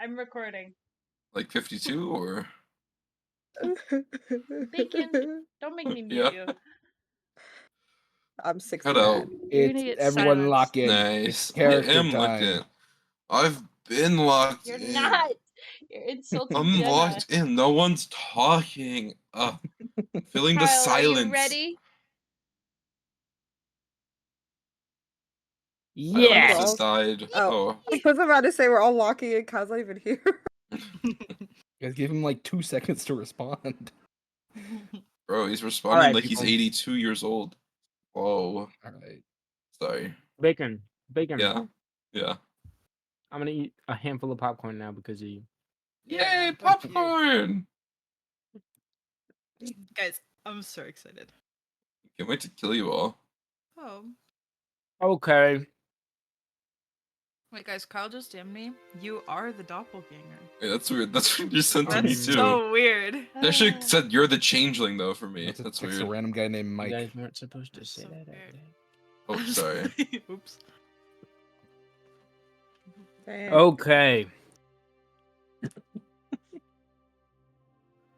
I'm recording. Like 52 or? Bacon, don't make me mute Yeah. you. I'm Cut out. 69. You're It's gonna get everyone silenced. lock in. Nice. It's I character am locked time. in. I've been locked You're in. not. You're insulting I'm Jenna. locked in. No one's talking. Filling the Kyle, are silence. you ready? Yeah. Silence has died. Oh, Oh. I was about to say we're all locking in. Kyle's not even here. Guys, give him like 2 seconds to respond. Bro, he's responding Alright, like he's people. 82 years old. Whoa. Alright. Sorry. Bacon. Yeah. Yeah. I'm gonna eat a handful of popcorn now because of you. Yay, fuck you. popcorn! Guys, I'm so excited. Can't wait to kill you all. Oh. Okay. Wait, guys, Kyle just DM'd me. You are the doppelganger. Wait, that's weird. That's what you sent to me That's too. so weird. They actually said you're the changeling though for me. That's That's a weird. random guy named You Mike. guys weren't supposed to That's say so that. weird. Oh, sorry. Oops. Dang. Okay.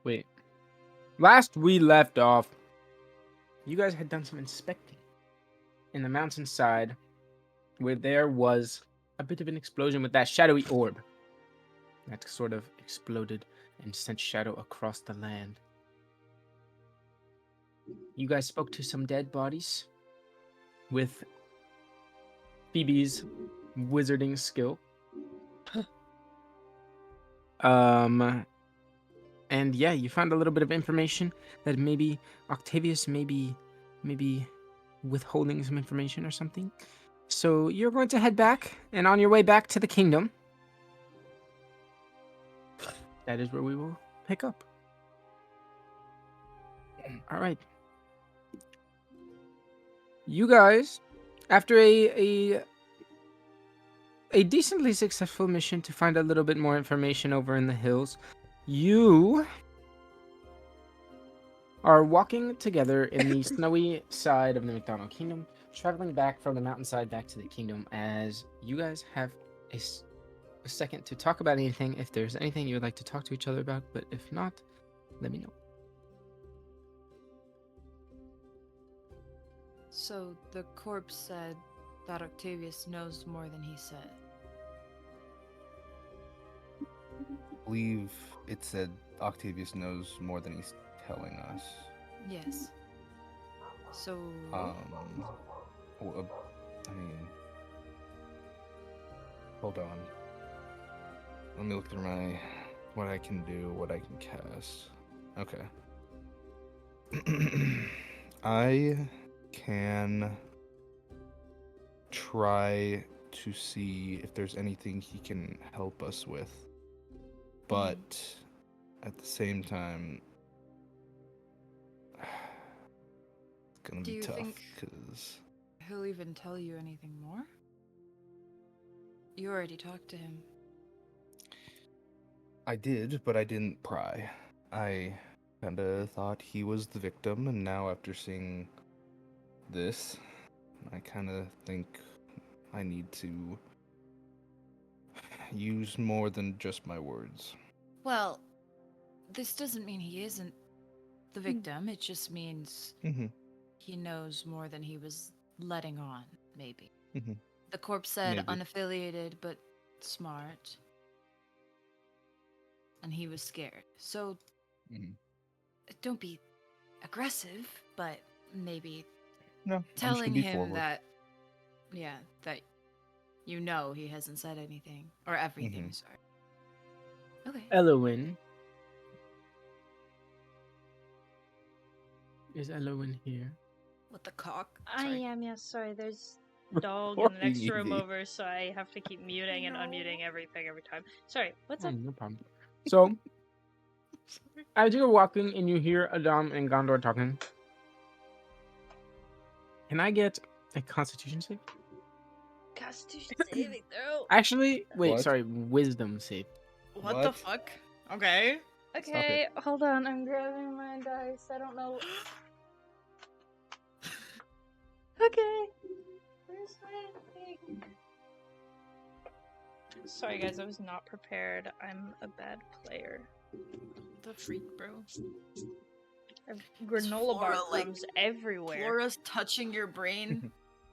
Wait. Last we left off, you guys had done some inspecting in the mountainside where there was a bit of an explosion with that shadowy orb that sort of exploded and sent shadow across the land. You guys spoke to some dead bodies with Phoebe's wizarding skill. And yeah, you found a little bit of information that maybe Octavius may be withholding some information or something. So you're going to head back, and on your way back to the kingdom, that is where we will pick up. All right. You guys, after a decently successful mission to find a little bit more information over in the hills, you are walking together in the snowy side of the McDonald Kingdom, traveling back from the mountainside back to the kingdom as you guys have a second to talk about anything. If there's anything you would like to talk to each other about, but if not, let me know. So the corpse said that Octavius knows more than he said. I believe it said Octavius knows more than he's telling us. Yes. So I mean, hold on. Let me look through what I can do, what I can cast. Okay. I can try to see if there's anything he can help us with. But at the same time, it's gonna Do be you tough think- because he'll even tell you anything more? You already talked to him. I did, but I didn't pry. I kinda thought he was the victim, and now after seeing this, I kinda think I need to use more than just my words. Well, this doesn't mean he isn't the victim. It just means Mm-hmm. he knows more than he was letting on, maybe. Mm-hmm. The corpse said Maybe. unaffiliated but smart. And he was scared. So Mm-hmm. don't be aggressive, but maybe No, I'm just telling gonna be him forward. that, yeah, that you know he hasn't said anything. Or everything, Mhm. sorry. Okay. Elowin. Is Elowin here? What the cock? I Sorry. am, yes, sorry, there's a dog Poor in the next room Evie. over, so I have to keep muting and unmuting everything every time. Sorry, what's up? No problem. So, as you're walking and you hear Addaam and Gaandor talking, can I get a Constitution save? Constitution saving throw. Actually, wait, What? sorry, Wisdom save. What the What? fuck? Okay. Okay, hold on, I'm grabbing my dice. I don't know. Okay. Where's my thing? Sorry guys, I was not prepared. I'm a bad player. The freak, bro. I have granola bar Flora, like, crumbs everywhere. Flora's touching your brain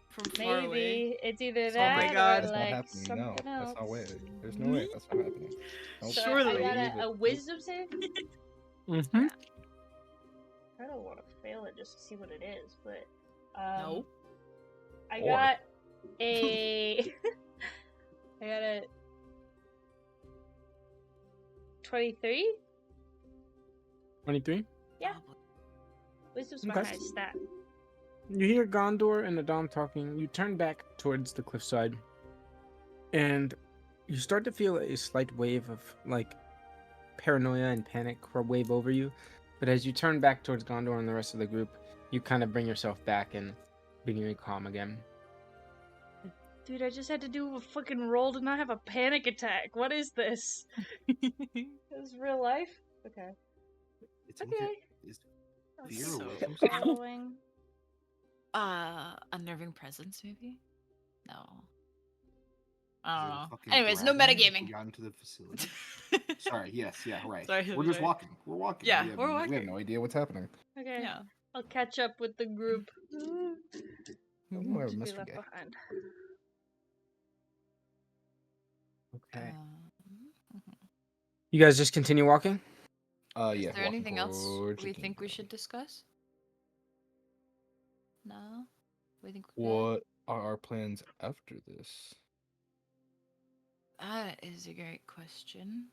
from far away. Maybe it's either Oh my that God. or That's not like happening. something No, else. that's not way. There's no way that's not happening. Nope. So Surely. I got Believe a it. wisdom save. Mm-hmm. I don't want to fail it just to see what it is, but No. I Or- got a I got a 23. 23. Yeah. Wisdom's my Okay. highest stat. You hear Gaandor and Addaam talking. You turn back towards the cliffside, and you start to feel a slight wave of like paranoia and panic wave over you. But as you turn back towards Gaandor and the rest of the group, you kind of bring yourself back and begin to calm again. Dude, I just had to do a fucking roll to not have a panic attack. What is this? Is real life? Okay. It's Okay. Is I'll fear keep a wisdom wisdom save? following. Unnerving presence, maybe? No. I Is don't it a know. fucking Anyways, no dragon if metagaming. we got into the facility? Sorry. Yes. Yeah. Right. Sorry, We're just sorry. walking. We're walking. Yeah, we have, we're We have walking. no idea what's happening. Okay. Yeah. I'll catch up with the group. Oh, Don't we want have a to be mystery left guy. behind. Okay. Um, You guys just continue walking? Yeah. Is there walking anything else towards the we think we kingdom. should discuss? No? We think we're good? What are our plans after this? That is a great question.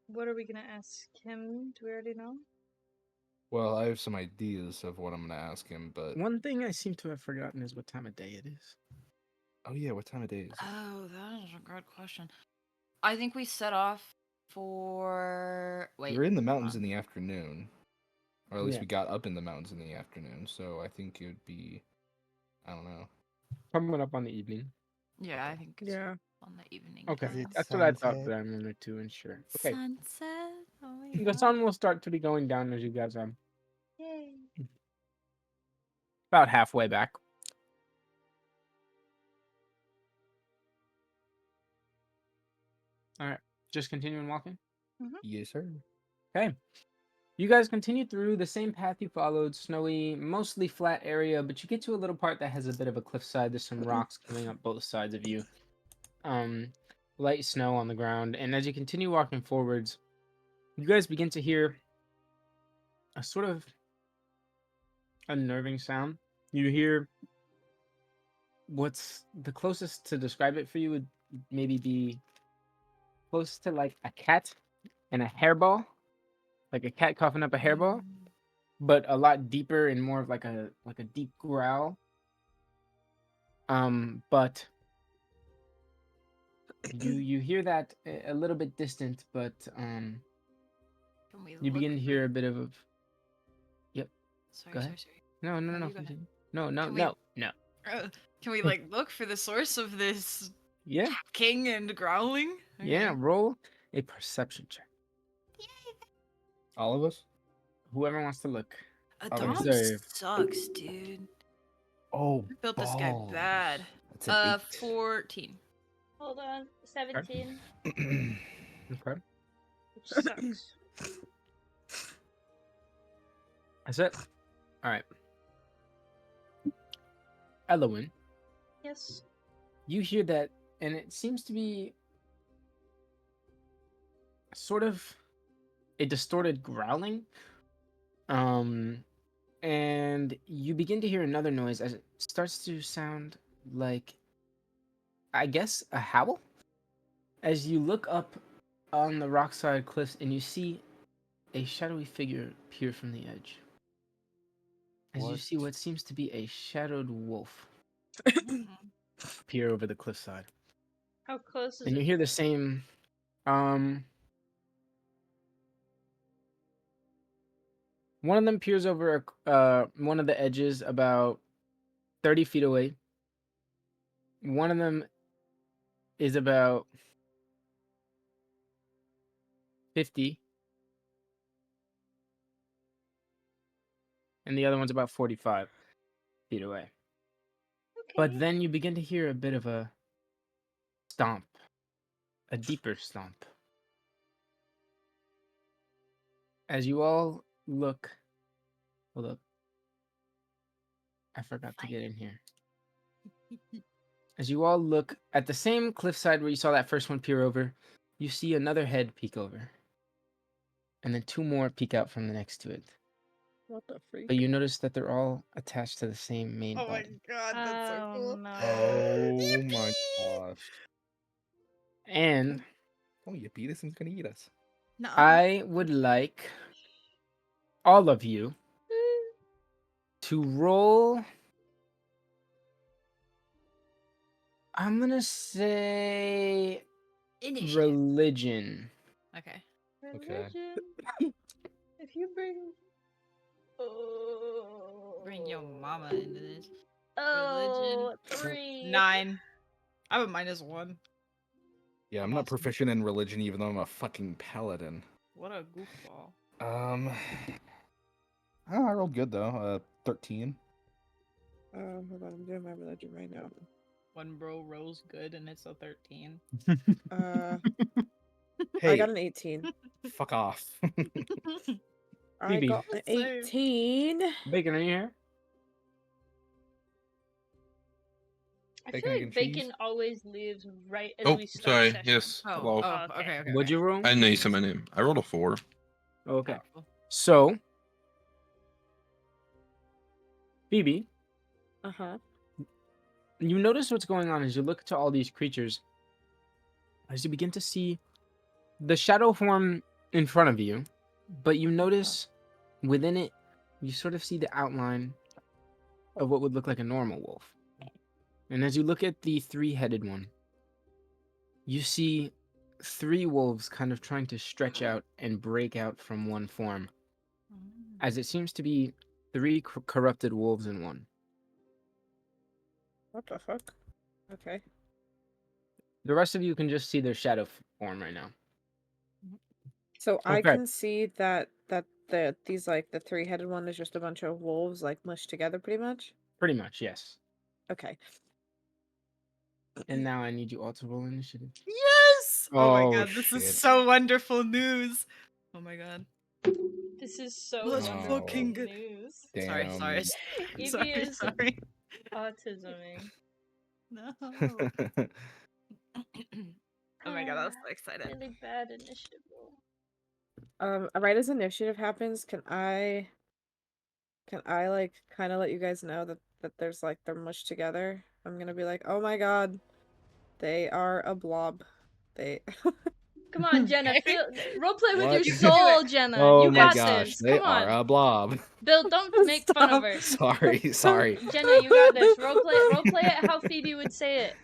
What are we gonna ask him? Do we already know? Well, I have some ideas of what I'm gonna ask him, but One thing I seem to have forgotten is what time of day it is. oh yeah, what time of day is it? Oh, that is a good question. I think we set off for. Wait. We're in the hold mountains on. in the afternoon, or at least Yeah. we got up in the mountains in the afternoon. So I think it would be, I don't know. Coming up on the evening. Yeah, I think it's Yeah. on the evening. Okay, Is it that's what I thought, sunset? but I'm not too unsure. Okay, Sunset. Oh my the God. sun will start to be going down as you guys are Yay. about halfway back. All right, just continuing walking. Yes, sir. Okay. You guys continue through the same path you followed, snowy, mostly flat area, but you get to a little part that has a bit of a cliffside. There's some rocks coming up both sides of you. Light snow on the ground, and as you continue walking forwards, you guys begin to hear a sort of unnerving sound. You hear what's the closest to describe it for you would maybe be close to like a cat and a hairball, like a cat coughing up a hairball, but a lot deeper and more of like a deep growl. But you hear that a little bit distant, but Can we you look begin to hear for- a bit of Sorry, go ahead. sorry. no No, no you go ahead. continue. no Can we- no Can we like look for the source of this yeah king and growling? yeah Okay. roll a perception check. All of us? Whoever wants to look. Addaam Observe. sucks, dude. Oh, We built this guy balls. bad. That's an 14. Hold on. 17. 8. Okay, Which sucks. that's it. All right, Elowin, Yes. you hear that, and it seems to be sort of a distorted growling. And you begin to hear another noise as it starts to sound like, I guess, a howl. As you look up on the rockside cliffs and you see a shadowy figure peer from the edge. As you What? see what seems to be a shadowed wolf Mhm. peer over the cliffside. How close is And you it? hear the same one of them peers over one of the edges about 30 feet away. One of them is about 50. And the other one's about 45 feet away. Okay. But then you begin to hear a bit of a stomp a deeper stomp. As you all look, hold up. I forgot to get in here. As you all look at the same cliffside where you saw that first one peer over, you see another head peek over. And then 2 more peek out from the next to it. What the freak? But you notice that they're all attached to the same main Oh my body. god, that's so cool. No. Oh my gosh. And Oh, you beat us and it's gonna eat us. No. I would like all of you to roll. I'm gonna say Initiative. religion. Okay. Religion. If you bring. Oh. Bring your mama into this. Oh, Religion. 3. 9. I have a -1. Yeah, I'm I'm not awesome. proficient in religion, even though I'm a fucking paladin. What a goofball. I rolled good though. 13. Hold on, I'm doing my religion right now. One bro rolls good and it's a 13. I Hey, got an 18. fuck off. I Phoebe. got an Same. 18. Bacon, are you here? I Bacon, feel egg, like and bacon cheese? always leaves right as Oh, we start sorry. session. Yes. Oh, Hello. oh, okay, okay. What'd you roll? I didn't know you said my name. I rolled a 4. Okay. Powerful. So, Phoebe, Uh-huh. you notice what's going on as you look to all these creatures. As you begin to see the shadow form in front of you, but you notice within it, you sort of see the outline of what would look like a normal wolf. And as you look at the 3-headed one, you see 3 wolves kind of trying to stretch out and break out from one form, as it seems to be 3 corrupted wolves in one. What the fuck? Okay. The rest of you can just see their shadow form right now. So I Okay. can see that these like the 3-headed one is just a bunch of wolves like mushed together pretty much. Pretty much, yes. Okay. And now I need you all to roll initiative. Yes! Oh my Oh, god, this shit. is so wonderful news. Oh my god. This is so Let's wonderful fucking get- news. Sorry, sorry. Evie Sorry, is sorry. autisming. No. Oh my god, I was so excited. Really bad initiative roll. Right as initiative happens, can I like kind of let you guys know that there's like they're mushed together? I'm gonna be like, oh my god, they are a blob. They. Come on, Jenna. Okay. Roleplay with What? your You can do soul, it. Jenna. Oh You my got gosh, this. they Come are on. a blob. Bill, don't make fun of her. Sorry, sorry. Jenna, you got this. Roleplay it how Phoebe would say it.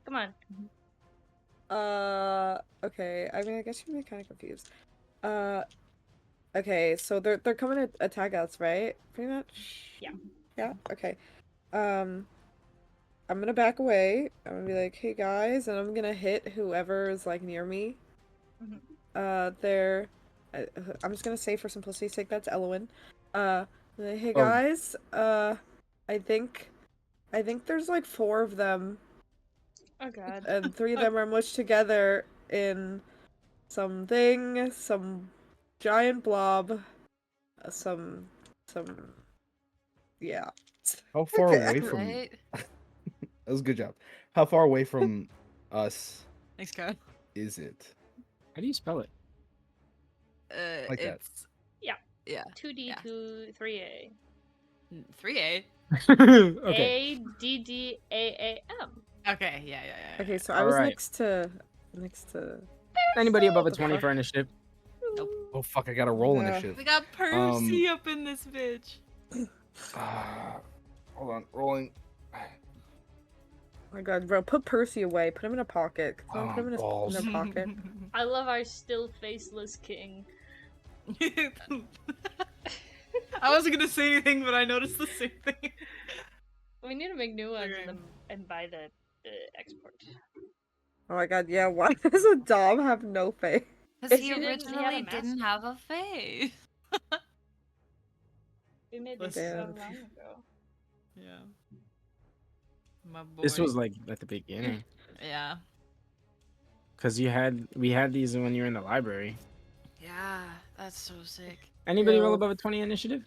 Come on. Okay. I mean, I guess you'd be kind of confused. Okay. So they're coming to attack us, right? Pretty much. Yeah. Yeah. Okay. I'm gonna back away. I'm gonna be like, "Hey guys," and I'm gonna hit whoever is like near me. Mhm. I'm just gonna say for simplicity's sake that's Elowin. Hey Oh. guys. I think there's like 4 of them, Oh god. and 3 of them are mushed together in some giant blob, some, yeah. How far Okay. away from Right? that was a good job. How far away from us Thanks, God. is it? How do you spell it? Like that. It's 2D2 3A. 3A. Okay. ADDAAM. Okay, yeah. Okay, so I was Alright. next to. Anybody above a the 20 fuck? for initiative? Oh fuck! I got to roll Yeah. initiative. We got Percy up in this bitch. Hold on, rolling. Oh my god, bro, put Percy away. Put him in a pocket. Someone Oh, put him in, balls. in their pocket. I love our still faceless king. I wasn't gonna say anything, but I noticed the same thing. We need to make new ones Okay. and buy the export. Oh my god, yeah, why does a Dom have no face? Because He he didn't- he had a originally mask. didn't have a face. We made this Listen. so long ago. Yeah. My boy. This was like at the beginning. Yeah. Because we had these when you were in the library. Yeah, that's so sick. Anybody roll No. above a 20 initiative?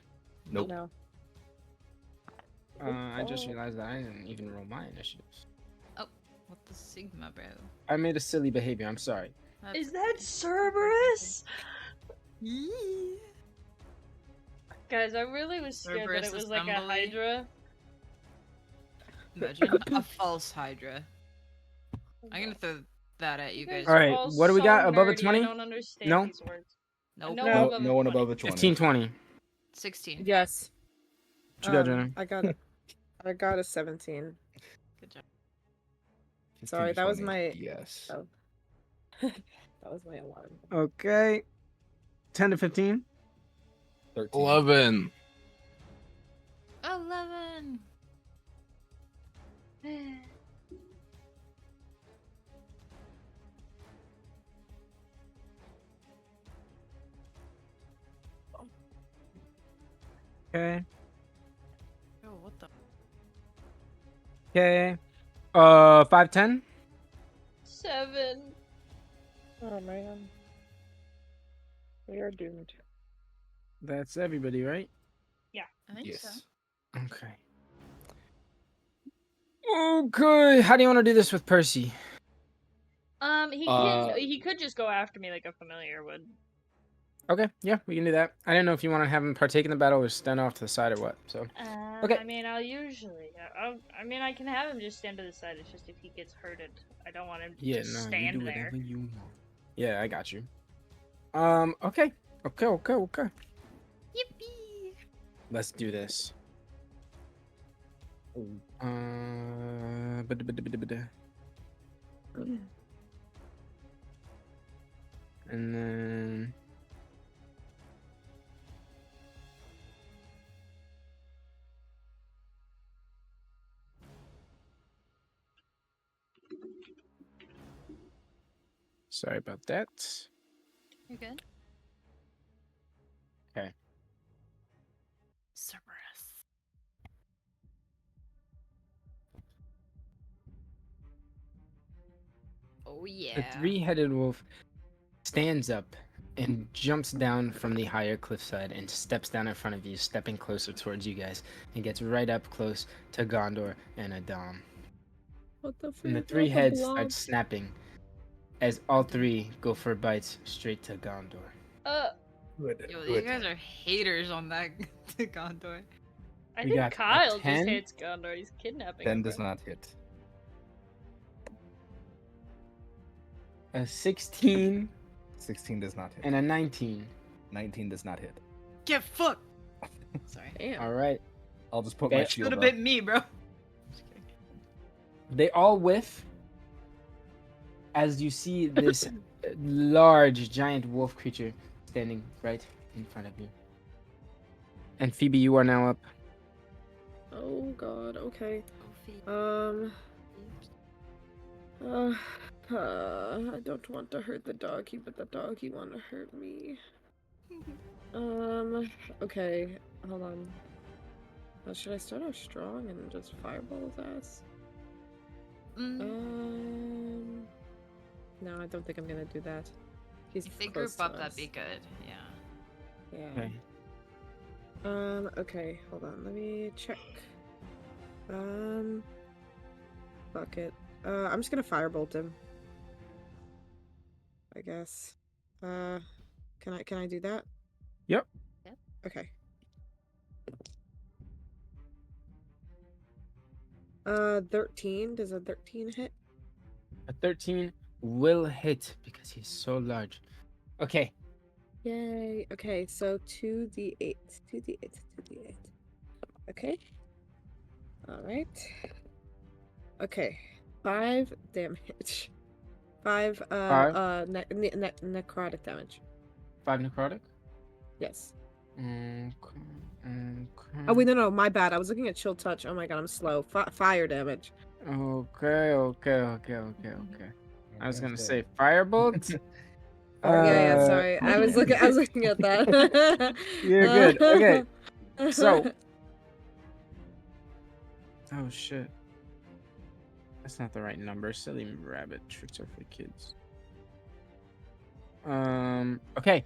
Nope. No. I just Oh. realized that I didn't even roll my initiatives. What the Sigma, bro? I made a silly behavior. I'm sorry. Is that Cerberus? Yee. Guys, I really was scared that Cerberus it was like a assembly. Hydra. Imagine a false Hydra. I'm gonna throw that at you guys. All right, are what do we so got? Above a nerdy, 20? I don't understand No? these words. Nope. No, No. one No, above no a one 20. above a 20. 15, 20. 16. Yes. What you got, Jenna? I got a 17. Good job. 15 Sorry, to that was 20, my- Yes. Oh. That was my alarm. Okay. 10 to 15. 13. 11. 11. Okay. Oh, what the? Okay. 5, 10. 7. Oh man. We are doomed. That's everybody, right? I think so. Yes. Okay. Okay. How do you want to do this with Percy? He could just go after me like a familiar would. Okay, yeah, we can do that. I didn't know if you want to have him partake in the battle or stand off to the side or what. So, Okay. I mean, I'll usually. I mean, I can have him just stand to the side. It's just if he gets hurted, I don't want him to yeah, just no, you stand do there. whatever you want. Yeah, I got you. Okay. Yippee! Let's do this. Bada. And then sorry about that. You're good. Okay. Cerberus. Oh yeah. The three-headed wolf stands up and jumps down from the higher cliffside and steps down in front of you, stepping closer towards you guys, and gets right up close to Gaandor and Addaam. What the fuck? And the three heads start snapping as all three go for bites straight to Gaandor. Good. Yo, Good. you guys are haters on that Gaandor. I We think got a Kyle just 10. hits Gaandor. He's kidnapping 10 him. does bro. not hit. A 16 16 does not hit. and a 19. 19 does not hit. Get fucked. Sorry. Damn. All right. I'll just put Okay. my Should shield have up. been me, bro. Just kidding. They all whiff as you see this large, giant wolf creature standing right in front of you. And Phoebe, you are now up. Oh god, okay. Oh, I don't want to hurt the doggy, but the doggy want to hurt me. Okay, hold on. Should I start off strong and just fireball his ass? No, I don't think I'm gonna do that. He's If they close group up, to that'd be us. good. Yeah. Yeah. Okay. Okay, hold on, let me check. Fuck it. I'm just gonna firebolt him. I guess. Can I do that? Yep. Okay. 13. Does a 13 hit? A 13 will hit because he's so large. Okay. Yay. Okay, so 2d8. 2d8. 2d8. Okay. Alright. Okay. 5 damage. 5 5? necrotic damage. 5 necrotic? Yes. Okay. Oh wait, no, my bad. I was looking at chill touch. Oh my god, I'm slow. Fire damage. Okay. I was gonna say firebolt. Yeah, sorry. I was looking at that. You're good. Okay. So. Oh shit. That's not the right number. Silly rabbit. Tricks are for kids. Okay.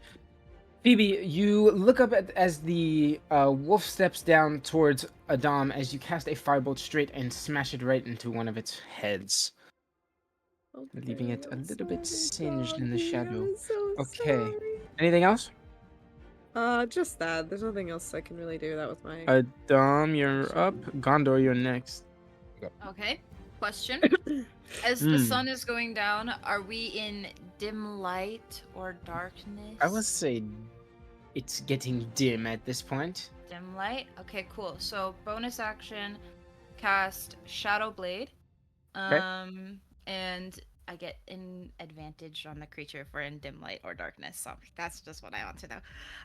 Phoebe, you look up as the wolf steps down towards Addaam as you cast a firebolt straight and smash it right into one of its heads, leaving it a I'm little bit sorry, singed in the Doggy, shadow. I'm so Okay. sorry. Anything else? Just that. There's nothing else I can really do. That was my. Addaam, you're up. Gaandor, you're next. Okay. Question. As the sun is going down, are we in dim light or darkness? I would say it's getting dim at this point. Dim light? Okay, cool. So bonus action, cast Shadow Blade. And I get an advantage on the creature if we're in dim light or darkness. So that's just what I want to know.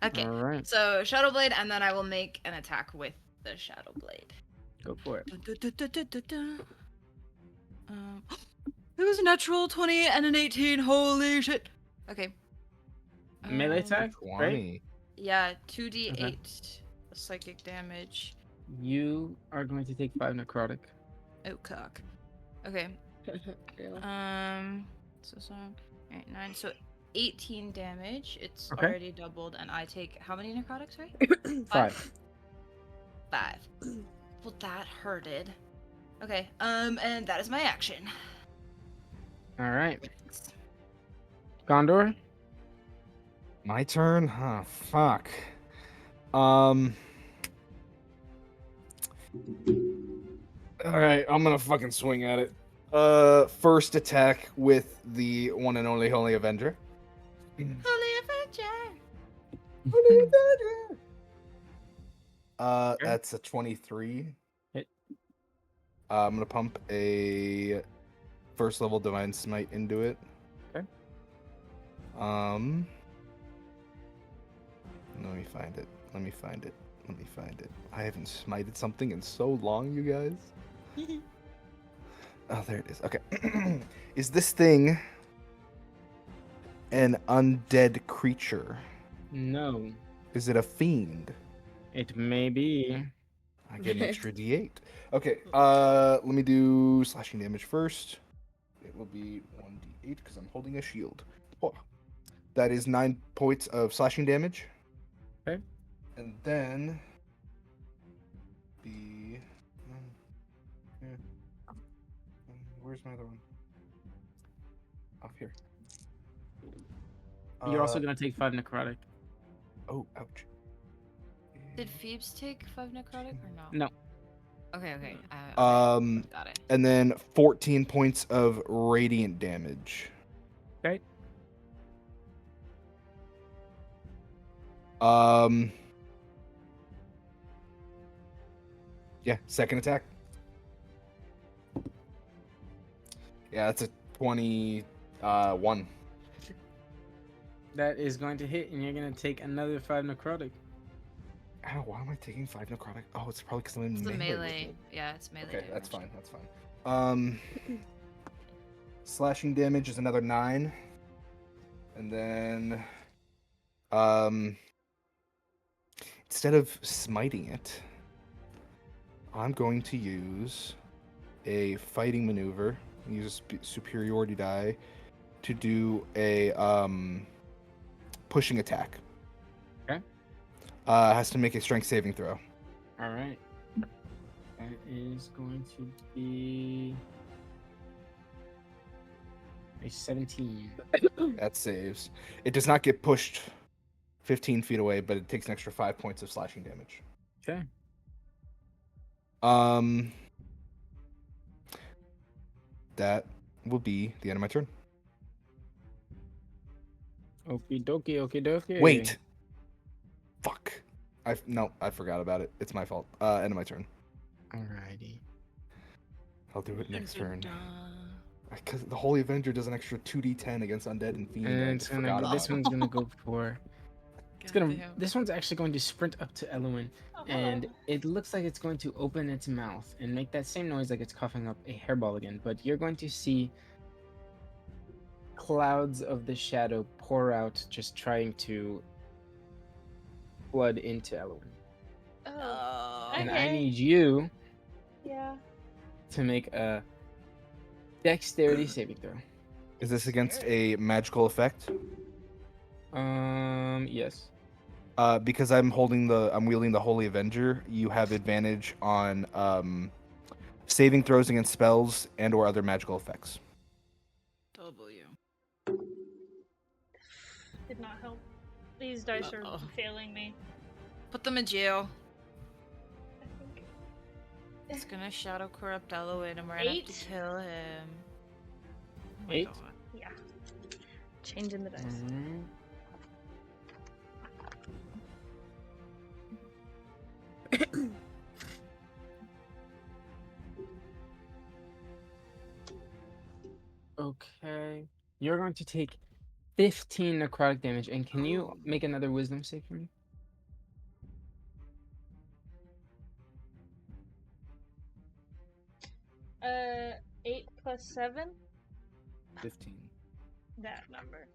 Okay. All right. So Shadow Blade, and then I will make an attack with the Shadow Blade. Go for it. It was a natural 20 and an 18. Holy shit. Okay. Melee attack, right? 20. Yeah, 2d8 Okay. psychic damage. You are going to take 5 necrotic. Oh, cock. Okay. Yeah. So 8, 9. So 18 damage. It's Okay. already doubled, and I take how many necrotics, right? 5. 5. Well, that hurted. Okay. And that is my action. All right. Gaandor? My turn? Huh, fuck. Alright, I'm gonna fucking swing at it. First attack with the one and only Holy Avenger. Holy Avenger! Holy Avenger! That's a 23. Hit. I'm gonna pump a first level Divine Smite into it. Okay. Let me find it. I haven't smited something in so long, you guys. Oh, there it is. Okay. Is this thing an undead creature? No. Is it a fiend? It may be. I get an extra D8. Okay, let me do slashing damage first. It will be 1d8 because I'm holding a shield. Oh. That is 9 points of slashing damage. Okay. And then where's my other one? Up here. You're also going to take 5 necrotic. Oh, ouch. Did Phoebes take 5 necrotic or no? No. Okay. Got it. And then 14 points of radiant damage. Okay. Yeah, second attack. Yeah, that's a 21. That is going to hit, and you're going to take another 5 necrotic. Ow, why am I taking 5 necrotic? Oh, it's probably because I'm in It's the melee. melee. Yeah, it's melee. Okay, damage. that's fine. Slashing damage is another 9. And then instead of smiting it, I'm going to use a fighting maneuver. Use a superiority die to do a pushing attack. Okay. Has to make a strength saving throw. All right. That is going to be a 17. That saves. It does not get pushed 15 feet away, but it takes an extra 5 points of slashing damage. Okay. That will be the end of my turn. Okie dokie. Wait. Fuck. I forgot about it. It's my fault. End of my turn. Alrighty. I'll do it next turn. Because the Holy Avenger does an extra 2d10 against undead and fiend. And I it's forgot gonna, about this it. one's gonna go for. This one's actually going to sprint up to Elowin, and it looks like it's going to open its mouth and make that same noise like it's coughing up a hairball again. But you're going to see clouds of the shadow pour out, just trying to flood into Elowin. Oh. And I Okay. need you Yeah. to make a dexterity saving throw. Is this against a magical effect? Yes. Because I'm wielding the Holy Avenger, you have advantage on saving throws against spells and or other magical effects. W. Did not help. These dice are Uh-oh. failing me. Put them in jail. I think. It's gonna shadow corrupt Elowin and we're gonna have 8? to kill him. Oh my 8? God. Yeah. Changing the dice. Mhm. Okay. You're going to take 15 necrotic damage, and can you Oh. make another wisdom save for me? Uh, 8 plus 7? 15. That number.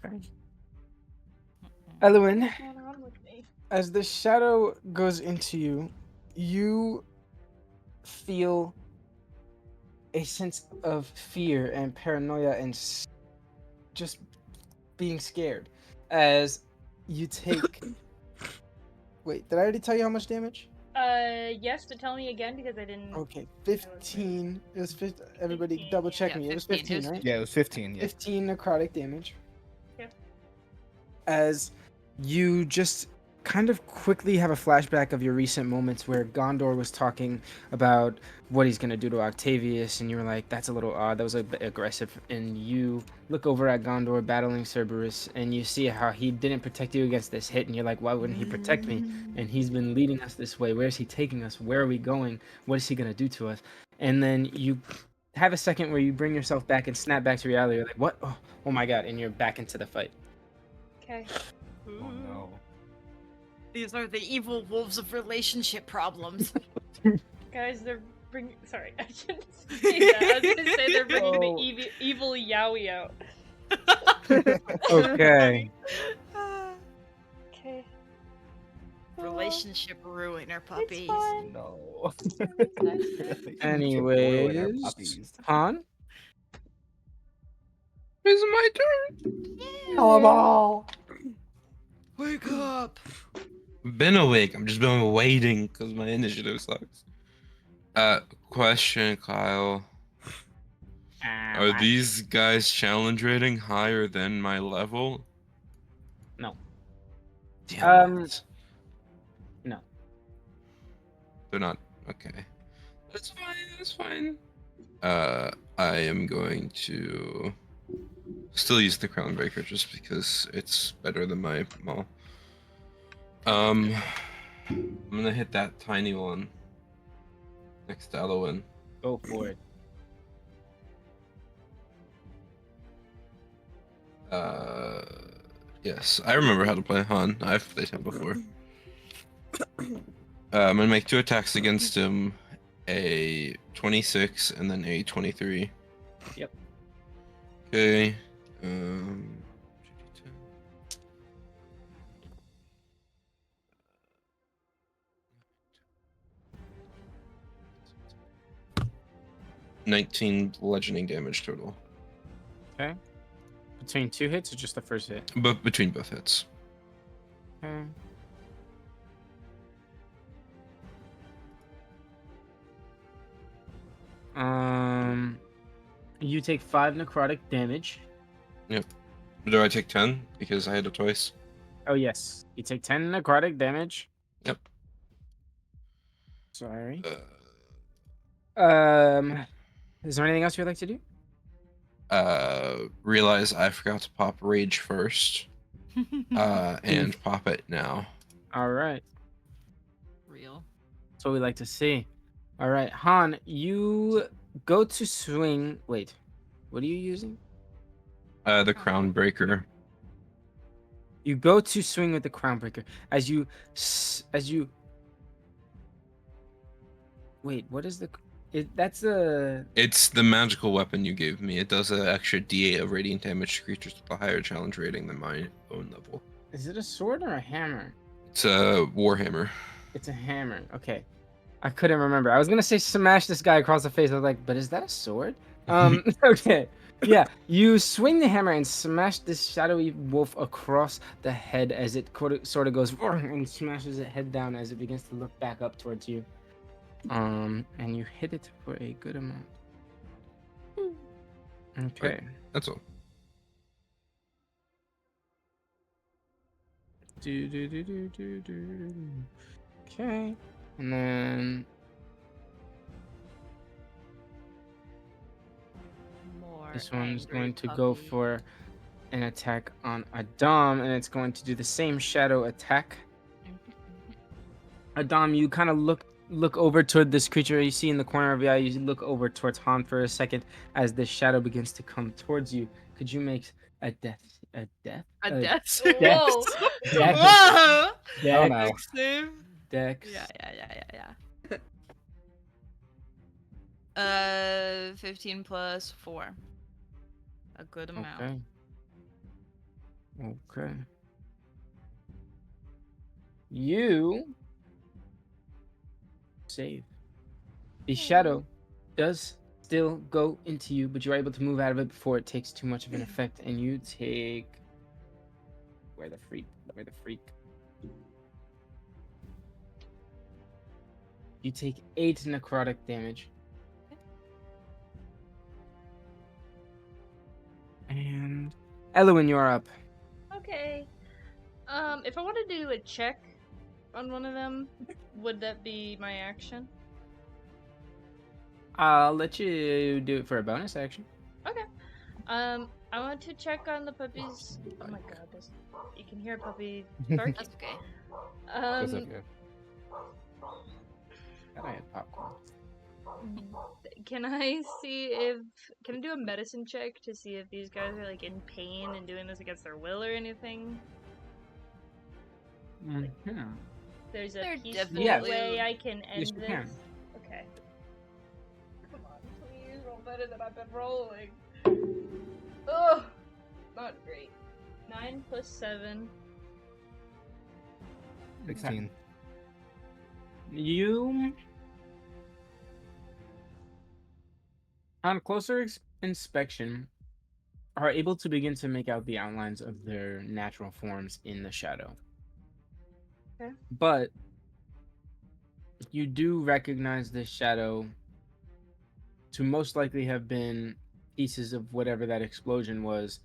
Okay. Elowin, What's going on with me? as the shadow goes into you, you feel a sense of fear and paranoia and just being scared as you take. Wait, did I already tell you how much damage? Yes, to tell me again because I didn't. Okay, 15. It was 15. Everybody 15, double yeah. check Yeah, me. It was 15, 15, right? Yeah, it was 15. Yeah. 15 necrotic damage. Yep. As you just kind of quickly have a flashback of your recent moments where Gaandor was talking about what he's going to do to Octavius, and you were like, that's a little odd, that was a bit aggressive. And you look over at Gaandor battling Cerberus, and you see how he didn't protect you against this hit, and you're like, why wouldn't he protect me? And he's been leading us this way. Where's he taking us? Where are we going? What is he going to do to us? And then you have a second where you bring yourself back and snap back to reality. You're like, what? Oh my god. And you're back into the fight. Okay. Oh no. These are the evil wolves of relationship problems. Guys, they're bringing. Sorry, I shouldn't say that. I was gonna say they're bringing Oh. the evil Yowie out. Okay. Okay. Relationship ruiner It's puppies. fine. No. Anyways, Puppies. Han? It's my turn. Hello. Wake up! Been awake. I'm just been waiting because my initiative sucks. Question, Kyle. Are these guys challenge rating higher than my level? No. Damn it. No. They're not. Okay. That's fine. That's fine. I am going to still use the Crown Breaker just because it's better than my maul. I'm gonna hit that tiny one next to Elowin. Go for it. Yes, I remember how to play Han. I've played him before. I'm gonna make 2 attacks against him, a 26 and then a 23. Yep. Okay. 19 bludgeoning damage total, Okay. Between 2 hits or just the first hit? but between both hits. Okay. You take 5 necrotic damage. Do I take 10 because I had it twice? Oh yes, you take 10 necrotic damage. Yep. Sorry. Uh, Is there anything else you'd like to do? realize I forgot to pop rage first. And pop it now. All right. Real. That's what we like to see. All right, Han, you go to swing. Wait, what are you using? The Crown Breaker. You go to swing with the crown breaker as you wait, what is the that's a It's the magical weapon you gave me. It does an extra D8 of radiant damage to creatures with a higher challenge rating than my own level. is it a sword or a hammer? It's a Warhammer. It's a hammer. Okay. I couldn't remember. I was gonna say smash this guy across the face. I was like, but is that a sword? Okay. Yeah, you swing the hammer and smash this shadowy wolf across the head as it sort of goes and smashes it head down as it begins to look back up towards you. And you hit it for a good amount. Okay. That's all. Okay. And then More this one's angry going to go puppy. for an attack on Addaam, and it's going to do the same shadow attack. Addaam, you kind of look over toward this creature you see in the corner of your eye. You look over towards Han for a second as this shadow begins to come towards you. Could you make a death? A death. Whoa. Dex. Whoa! Oh no. Dex save. Dex. Yeah. 15 plus 4. A good amount. Okay. You save. The shadow does still go into you, but you're able to move out of it before it takes too much of an effect, and you take. Where the freak? You take 8 necrotic damage. And Elowin, you're up. Okay. If I want to do a check on one of them, would that be my action? I'll let you do it for a bonus action. Okay. I want to check on the puppies. Oh my god, you can hear a puppy barking. That's okay. That's okay. I had popcorn. Can I do a medicine check to see if these guys are like in pain and doing this against their will or anything? There's a They're peaceful definitely- way I can end Yes, you this. can. Okay. Come on, please roll better than I've been rolling. Ugh, not great. 9 plus 7. 16. You, on closer inspection, are able to begin to make out the outlines of their natural forms in the shadow. Okay. But you do recognize this shadow to most likely have been pieces of whatever that explosion was,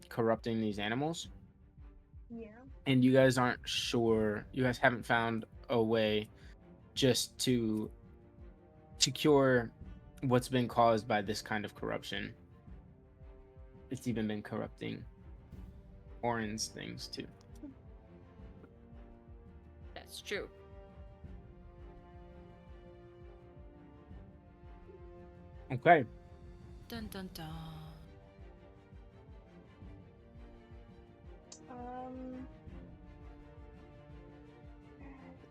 corrupting these animals. Yeah. And you guys aren't sure. You guys haven't found a way just to cure what's been caused by this kind of corruption. It's even been corrupting Orin's things too. That's true. Okay. Dun dun dun.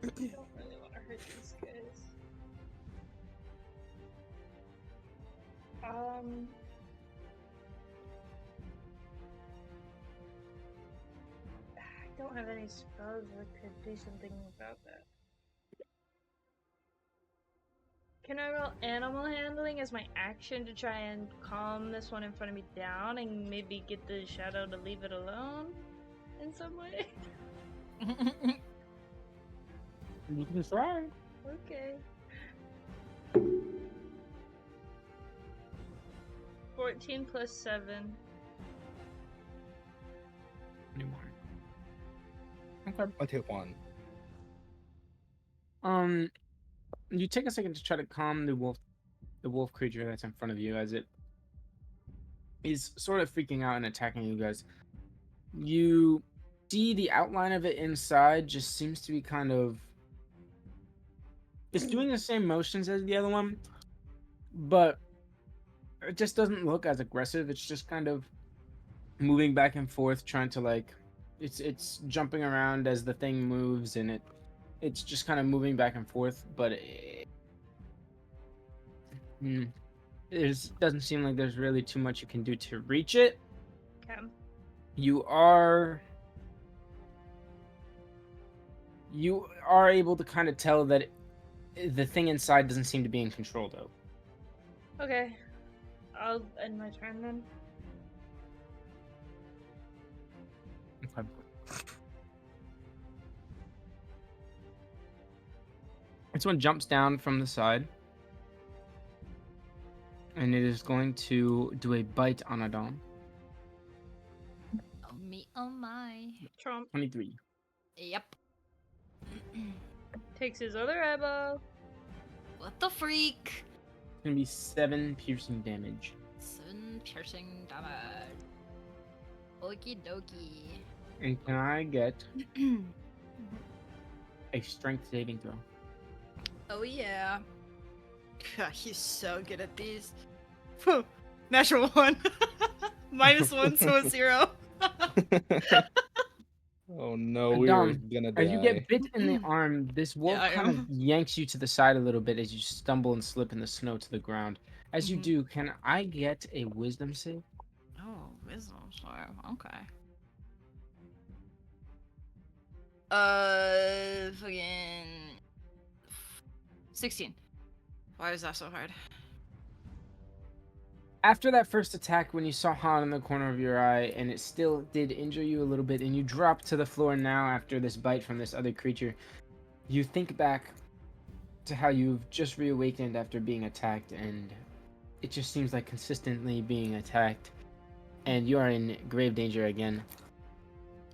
I don't really want to hurt these guys. I don't have any spells that could do something about that. Can I roll animal handling as my action to try and calm this one in front of me down and maybe get the shadow to leave it alone in some way? You can try. Okay. 14 plus 7. Anymore. Okay. I take 1. You take a second to try to calm the wolf creature that's in front of you as it is sort of freaking out and attacking you guys. You see the outline of it inside just seems to be kind of, it's doing the same motions as the other one, but it just doesn't look as aggressive. It's just kind of moving back and forth, trying to like, it's jumping around as the thing moves, and it's just kind of moving back and forth, but it doesn't seem like there's really too much you can do to reach it. Okay. You are able to kind of tell that the thing inside doesn't seem to be in control, though. Okay. I'll end my turn then. Okay. This one jumps down from the side. And it is going to do a bite on Addaam. Oh me, oh my. Trump 23. Yep. takes his other eyeball. What the freak? It's going to be 7 piercing damage. 7 piercing damage. Okie dokie. And can I get a strength saving throw? Oh yeah. God, he's so good at these. Natural 1. -1, so a 0. Oh no, we are Addaam, gonna die. As you get bit in the arm, this wolf Yeah, I kind of am. yanks you to the side a little bit as you stumble and slip in the snow to the ground. As you Mhm. do, can I get a wisdom save? Oh, wisdom save. Okay. Fucking 16. Why is that so hard? After that first attack, when you saw Han in the corner of your eye, and it still did injure you a little bit, and you drop to the floor now after this bite from this other creature, you think back to how you've just reawakened after being attacked, and it just seems like consistently being attacked, and you are in grave danger again.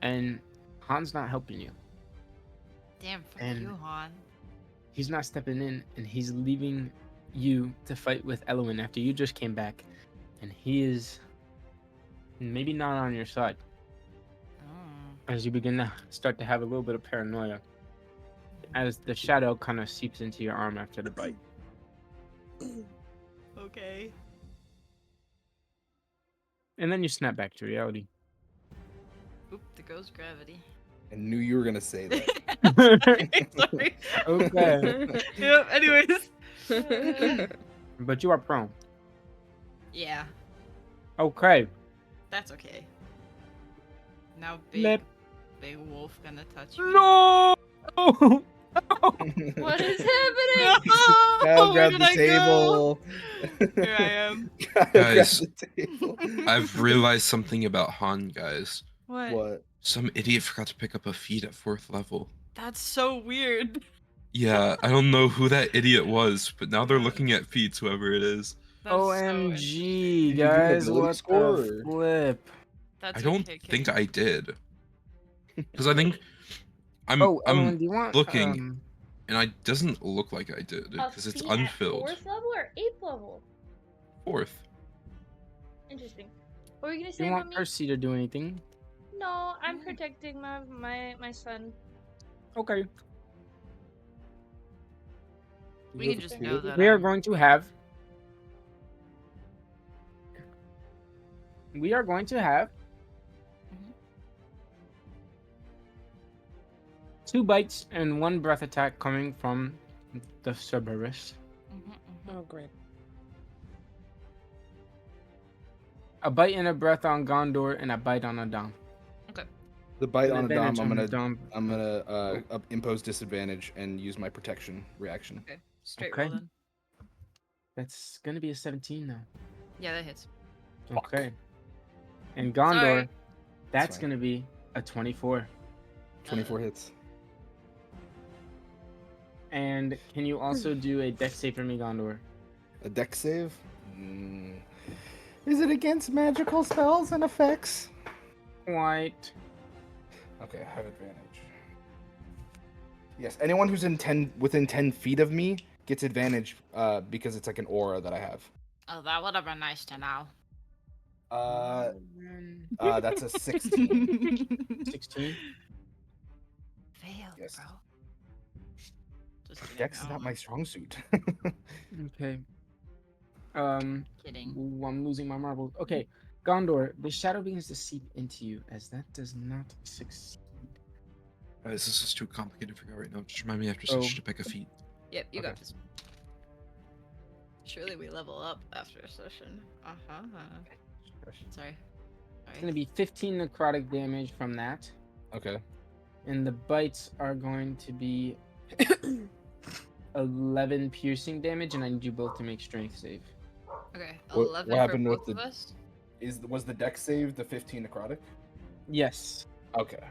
And Han's not helping you. Damn, fuck And- you, Han. He's not stepping in, and he's leaving you to fight with Elowin after you just came back, and he is maybe not on your side Oh. as you begin to start to have a little bit of paranoia as the shadow kind of seeps into your arm after the bite. Okay. And then you snap back to reality. Oop, there goes gravity. I knew you were gonna say that. Sorry. Okay. Yep, anyways. But you are prone. Yeah, Okay. that's okay. Now Lip. big wolf gonna touch me. No! What is happening? No! Kyle, Where grab did the I go? table. Here I am. Kyle, grab Guys. the table. I've realized something about Han, guys. What? What? Some idiot forgot to pick up a feat at 4th level. That's so weird. Yeah, I don't know who that idiot was, but now they're looking at feats, whoever it is. That's so OMG, Did you do an guys. ability What score, the or- flip? That's I don't okay, kid. think I did. Because I think I'm Oh, Elowin, do you want looking, and it doesn't look like I did A because it's feat at unfilled. 4th level or 8th level? 4th. Interesting. What were you gonna do say you about want me? Percy to do anything? No, I'm protecting my son. Okay. We You can have a just feat? know that. We are I'm- going to have. We are going to have. Mhm. 2 bites and 1 breath attack coming from the Cerberus. Mhm, mhm. Oh, great. A bite and a breath on Gaandor, and a bite on Addaam. The bite An on advantage Addaam, on I'm gonna Addaam. impose disadvantage and use my protection reaction. Okay, straight Okay. roll then. That's gonna be a 17 now. Yeah, that hits. Okay. And Gaandor, Sorry. that's fine. gonna be a 24. 24 hits. And can you also do a dex save for me, Gaandor? A dex save? Is it against magical spells and effects? White. Okay, I have advantage. Yes, anyone who's within 10 feet of me gets advantage because it's like an aura that I have. Oh, that would have been nice to know. That's a 16. 16. Failed, Yes. bro. Just kidding. Dex is I not don't my know. strong suit. Okay. Kidding. Ooh, I'm losing my marbles. Okay, Gondor, the shadow begins to seep into you as that does not succeed. Guys, this is too complicated to figure out right now. Just remind me after Oh. session to pick a feat. Yep, you got Okay. this. Surely we level up after a session. Sorry. It's gonna be 15 necrotic damage from that, Okay. and the bites are going to be 11 piercing damage, and I need you both to make strength save. Okay, What 11 for happened with both the- of us. Was the deck save the 15 necrotic? Yes. Okay.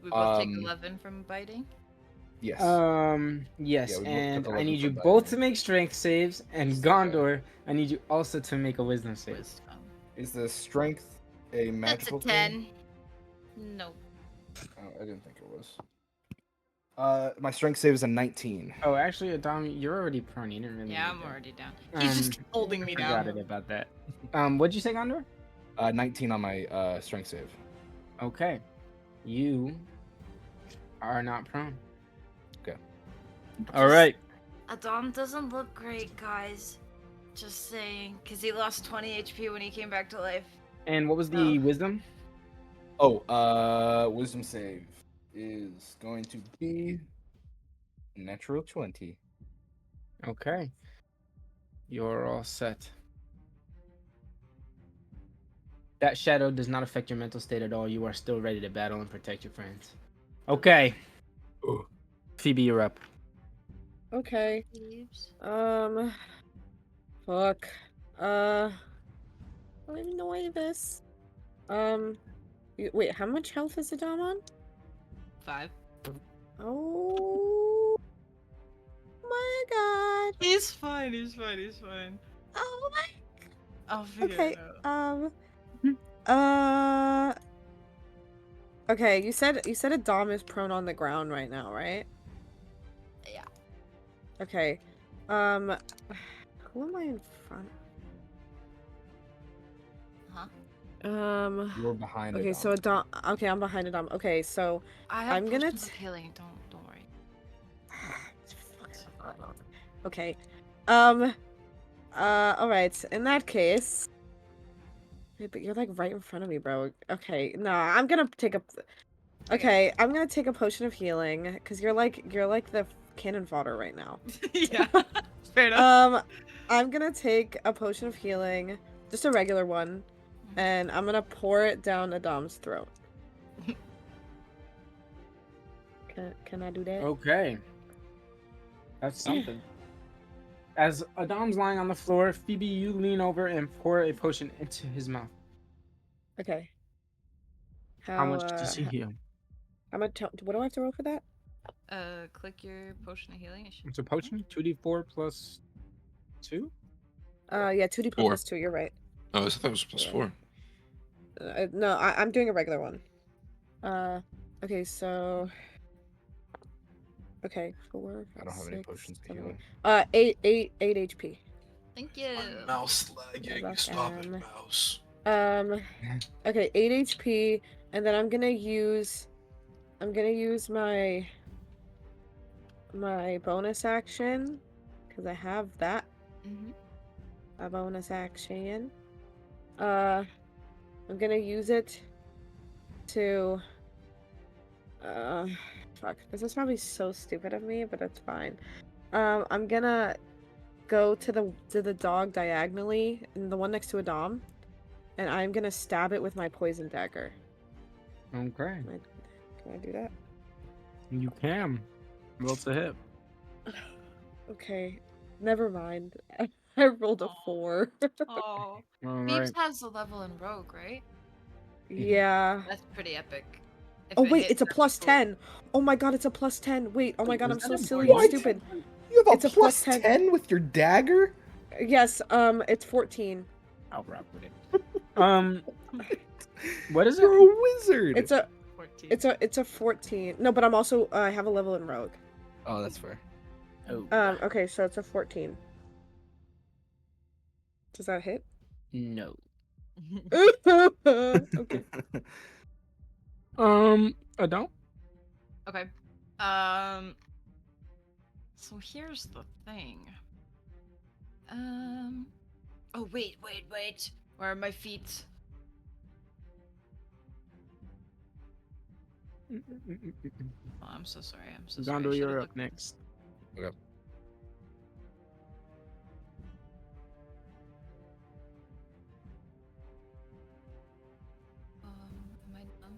We both take Um, 11 from biting. Yes. Yes, Yeah, we both and took I 11 need you from both biting. to make strength saves, and Gaandor, I need you also to make a wisdom save. Wisdom. Is the strength a That's a magical 10. thing? No. Oh, I didn't think it was. My strength save is a 19. Oh, actually, Addaam, you're already prone. You didn't really. Yeah, need I'm that. already down. He's just holding me down. Forgot it about that. What'd you say, Gaandor? 19 on my strength save. Okay, you are not prone. Okay. All right. Addaam doesn't look great, guys. Just saying, because he lost 20 HP when he came back to life. And what was the wisdom? Oh, wisdom save is going to be natural 20. Okay, you're all set. That shadow does not affect your mental state at all. You are still ready to battle and protect your friends. Okay. Ugh. Phoebe, you're up. Okay. Thieves. Fuck. I don't even know any of this. Wait, how much health is Addaam on? 5. Oh my god. He's fine, he's fine, he's fine. Oh my. I'll figure Okay. it out. Okay, you said Addaam is prone on the ground right now, right? Yeah. Okay. Who am I in front? Huh? You're behind Okay, Addaam. so Addaam. Okay, I'm behind Addaam. Okay, so I have I'm gonna potions of healing. Don't worry. okay. All right. In that case. Wait, but you're like right in front of me, bro. Okay, nah. I'm gonna take a. Okay, I'm gonna take a potion of healing because you're like the cannon fodder right now. Yeah. Fair enough. I'm gonna take a potion of healing, just a regular one, and I'm gonna pour it down Adam's throat. Can I do that? Okay. That's something. As Adam's lying on the floor, Phoebe, you lean over and pour a potion into his mouth. Okay. How much does he heal? How much? What do I have to roll for that? Click your potion of healing. It should... It's a potion? 2d4 plus 2? Yeah, 2d4 4. plus 2. You're right. Oh, I thought that was plus Yeah. 4. No, I'm doing a regular one. Okay, so. Okay, 4. I don't have any potions of healing. 8 HP. Thank you. My mouse lagging. Welcome. Stop it, mouse. Okay, 8 HP, and then I'm gonna use my bonus action because I have that. A bonus action. I'm gonna use it to. Fuck. This is probably so stupid of me, but it's fine. I'm gonna go to the dog diagonally, and the one next to Addaam, and I'm gonna stab it with my poison dagger. Okay. Can I do that? You can. Roll to hit. Okay, never mind. I rolled a 4. Oh. All Phoebes right. has a level in Rogue, right? Yeah. That's pretty epic. If Oh it wait, hits, it's a that's plus cool. 10. Oh my god, it's a plus 10. Wait, oh my god, I'm Was so that a silly bonus? and stupid. You have It's a plus plus 10. 10 with your dagger? Yes, it's 14. I'll rock with it. What is it? You're a wizard. It's a 14. it's a 14. No, but I'm also I have a level in rogue. Oh, that's fair. Oh. Okay, so it's a 14. Does that hit? No. Okay. Adult? Okay. So here's the thing. Oh wait. Where are my feet? Oh, I'm so sorry. I Gaandor, should've you're up looked- next. Okay. Am I done?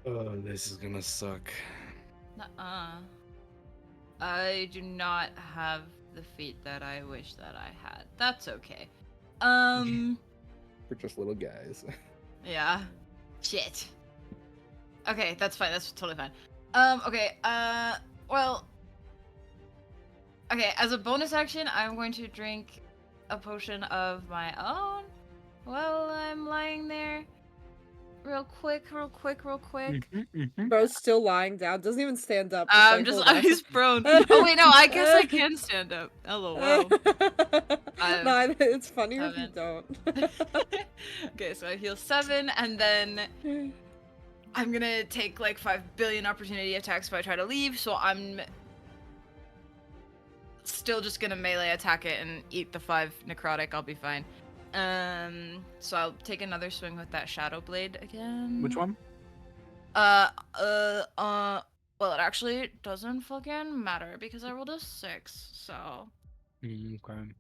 Oh, this is gonna suck. Nuh-uh. I do not have the feat that I wish that I had. That's okay. We're just little guys. Yeah. Shit. Okay, that's fine. That's totally fine. Okay, well... Okay, as a bonus action, I'm going to drink a potion of my own while I'm lying there. Real quick. Bro's still lying down, doesn't even stand up. I'm Just just, like, hold he's prone. Oh wait, no, I guess I can stand up. LOL. No, it's funnier if you 7. don't. Okay, so I heal 7, and then I'm gonna take like 5 billion opportunity attacks if I try to leave, so I'm still just gonna melee attack it and eat the 5 necrotic, I'll be fine. So I'll take another swing with that shadow blade again. Which one? Well, it actually doesn't fucking matter because I rolled a 6, so. Okay.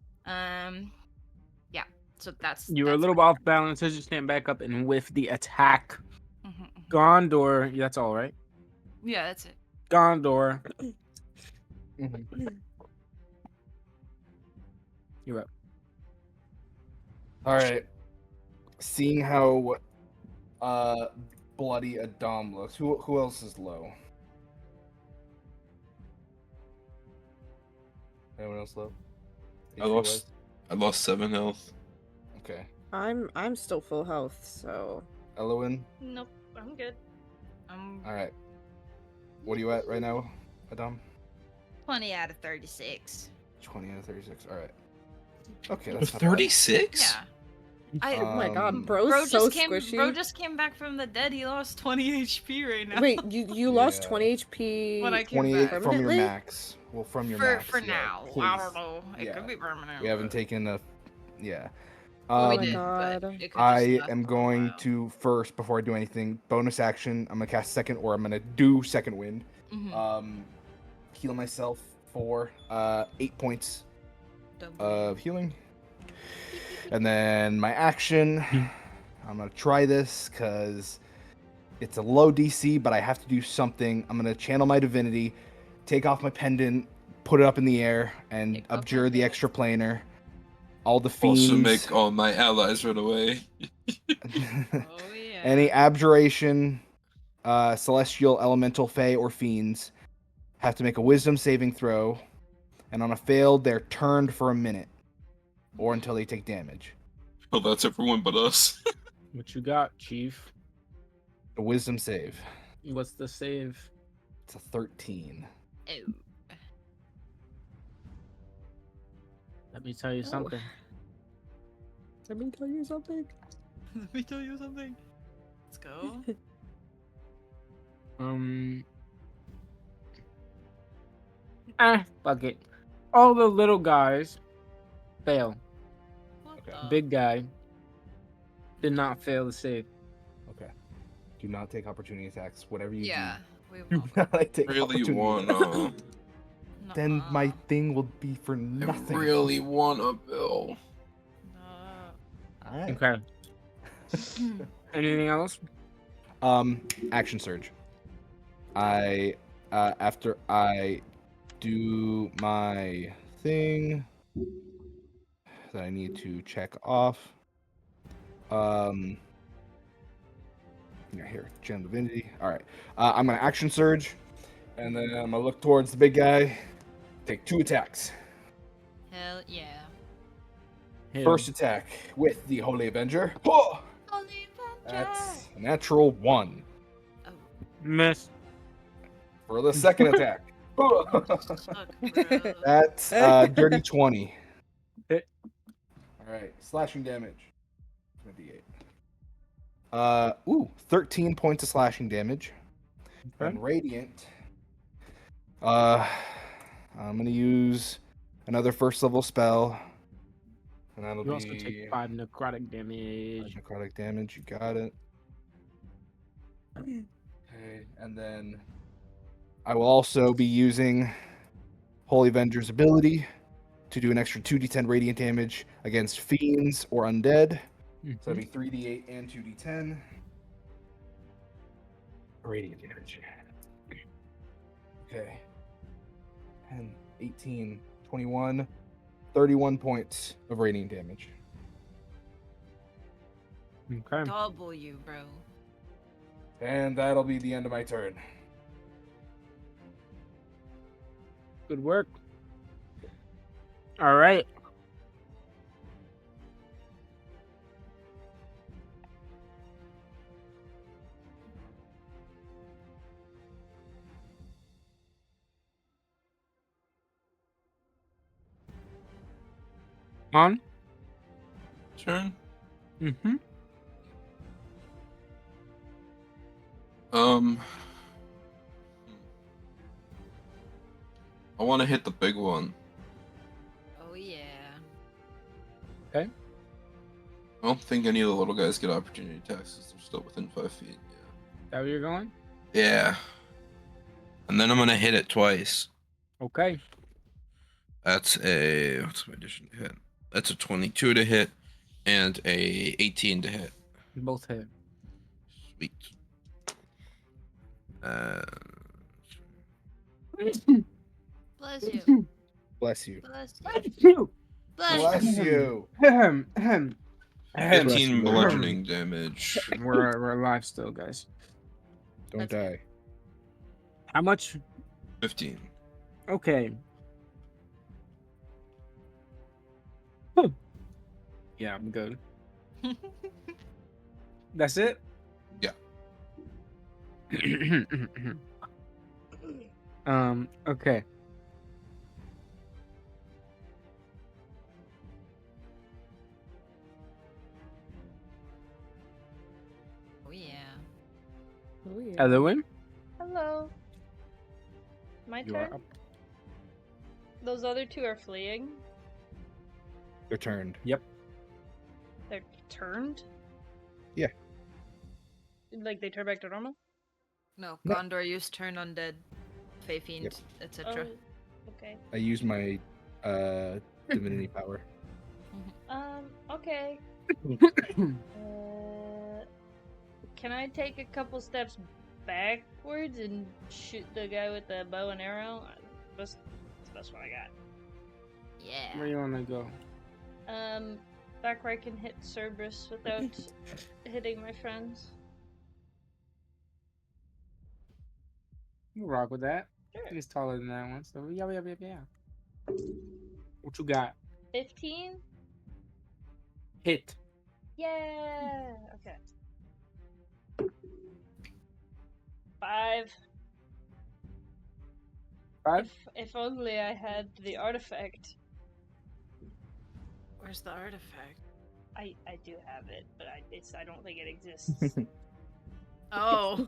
Yeah. So that's. You were a that's little my off balance as you stand back up and whiff the attack. turn. Gaandor, that's all right. Yeah, that's it. Gaandor, you're up. All right. Seeing how bloody Addaam looks, who else is low? Anyone else low? I lost 7 health. Okay. I'm still full health, so Elowin. Nope, I'm good. All right. What are you at right now, Addaam? 20 out of 36. 20 out of 36. All right. Okay, that's not bad. 36? Yeah. oh my god, Bro bro's so Bro squishy. just came back from the dead. He lost 20 HP right now. Wait, you lost Yeah. 20 HP. When I came 28 back. from your Permanently? max. Well, from your max. For yeah, now. I please. don't know. It Yeah. could be permanent. We haven't taken a. Yeah. Well, we my did, God. but it could I just last am for a going while. to first, before I do anything, bonus action. I'm gonna cast second, or I'm gonna do second wind. Mhm. Heal myself for 8 points Double. of healing, and then my action. I'm gonna try this because it's a low DC, but I have to do something. I'm gonna channel my divinity, take off my pendant, put it up in the air, and Take off my abjure the pendant. extra planar. All the fiends. Also make all my allies run away. Oh yeah. Any abjuration, celestial, elemental, fey, or fiends have to make a wisdom saving throw, and on a failed, they're turned for a minute, or until they take damage. Well, that's everyone but us. What you got, Chief? A wisdom save. What's the save? It's a 13. Oh. Let me tell you Oh. something. Let me tell you something. Let me tell you something. Let's go. Fuck it. All the little guys fail. What Okay. the? Big guy did not fail the save. Okay. Do not take opportunity attacks. Whatever you Yeah. We do. won't. Do not take Really opportunity wanna. attacks. Then my Nuh-uh. thing will be for I nothing. really wanna, Bill. No. Alright. Okay. Anything else? Action surge. I after I do my thing that I need to check off. Yeah, here, Gem Divinity. All right, I'm gonna action surge, and then I'm gonna look towards the big guy. Take 2 attacks. Hell yeah. Hit First him. attack with the Holy Avenger. Oh, Holy that's a natural 1. Miss. For the second attack. Oh, that's dirty 20. Hit. All right, slashing damage. 28. 13 points of slashing damage. Okay. And radiant. I'm gonna use another first level spell, and that'll You be also take 5 necrotic damage. necrotic damage. You got it. Okay, and then I will also be using Holy Avenger's ability to do an extra 2d10 radiant damage against fiends or undead. So that'd be 3d8 and 2d10 radiant damage. Okay. 10, 18, 21, 31 points of radiant damage. Okay. W, bro. And that'll be the end of my turn. Good work. All right. On. Turn. Mm-hmm. I want to hit the big one. Oh yeah. I don't think any of the little guys get opportunity attacks because they're still within 5 feet. That where you're going? Yeah. And then I'm gonna hit it twice. Okay. That's a what's my addition to hit? That's a 22 to hit and a 18 to hit. Both hit. Sweet. Bless you. Bless you. Bless you. You. Bless you. Bless you. Ahem, ahem, ahem. 15 bludgeoning damage. We're alive still, guys. Don't That's die. How much? 15. Okay. Yeah, I'm good. That's it? Yeah. Okay. Oh yeah. Oh, yeah. Elowin, Hello. My you are turn? up. Those other two are fleeing. They're turned. They're turned? Yeah. Like they turn back to normal? No, No. Gaandor used turn undead, Fey Fiend, Yep. etc. Oh, okay. I used my divinity power. Okay. Can I take a couple steps backwards and shoot the guy with the bow and arrow? That's the best one I got. Yeah. Where you wanna go? Back where I can hit Cerberus without hitting my friends. You rock with that. Sure. He's taller than that one, so yeah. What you got? 15? Hit. Yeah. Okay. 5. 5? If only I had the artifact. Where's the artifact? I do have it, but I don't think it exists. Oh.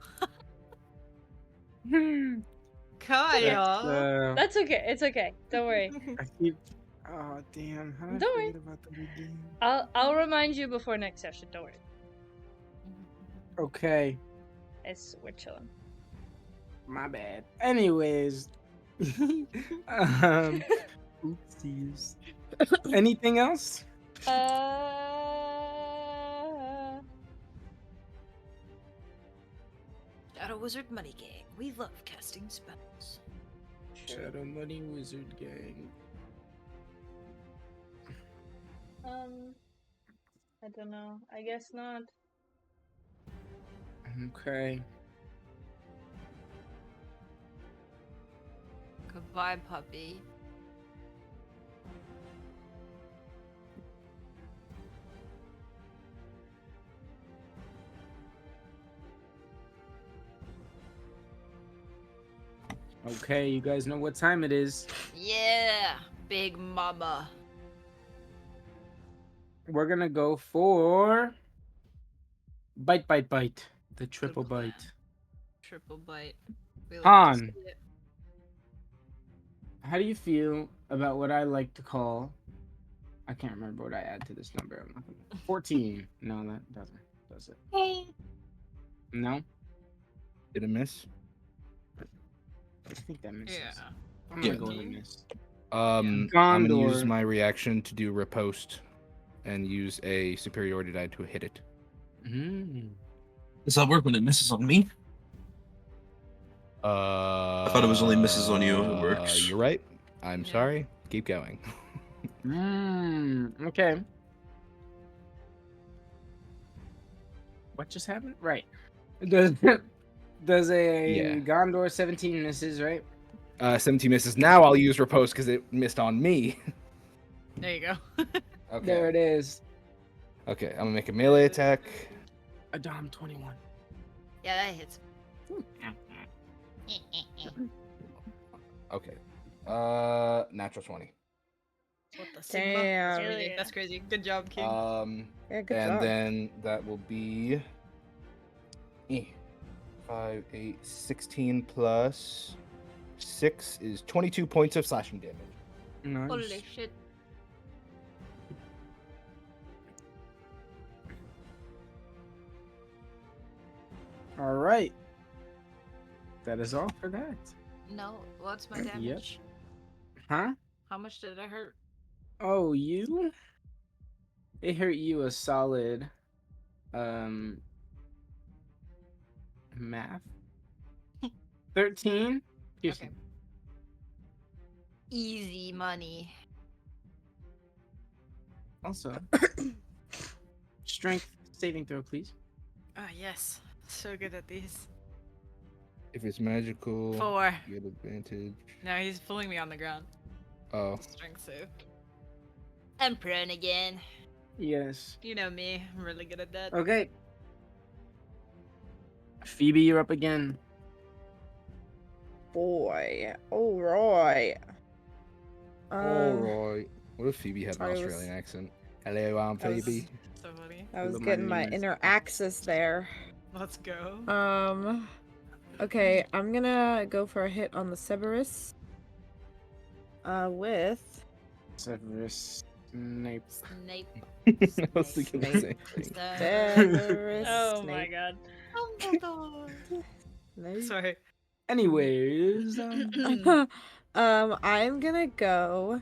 That's, Kyle. That's okay. It's okay. Don't worry. I keep. Oh damn! How did I Don't worry. forget about the redeem? I'll remind you before next session. Don't worry. Okay, We're chilling. my bad. Anyways, oopsies. Anything else? Shadow Wizard Money Gang. We love casting spells. Shadow Money Wizard Gang. I don't know. I guess not. Okay. Goodbye, puppy. Okay, you guys know what time it is. Yeah, Big Mama. We're gonna go for Bite. The triple plan. bite. Triple bite. We love Han. to see it. How do you feel about what I like to call? I can't remember what I add to this number. I'm not gonna... 14. No, that doesn't. Does it? No? Did it miss? I think that misses. Yeah. I'm Yeah. gonna go with miss. I'm gonna use Gaandor. my reaction to do riposte and use a superiority die to hit it. Does that work when it misses on me? I thought it was only misses on you. It works. You're right. I'm Yeah. sorry. keep going. Okay. What just happened? Right. Does a Yeah. Gondor 17 misses, right? 17 misses. Now I'll use riposte because it missed on me. There you go. Okay. There it is. Okay, I'm gonna make a melee attack. Addaam 21. Yeah, that hits. Okay. Natural 20. What the sigma? Damn. That's crazy. Yeah. That's crazy. Good job, King. Yeah, good And job. then that will be 5, 8, 16 plus 6 is 22 points of slashing damage. Nice. Holy shit. All right. That is all for that. No, what's my damage? Huh? How much did it hurt? Oh, you? It hurt you a solid, math. 13? Okay. Easy money. Also, strength saving throw, please. Ah, yes. So good at these. If it's magical, 4. you get advantage. No, he's pulling me on the ground. Oh, Strength save. I'm prone again. Yes. You know me. I'm really good at that. Okay. Phoebe, you're up again. Boy. Alright. alright. What if Phoebe had an I was- Australian accent? Hello, I'm I was- Phoebe. So funny. I was Hello, my getting my name is- inner axis there. Let's go. Okay, I'm gonna go for a hit on the Cerberus. With Severus Snape. Snape. I was thinking the same thing. Cerberus. Oh my Snape. god. Dumbledore. Snape. Sorry. Anyways, I'm gonna go.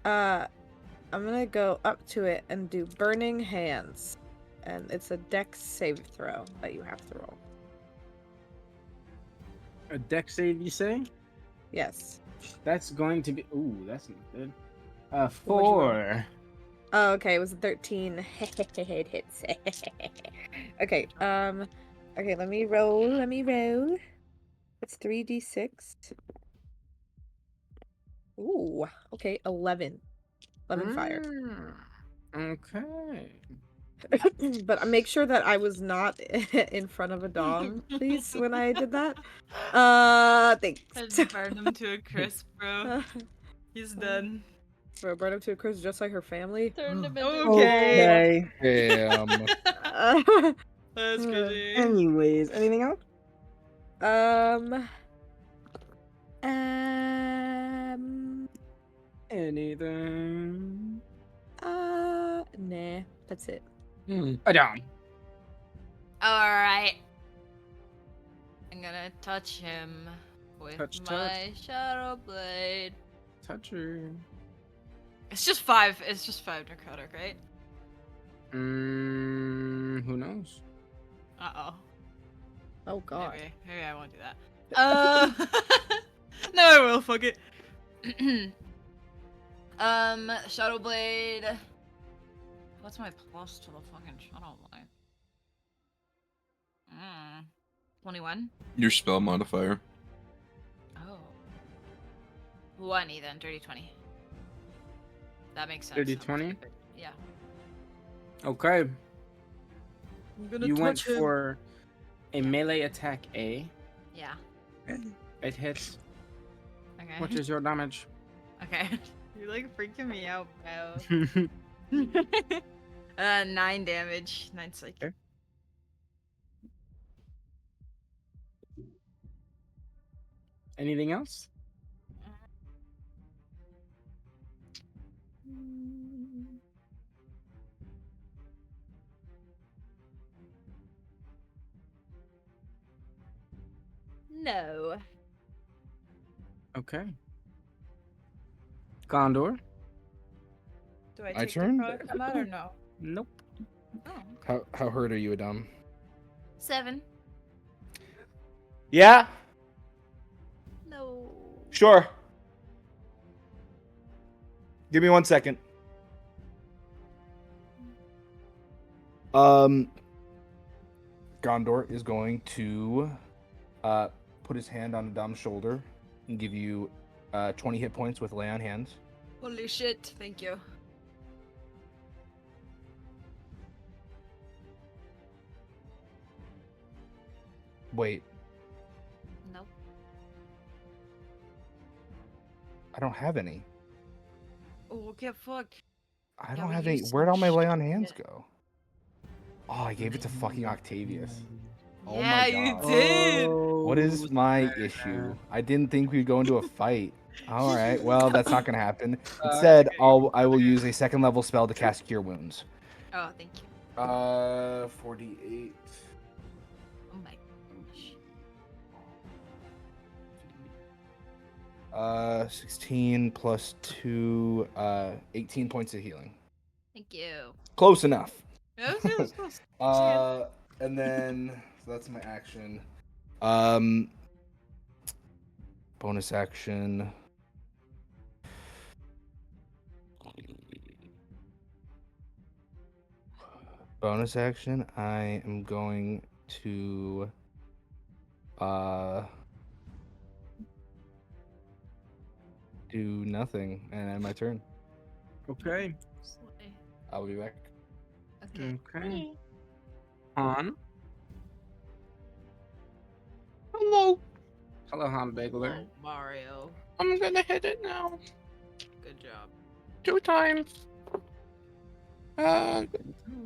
I'm gonna go up to it and do Burning Hands, and it's a Dex save throw that you have to roll. a deck save, you say? Yes. That's going to be. Ooh, that's not good. What'd you 4. Oh, okay. It was a 13. It hits. Okay. Okay. Let me roll. It's 3d6. Ooh. Okay. 11. 11 fire. Okay. But make sure that I was not in front of a dom, please, when I did that. Thanks. I burned him to a crisp, bro. He's done. So burn him to a crisp just like her family. Turned him into Okay. Damn. That's crazy. Anyways, anything else? Um, Anything? nah, that's it. Addaam. Alright. I'm gonna touch him with Touch, my Shadow Blade. Touch her. It's just 5. It's just 5 necrotic, right? Who knows? Uh-oh. Oh god. Maybe I won't do that. No, I will. Fuck it. Shadow Blade. What's my plus to the fucking Shadow Blade? 21. Your spell modifier. Oh. 20 then. Dirty 20. That makes sense. Dirty I'm 20? stupid. Yeah. Okay. I'm gonna You went for a melee attack A. Yeah. It hits. Okay. What is your damage? Okay. You're like freaking me out, bro. 9 damage. 9 psych. Okay. Anything else? No. Okay. Gaandor? Do I My take turn? the product out or no? Nope. Oh. How hurt are you, Addaam? 7. Yeah, No. sure. Give me 1 second. Gaandor is going to put his hand on Adam's shoulder and give you 20 hit points with lay on hands. Holy shit, thank you. Wait, Nope. I don't have any. Oh, okay, fuck. I Yeah, don't we have any. used Where'd some all my lay on shit. hands go? Oh, I gave it to fucking Octavius. Oh Yeah, my you god. did. What is my issue? I didn't think we'd go into a fight. All right. Well, that's not gonna happen. Instead, I will use a second level spell to cast Cure Wounds. Oh, thank you. 48. Oh my gosh. 16 plus 2, 18 points of healing. Thank you. Close enough. That was close. And then so that's my action. Bonus action. Bonus action. I am going to do nothing and end my turn. Okay. Slay. I'll be back. Okay. Okay. Han. Hello. Hello, Han Bagler. Oh, Mario. I'm gonna hit it now. Good job. 2 times.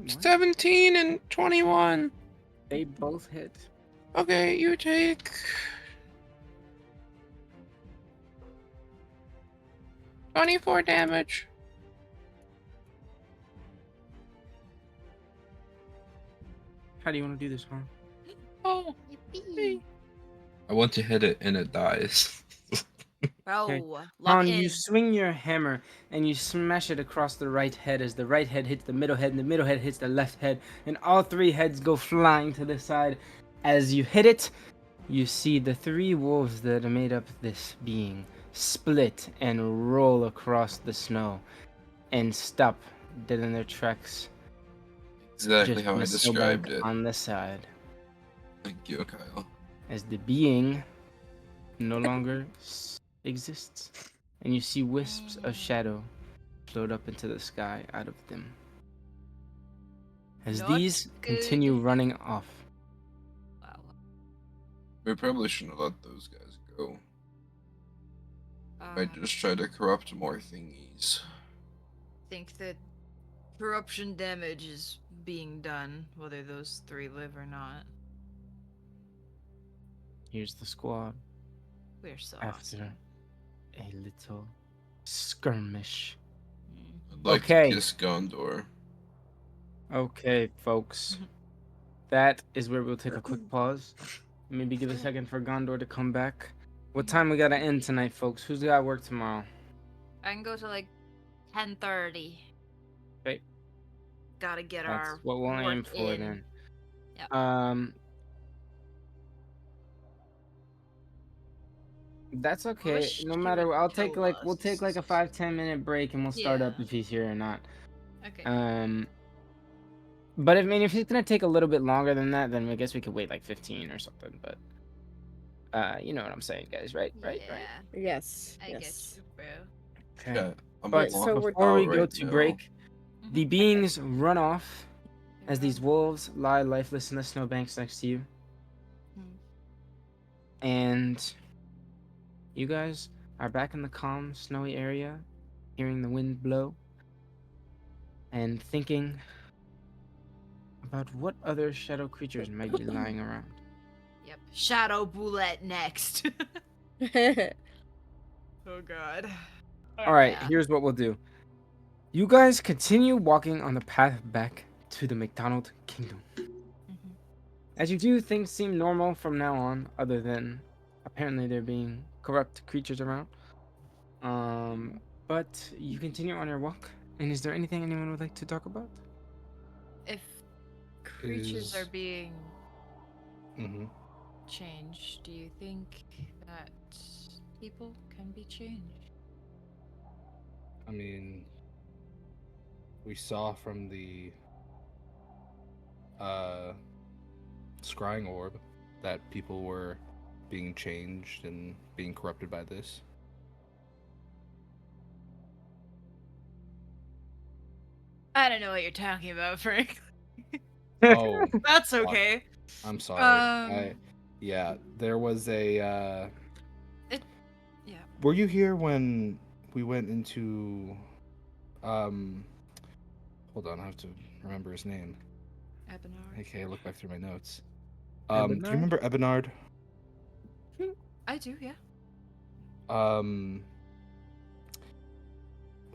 17 and 21. They both hit. Okay, you take 24 damage. How do you want to do this, Han? Oh, Yippee. I want to hit it and it dies. Bro, Okay. lock Han, in. you swing your hammer and you smash it across the right head as the right head hits the middle head and the middle head hits the left head, and all 3 heads go flying to the side. As you hit it, you see the 3 wolves that made up this being split and roll across the snow and stop dead in their tracks. Exactly just how I nestle described back it. on the side Thank you, Kyle. as the being no longer exists, and you see wisps of shadow float up into the sky out of them as Not these continue good. running off. Wow. We probably shouldn't let those guys go. I I just try to corrupt more thingies. think that corruption damage is being done, whether those 3 live or not. Here's the squad We're so after awesome. a little skirmish. I'd like Okay. to kiss Gaandor. Okay, folks. That is where we'll take a quick pause. Maybe give a second for Gondor to come back. What time we gotta end tonight, folks? Who's got work tomorrow? I can go to like 10:30. Okay. Gotta get That's our what we'll aim work for in. then. Yep. That's okay. Wish No he matter, would I'll take kill like we'll take like a us. 5-10 minute break and we'll start up Yeah. if he's here or not. Okay. But if it's gonna take a little bit longer than that, then I guess we could wait like 15 or something. But you know what I'm saying, guys, right? Right. Yes. I get yes. you, bro. Okay. Yeah, I'm But so we're- before we out go right to now. break, the Mhm. beings run off as They're these on- wolves lie lifeless in the snowbanks next to you. Hmm. And you guys are back in the calm, snowy area, hearing the wind blow, and thinking about what other shadow creatures might be lying around. Yep. Shadow Bullet next. Oh god. All right, Yeah. here's what we'll do. You guys continue walking on the path back to the McDonald Kingdom. Mhm. As you do, things seem normal from now on, other than apparently there being corrupt creatures around. But you continue on your walk. And is there anything anyone would like to talk about? If creatures are Is- being Mm-hmm. changed, do you think that people can be changed? I mean, we saw from the scrying orb that people were being changed and being corrupted by this. I don't know what you're talking about, Frank. Oh, That's fuck. okay. I'm sorry. Um, Yeah, there was a Yeah. Were you here when we went into hold on, I have to remember his name. Abinard. Okay, look back through my notes. Do you Ebonard? remember Ebonard? I do, yeah.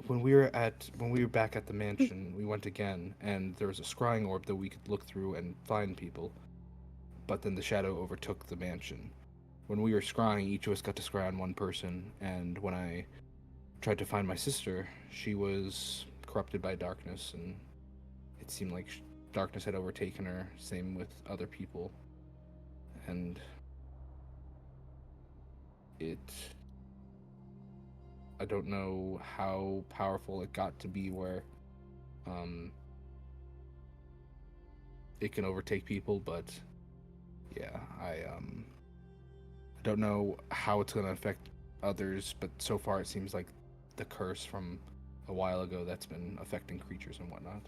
When we were back at the mansion, we went again, and there was a scrying orb that we could look through and find people. But then the shadow overtook the mansion. When we were scrying, each of us got to scry on one person, and when I tried to find my sister, she was corrupted by darkness, and it seemed like darkness had overtaken her. Same with other people, and I don't know how powerful it got to be where it can overtake people, but yeah, I don't know how it's going to affect others, but so far it seems like the curse from a while ago that's been affecting creatures and whatnot.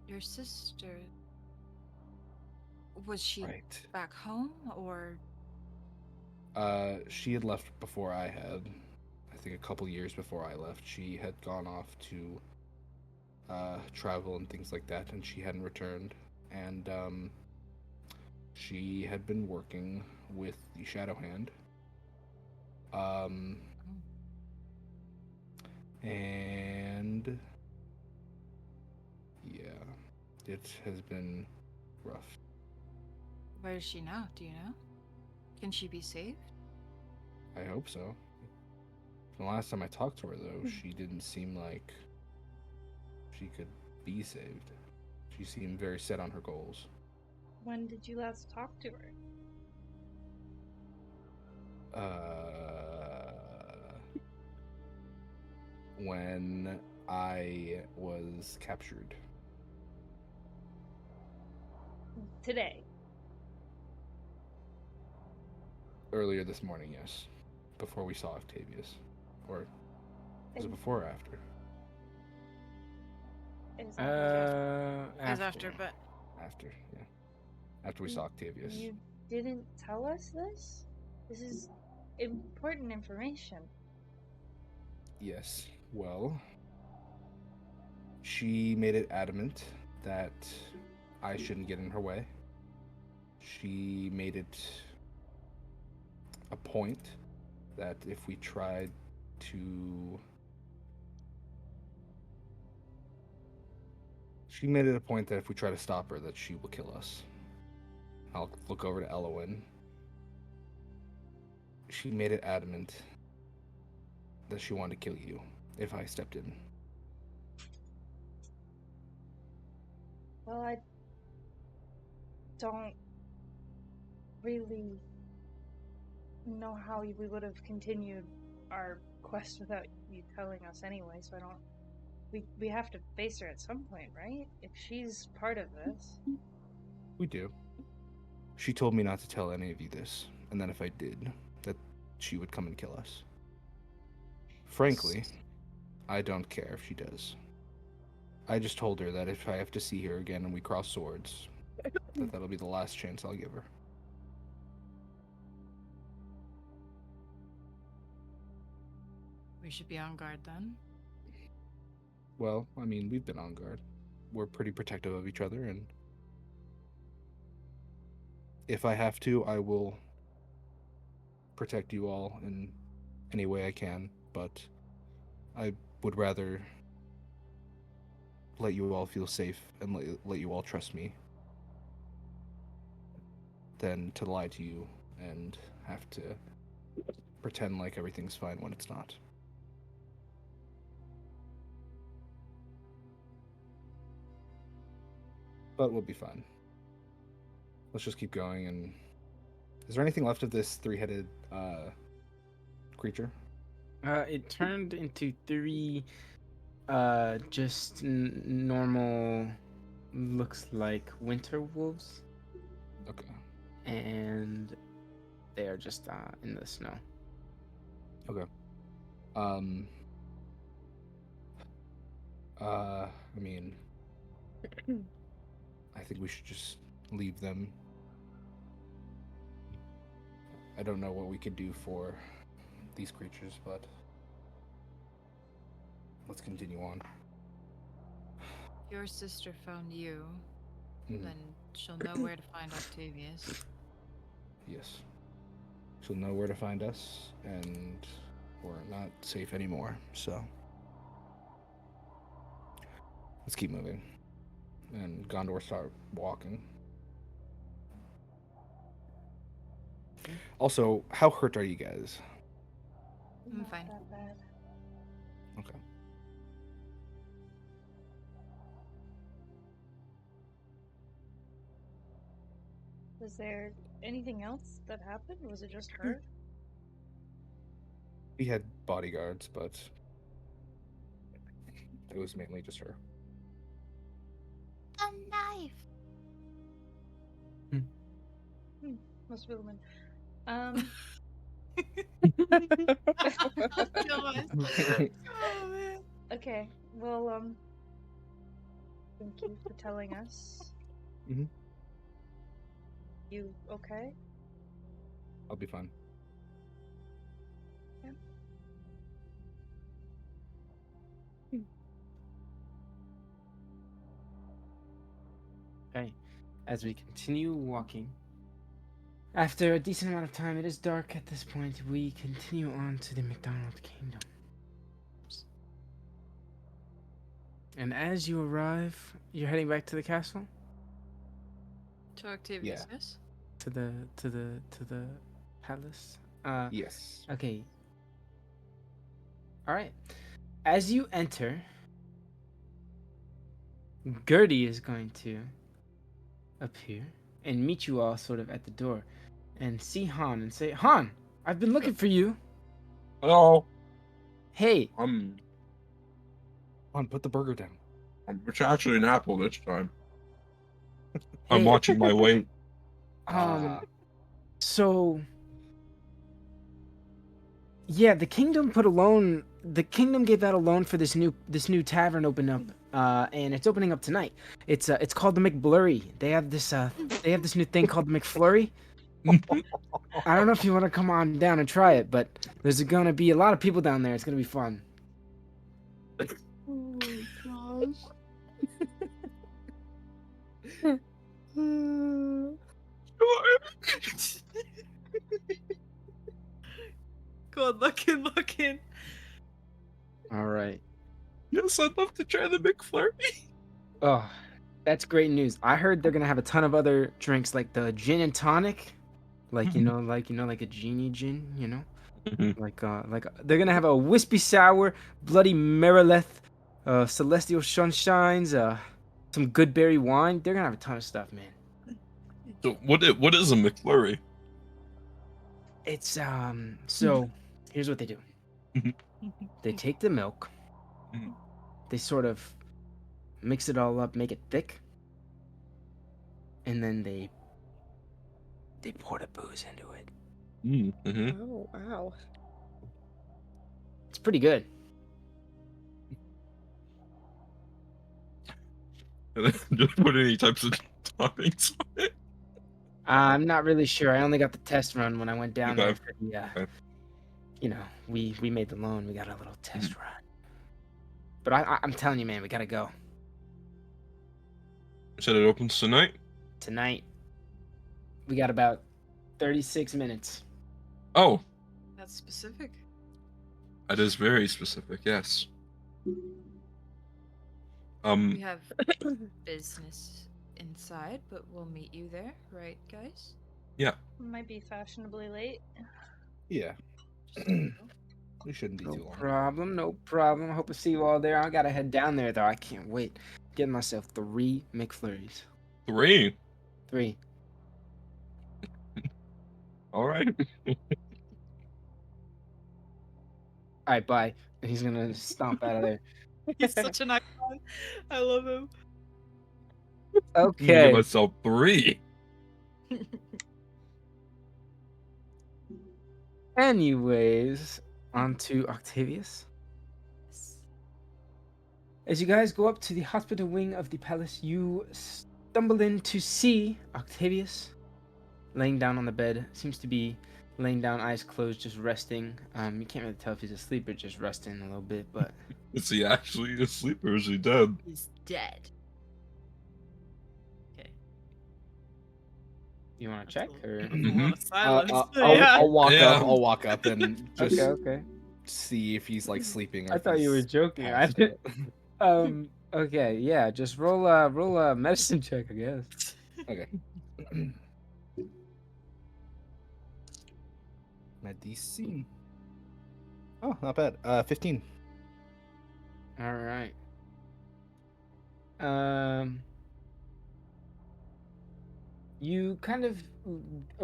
Your sister. Was she Right. back home or? She had left before I had. I think a couple years before I left, she had gone off to travel and things like that, and she hadn't returned. And she had been working with the Shadow Hand. And yeah, it has been rough. Where is she now? Do you know? Can she be saved? I hope so. The last time I talked to her, though, she didn't seem like she could be saved. She seemed very set on her goals. When did you last talk to her? When I was captured. Today. Earlier this morning, yes. Before we saw Octavius. Or was it before or after? Is that As after, but After, yeah. After we saw Octavius. You didn't tell us this? This is important information. Yes. Well, she made it adamant that I shouldn't get in her way. She made it a point that if we tried to... She made it a point that if we try to stop her, that she will kill us. I'll look over to Elowin. She made it adamant that she wanted to kill you if I stepped in. Well, I don't really know how we would have continued our quest without you telling us anyway, so I don't... We have to face her at some point, right? If she's part of this. We do. She told me not to tell any of you this, and that if I did, that she would come and kill us. Frankly, I don't care if she does. I just told her that if I have to see her again and we cross swords, that'll be the last chance I'll give her. we should be on guard then. Well, I mean, we've been on guard. We're pretty protective of each other, and if I have to, I will protect you all in any way I can, but I would rather let you all feel safe and let you all trust me than to lie to you and have to pretend like everything's fine when it's not. But we'll be fine. Let's just keep going. And is there anything left of this three-headed creature? It turned into three, just normal, looks like winter wolves, Okay. and they are just in the snow. Okay. Um. I mean, I think we should just leave them. I don't know what we could do for these creatures, but let's continue on. Your sister found you, Mhm. then she'll know where to find Octavius. Yes. She'll know where to find us, and we're not safe anymore. So let's keep moving. And Gondor start walking. Also, how hurt are you guys? I'm Not fine. that bad. Okay. Was there anything else that happened? Was it just her? We had bodyguards, but it was mainly just her. A knife. Must be a woman. God. Oh man. Okay. Well, thank you for telling us. Mhm. You okay? I'll be fine. Yeah. Okay. As we continue walking, after a decent amount of time, it is dark at this point. We continue on to the McDonald Kingdom. And as you arrive, you're heading back to the castle, To Octavius, Yeah. yes? to the palace. Yes. Okay. All right. As you enter, Gertie is going to appear and meet you all sort of at the door, and see Han and say, "Han, I've been looking for you. Hello. Hey, I'm. Come on, put the burger down. It's actually an apple this time. I'm hey, watching my weight. Ah. so yeah, the kingdom put a loan. The kingdom gave out a loan for this new tavern open up, and it's opening up tonight. It's called the McBlurry. They have this new thing called the McFlurry. I don't know if you want to come on down and try it, but there's gonna be a lot of people down there. It's gonna be fun. Oh my gosh. Good looking. All right. Yes, I'd love to try the McFlurry. Oh, that's great news. I heard they're gonna have a ton of other drinks like the gin and tonic, like like a genie gin, like they're gonna have a wispy sour, bloody Merileth, celestial sunshines, some good berry wine. They're gonna have a ton of stuff, man. So what is a McFlurry? It's so here's what they do. They take the milk, Mhm. they sort of mix it all up, make it thick, and then they pour the booze into it. Mm-hmm. Oh, wow. It's pretty good. Just put any types of toppings on it. I'm not really sure. I only got the test run when I went down there Okay. for the Okay. we made the loan. We got a little test Mm-hmm. run. But I'm telling you, man, we gotta go You said it opens tonight? tonight. We got about 36 minutes. Oh, That's specific. that is very specific, yes. We have business inside, but we'll meet you there, right, guys? Yeah. Might be fashionably late. Yeah. Just a little. We shouldn't be No too long. problem, no problem. I hope to see you all there. I gotta head down there though. I can't wait. Getting myself 3 McFlurries. 3. 3. All right. right, bye. And he's gonna stomp out of there. He's such an icon. I love him. I'm gonna give Okay. myself 3. Anyways, on to Octavius. As you guys go up to the hospital wing of the palace, you stumble in to see Octavius laying down on the bed. Seems to be laying down, eyes closed, just resting. You can't really tell if he's asleep or just resting a little bit, but Is he actually asleep or is he dead? He's dead. Okay. you want to check or? That's a lot of Uh, silence. I'll, yeah. I'll walk Yeah. up. I'll walk up and just Okay. see if he's like sleeping. Or I if thought you were he's joking. passed out. Okay, yeah, just roll a medicine check, I guess. Okay. My DC. Oh, not bad. 15. All right. You kind of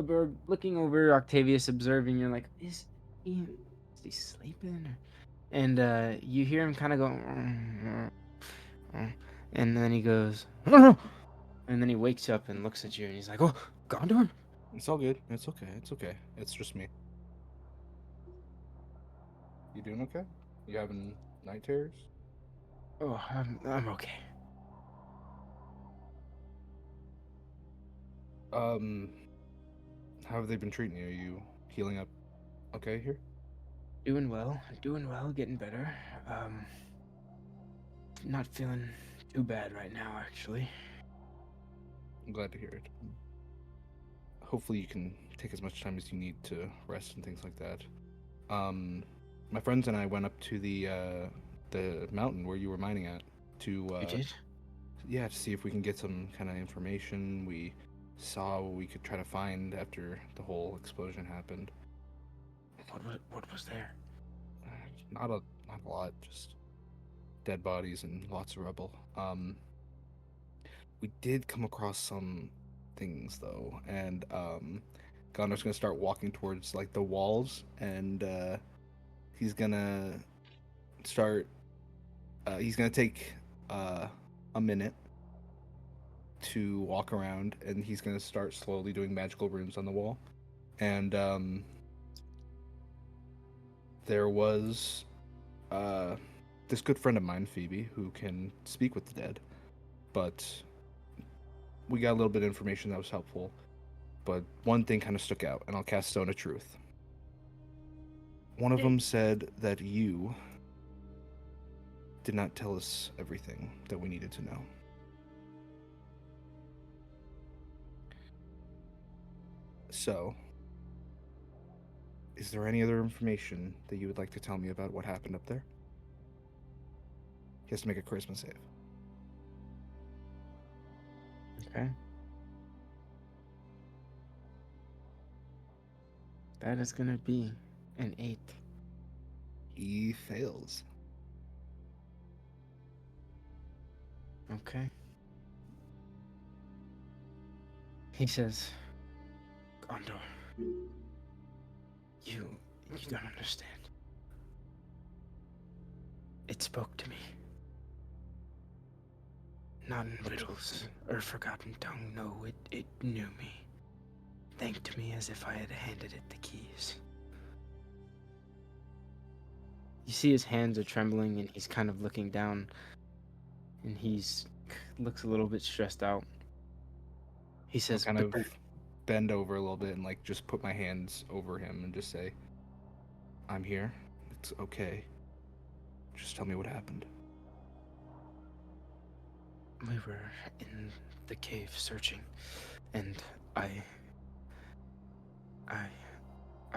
are looking over Octavius, observing. You're like, is he sleeping? And you hear him kind of go, and then he goes, and then he wakes up and looks at you, and he's like, oh, Gaandor? It's all good. It's okay. It's okay. It's just me. You doing okay? You having night terrors? Oh, I'm okay. How have they been treating you? Are you healing up okay here? Doing well, getting better. Not feeling too bad right now, actually. I'm glad to hear it. Hopefully you can take as much time as you need to rest and things like that. My friends and I went up to the mountain where you were mining at to You did? yeah, to see if we can get some kind of information. We saw what we could try to find after the whole explosion happened. What was there? Not a lot, just dead bodies and lots of rubble. We did come across some things though, and Gondor's gonna start walking towards like the walls, and he's gonna start. He's gonna take a minute to walk around, and he's gonna start slowly doing magical runes on the wall. And there was this good friend of mine, Phoebe, who can speak with the dead, but we got a little bit of information that was helpful. But one thing kind of stuck out, and I'll cast Stone of Truth. One of them said that you did not tell us everything that we needed to know. So, is there any other information that you would like to tell me about what happened up there? He has to make a charisma save. Okay. That is gonna be an 8. He fails. Okay. He says, Gaandor, you don't understand. It spoke to me. Not in riddles or forgotten tongue, no, it knew me. Thanked me as if I had handed it the keys. You see his hands are trembling and he's kind of looking down and looks a little bit stressed out. He I'll says, kind of bend over a little bit and like just put my hands over him and just say, I'm here. It's okay. Just tell me what happened. we were in the cave searching, and I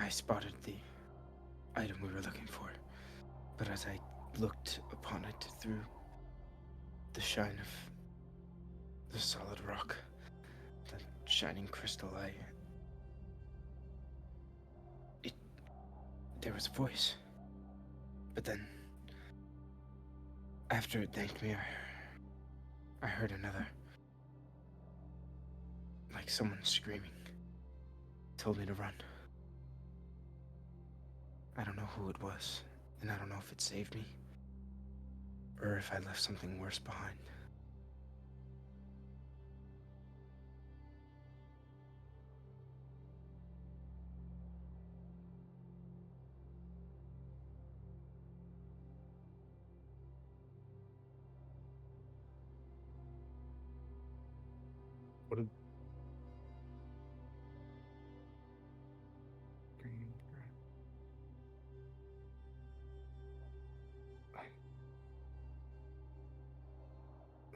spotted the item we were looking for. But as I looked upon it through the shine of the solid rock, the shining crystal, there was a voice. But then, after it thanked me, I heard another. Like someone screaming. Told me to run. I don't know who it was. and I don't know if it saved me or if I left something worse behind. What did...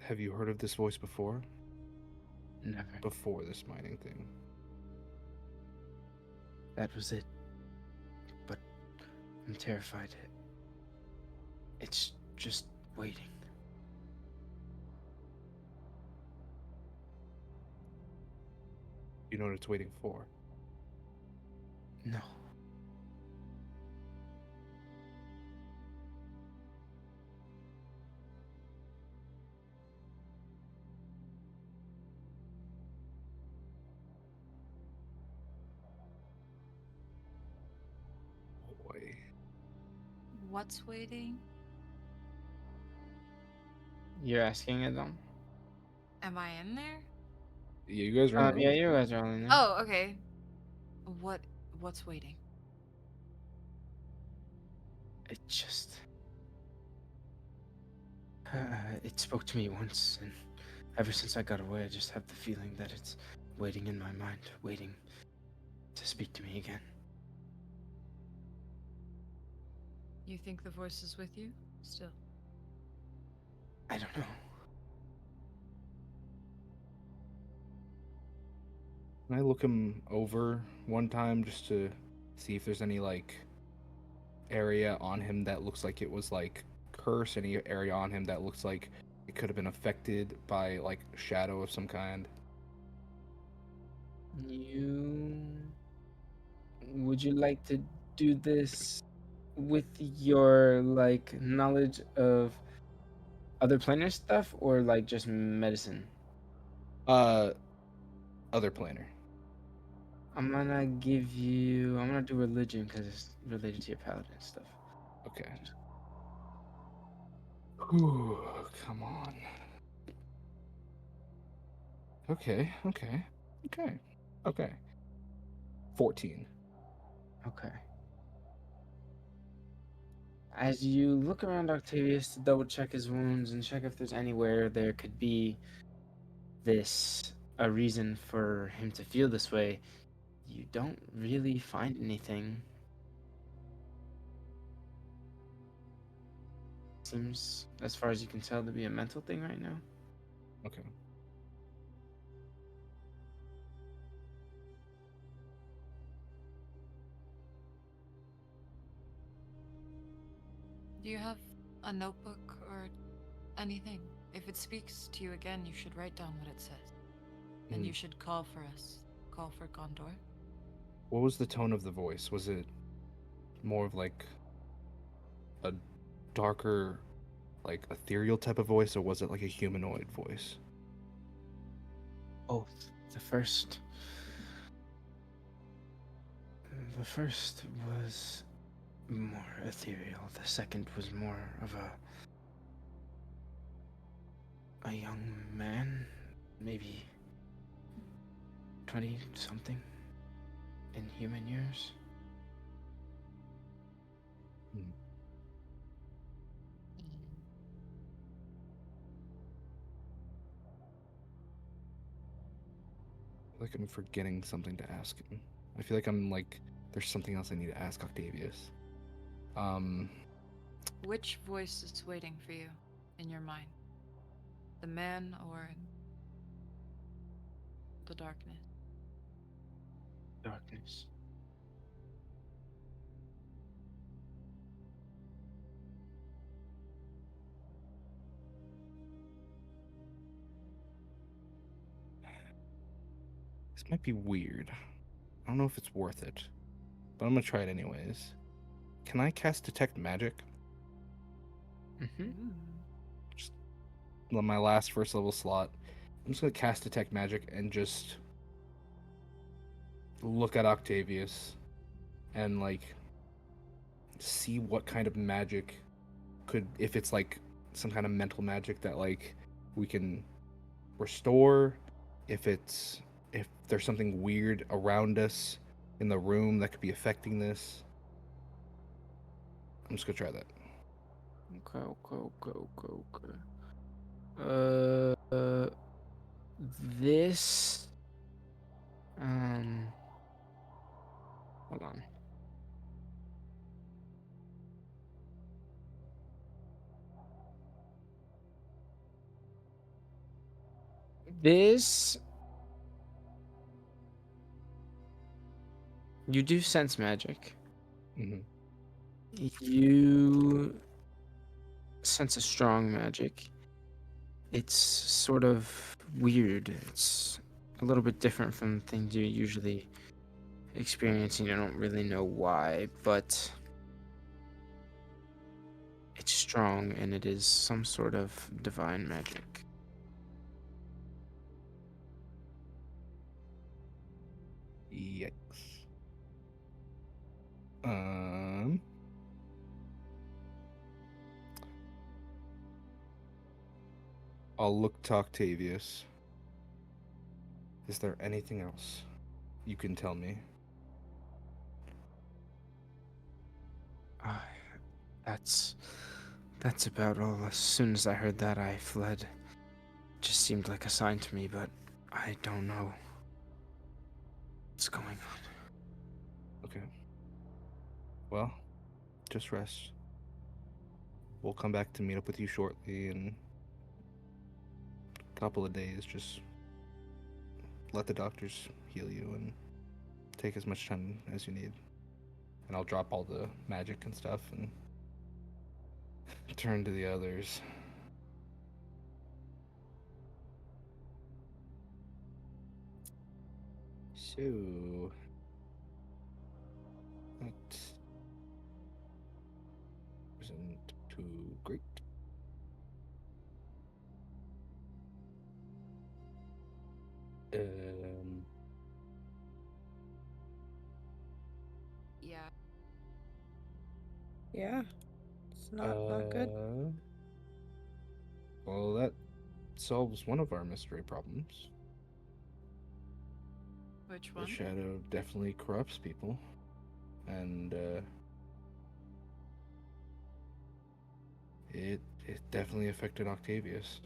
Have you heard of this voice before? Never. Before this mining thing? That was it. But I'm terrified. It's just waiting. You know what it's waiting for? No. Boy. What's waiting? You're asking it, though? Am I in there? Yeah, you guys are in the room. Yeah, you guys are all in there. Oh, okay. What's waiting? It just... it spoke to me once, and ever since I got away, I just have the feeling that it's waiting in my mind, waiting to speak to me again. You think the voice is with you? Still. I don't know. Can I look him over one time just to see if there's any, like, area on him that looks like it was, like, cursed? Any area on him that looks like it could have been affected by, like, shadow of some kind? Would you like to do this with your, like, knowledge of other planar stuff, or, like, just medicine? Other planar. I'm gonna do religion, because it's related to your paladin stuff. Okay. Ooh, come on. Okay. 14. Okay. As you look around Octavius to double check his wounds and check if there's anywhere there could be a reason for him to feel this way, you don't really find anything. Seems, as far as you can tell, to be a mental thing right now. Okay. Do you have a notebook or anything? If it speaks to you again, you should write down what it says. And you should call for us. Call for Gaandor. What was the tone of the voice? Was it more of like a darker, like ethereal type of voice, or was it like a humanoid voice? Both. The first was more ethereal. The second was more of a young man, maybe 20 something in human years. I feel like I'm forgetting something to ask him. I feel like I'm like there's something else I need to ask Octavius. Which voice is waiting for you in your mind? The man or the darkness? Darkness. This might be weird. I don't know if it's worth it, but I'm gonna try it anyways. Can I cast detect magic? Mm-hmm. Just on my last first level slot. I'm just gonna cast detect magic and just look at Octavius and like see what kind of magic could, if it's like some kind of mental magic that like we can restore, if there's something weird around us in the room that could be affecting this. I'm just gonna try that. Okay. This. Hold on. This. You do sense magic. Mm-hmm. You sense a strong magic. It's sort of weird. It's a little bit different from things you usually experience, and you don't really know why, but it's strong and it is some sort of divine magic. Yikes. I'll look to Octavius. Is there anything else you can tell me? That's about all. As soon as I heard that, I fled. Just seemed like a sign to me, but I don't know what's going on. Okay. Well, just rest. We'll come back to meet up with you shortly in a couple of days. Just let the doctors heal you and take as much time as you need. And I'll drop all the magic and stuff and turn to the others. So that wasn't too great. Yeah. Yeah. It's not good. Well, that solves one of our mystery problems. Which The one? shadow definitely corrupts people, and it definitely affected Octavius.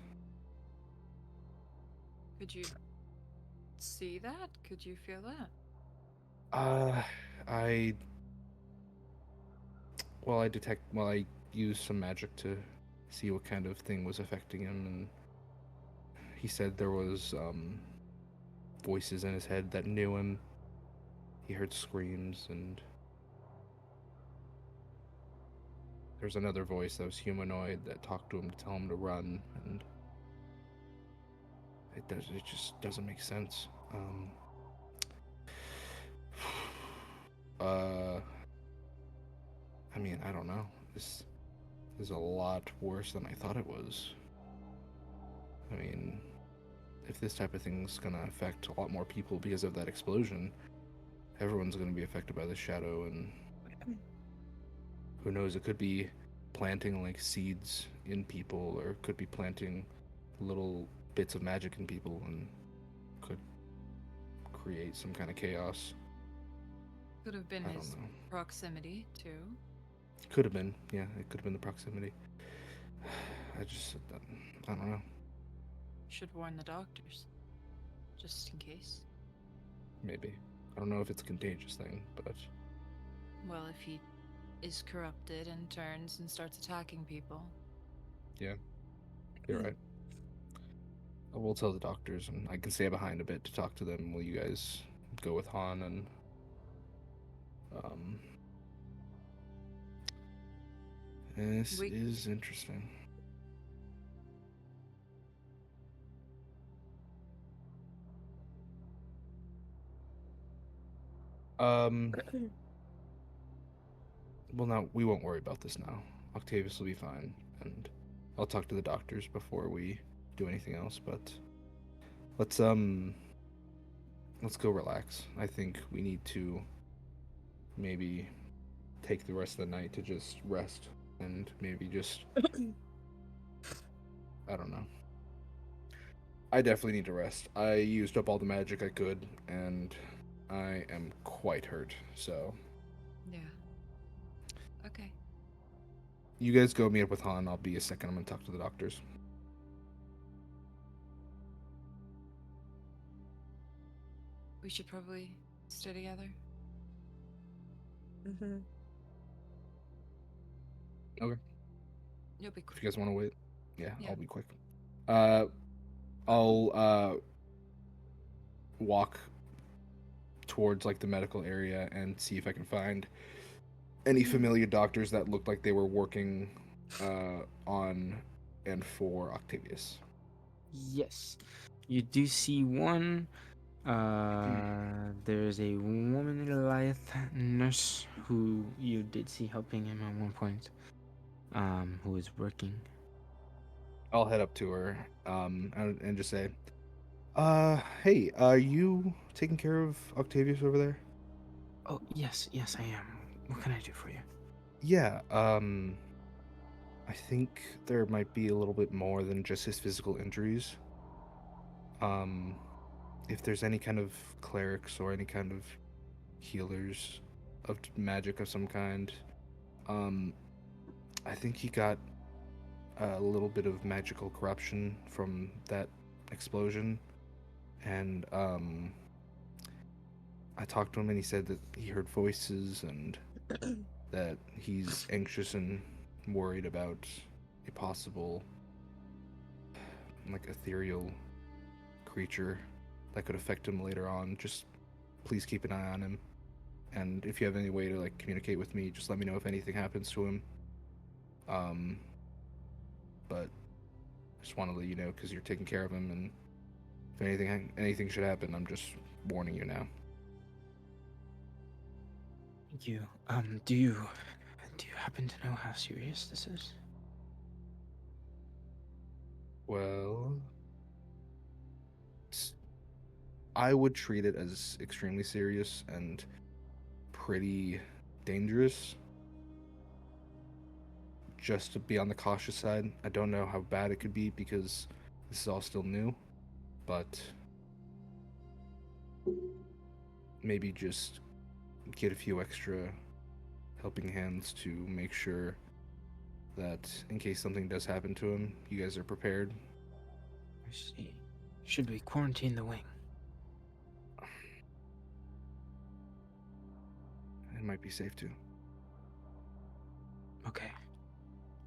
Could you see that? Could you feel that? I I used some magic to see what kind of thing was affecting him, and he said there was voices in his head that knew him. He heard screams, and there's another voice that was humanoid that talked to him to tell him to run, and it just doesn't make sense. I mean, I don't know. This is a lot worse than I thought it was. I mean, if this type of thing's gonna affect a lot more people because of that explosion, everyone's gonna be affected by the shadow, and who knows, it could be planting like seeds in people, or it could be planting little bits of magic in people and could create some kind of chaos. Could have been I don't his know. proximity, too. Could have been, yeah, it could have been the proximity. I don't know. Should warn the doctors. Just in case. Maybe. I don't know if it's a contagious thing, but Well, if he is corrupted and turns and starts attacking people. yeah, you're right. I will tell the doctors, and I can stay behind a bit to talk to them while you guys go with Han, and this is interesting. Well, now we won't worry about this now. Octavius will be fine, and I'll talk to the doctors before we do anything else. But let's go relax. I think we need to maybe take the rest of the night to just rest and maybe just I don't know. I definitely need to rest. I used up all the magic I could, and I am quite hurt. So Yeah. Okay. you guys go meet up with Han. I'll be a second. I'm gonna talk to the doctors. We should probably stay together. Mm-hmm. Okay. You'll be If quick. you guys want to wait, yeah, Yeah. I'll be quick. I'll walk towards like the medical area and see if I can find any familiar doctors that looked like they were working on and for Octavius. Yes. You do see one. There's a woman Goliath nurse who you did see helping him at one point. Who is working. I'll head up to her and just say, hey, are you taking care of Octavius over there? Oh, yes, I am. What can I do for you? Yeah, I think there might be a little bit more than just his physical injuries. If there's any kind of clerics or any kind of healers of magic of some kind, I think he got a little bit of magical corruption from that explosion, and I talked to him and he said that he heard voices and that he's anxious and worried about a possible like ethereal creature that could affect him later on. Just please keep an eye on him, and if you have any way to like communicate with me, just let me know if anything happens to him. But just want to let you know because you're taking care of him, and if anything should happen, I'm just warning you now. Thank you. Do you happen to know how serious this is? Well, I would treat it as extremely serious and pretty dangerous. Just to be on the cautious side. I don't know how bad it could be because this is all still new, but maybe just get a few extra helping hands to make sure that in case something does happen to him, you guys are prepared. I see. Should we quarantine the wing? It might be safe to. Okay.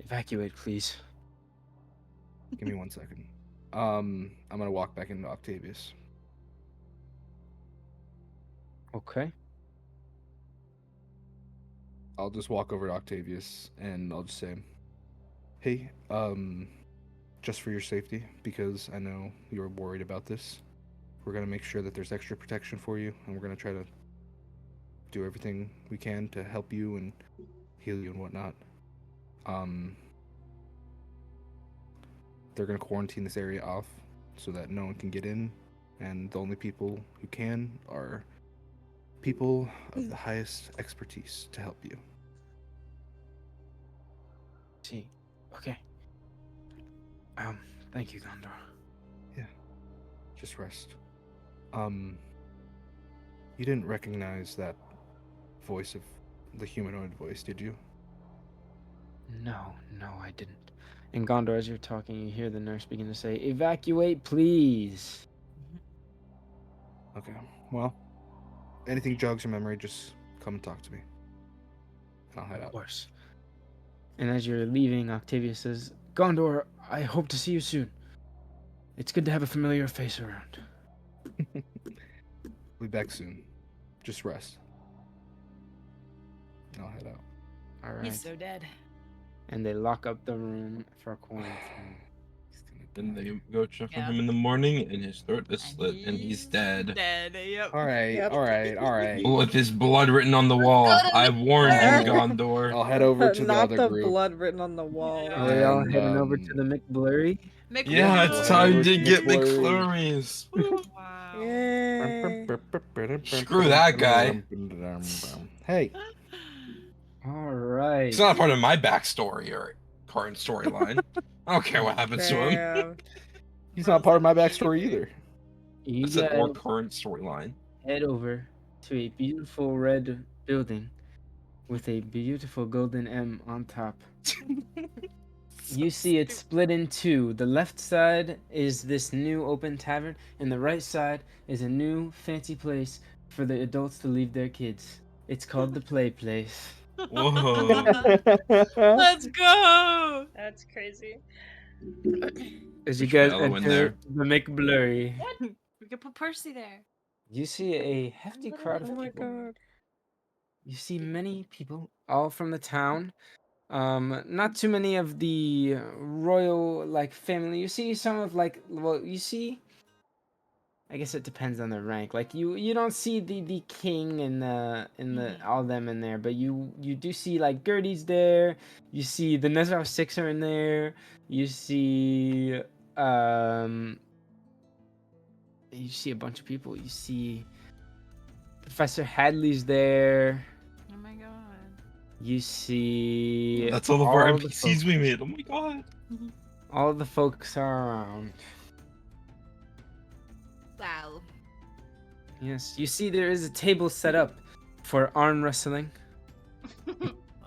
Evacuate, please. Give me 1 second. I'm gonna walk back into Octavius. Okay. I'll just walk over to Octavius and I'll just say, hey, just for your safety, because I know you're worried about this, we're gonna make sure that there's extra protection for you, and we're gonna try to do everything we can to help you and heal you and whatnot. They're gonna quarantine this area off so that no one can get in, and the only people who can are people of the highest expertise to help you. See. Okay. Thank you, Gaandor. Yeah. Just rest. You didn't recognize that voice of the humanoid voice, did you? No, I didn't. And Gondor, as you're talking, you hear the nurse begin to say, "Evacuate, please." Okay. Well, anything jogs your memory, just come and talk to me. And I'll head Of out. course. And as you're leaving, Octavia says, "Gondor, I hope to see you soon. It's good to have a familiar face around." Be back soon. Just rest. And I'll head out. All right. He's so dead. And they lock up the room for quarantine. Then they go check on Yeah. him in the morning, and his throat is slit, and he's dead. Dead. Yep. All right, Yep. all right, all right. With his blood written on the wall. I warned you, I'll- Gaandor. I'll head over to the Not other the group. blood written on the wall. Yeah. Are we all And, heading over to the McBlurry? Yeah, it's We'll head time over to to get McFlurry's. McFlurries. Wow. Yay. Screw that guy. Hey, All right. It's not part of my backstory or current storyline. I don't care what happens to him. Damn. He's not part of my backstory Either. either. You I said guys or current storyline. head over to a beautiful red building with a beautiful golden M on top. You see it split in two. The left side is this new open tavern, and the right side is a new fancy place for the adults to leave their kids. It's called the Play Place. Whoa. Let's go. That's crazy. As you Wish guys we had Elowin enter there. the McBlurry, We could put Percy there. you see a hefty crowd of Oh my people. god. You see many people, all from the town. Not too many of the royal like family. You see some of like, well, you see. I guess it depends on the rank. Like you don't see the king and the all them in there, but you do see like Gertie's there. You see the Nezar Six are in there. You see you see a bunch of people. You see Professor Hadley's there. Oh my god. You see That's all of our the NPCs folks. we made. Oh my god. All the folks are around. Wow. Yes, you see there is a table set up for arm wrestling.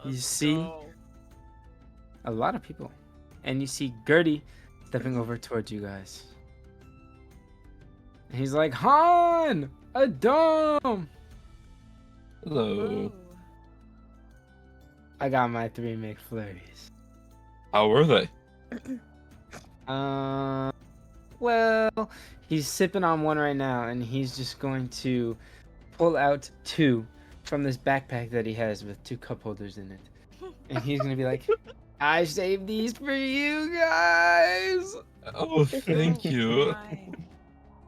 You see a lot of people. And you see Gertie stepping over towards you guys. And he's like, Han! Addaam! Hello. I got my 3 McFlurries. How were they? Well, he's sipping on one right now, and he's just going to pull out 2 from this backpack that he has with 2 cup holders in it. And he's going to be like, I saved these for you guys! Oh, thank you.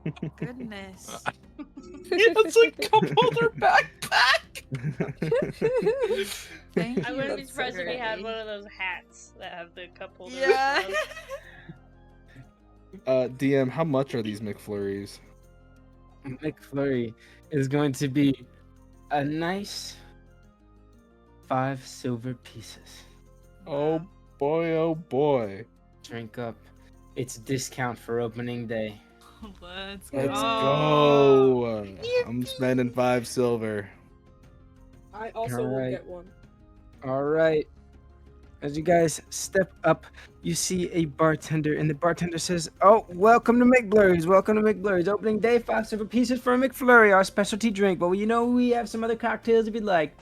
My goodness. It's a cup holder backpack. Thank you. I wouldn't be that's surprised if he had great. one of those hats that have the cup holder. Yeah. DM, how much are these McFlurries? McFlurry is going to be a nice 5 silver pieces. Oh boy, oh boy. Drink up. It's discount for opening day. Let's Let's go. go. I'm spending 5 silver. I also Alright. will get one. All right. As you guys step up, you see a bartender, and the bartender says, "Oh, welcome to McBlurry's. Welcome to McBlurry's. Opening day, 5 silver pieces for a McFlurry, our specialty drink. But you know we have some other cocktails if you'd like."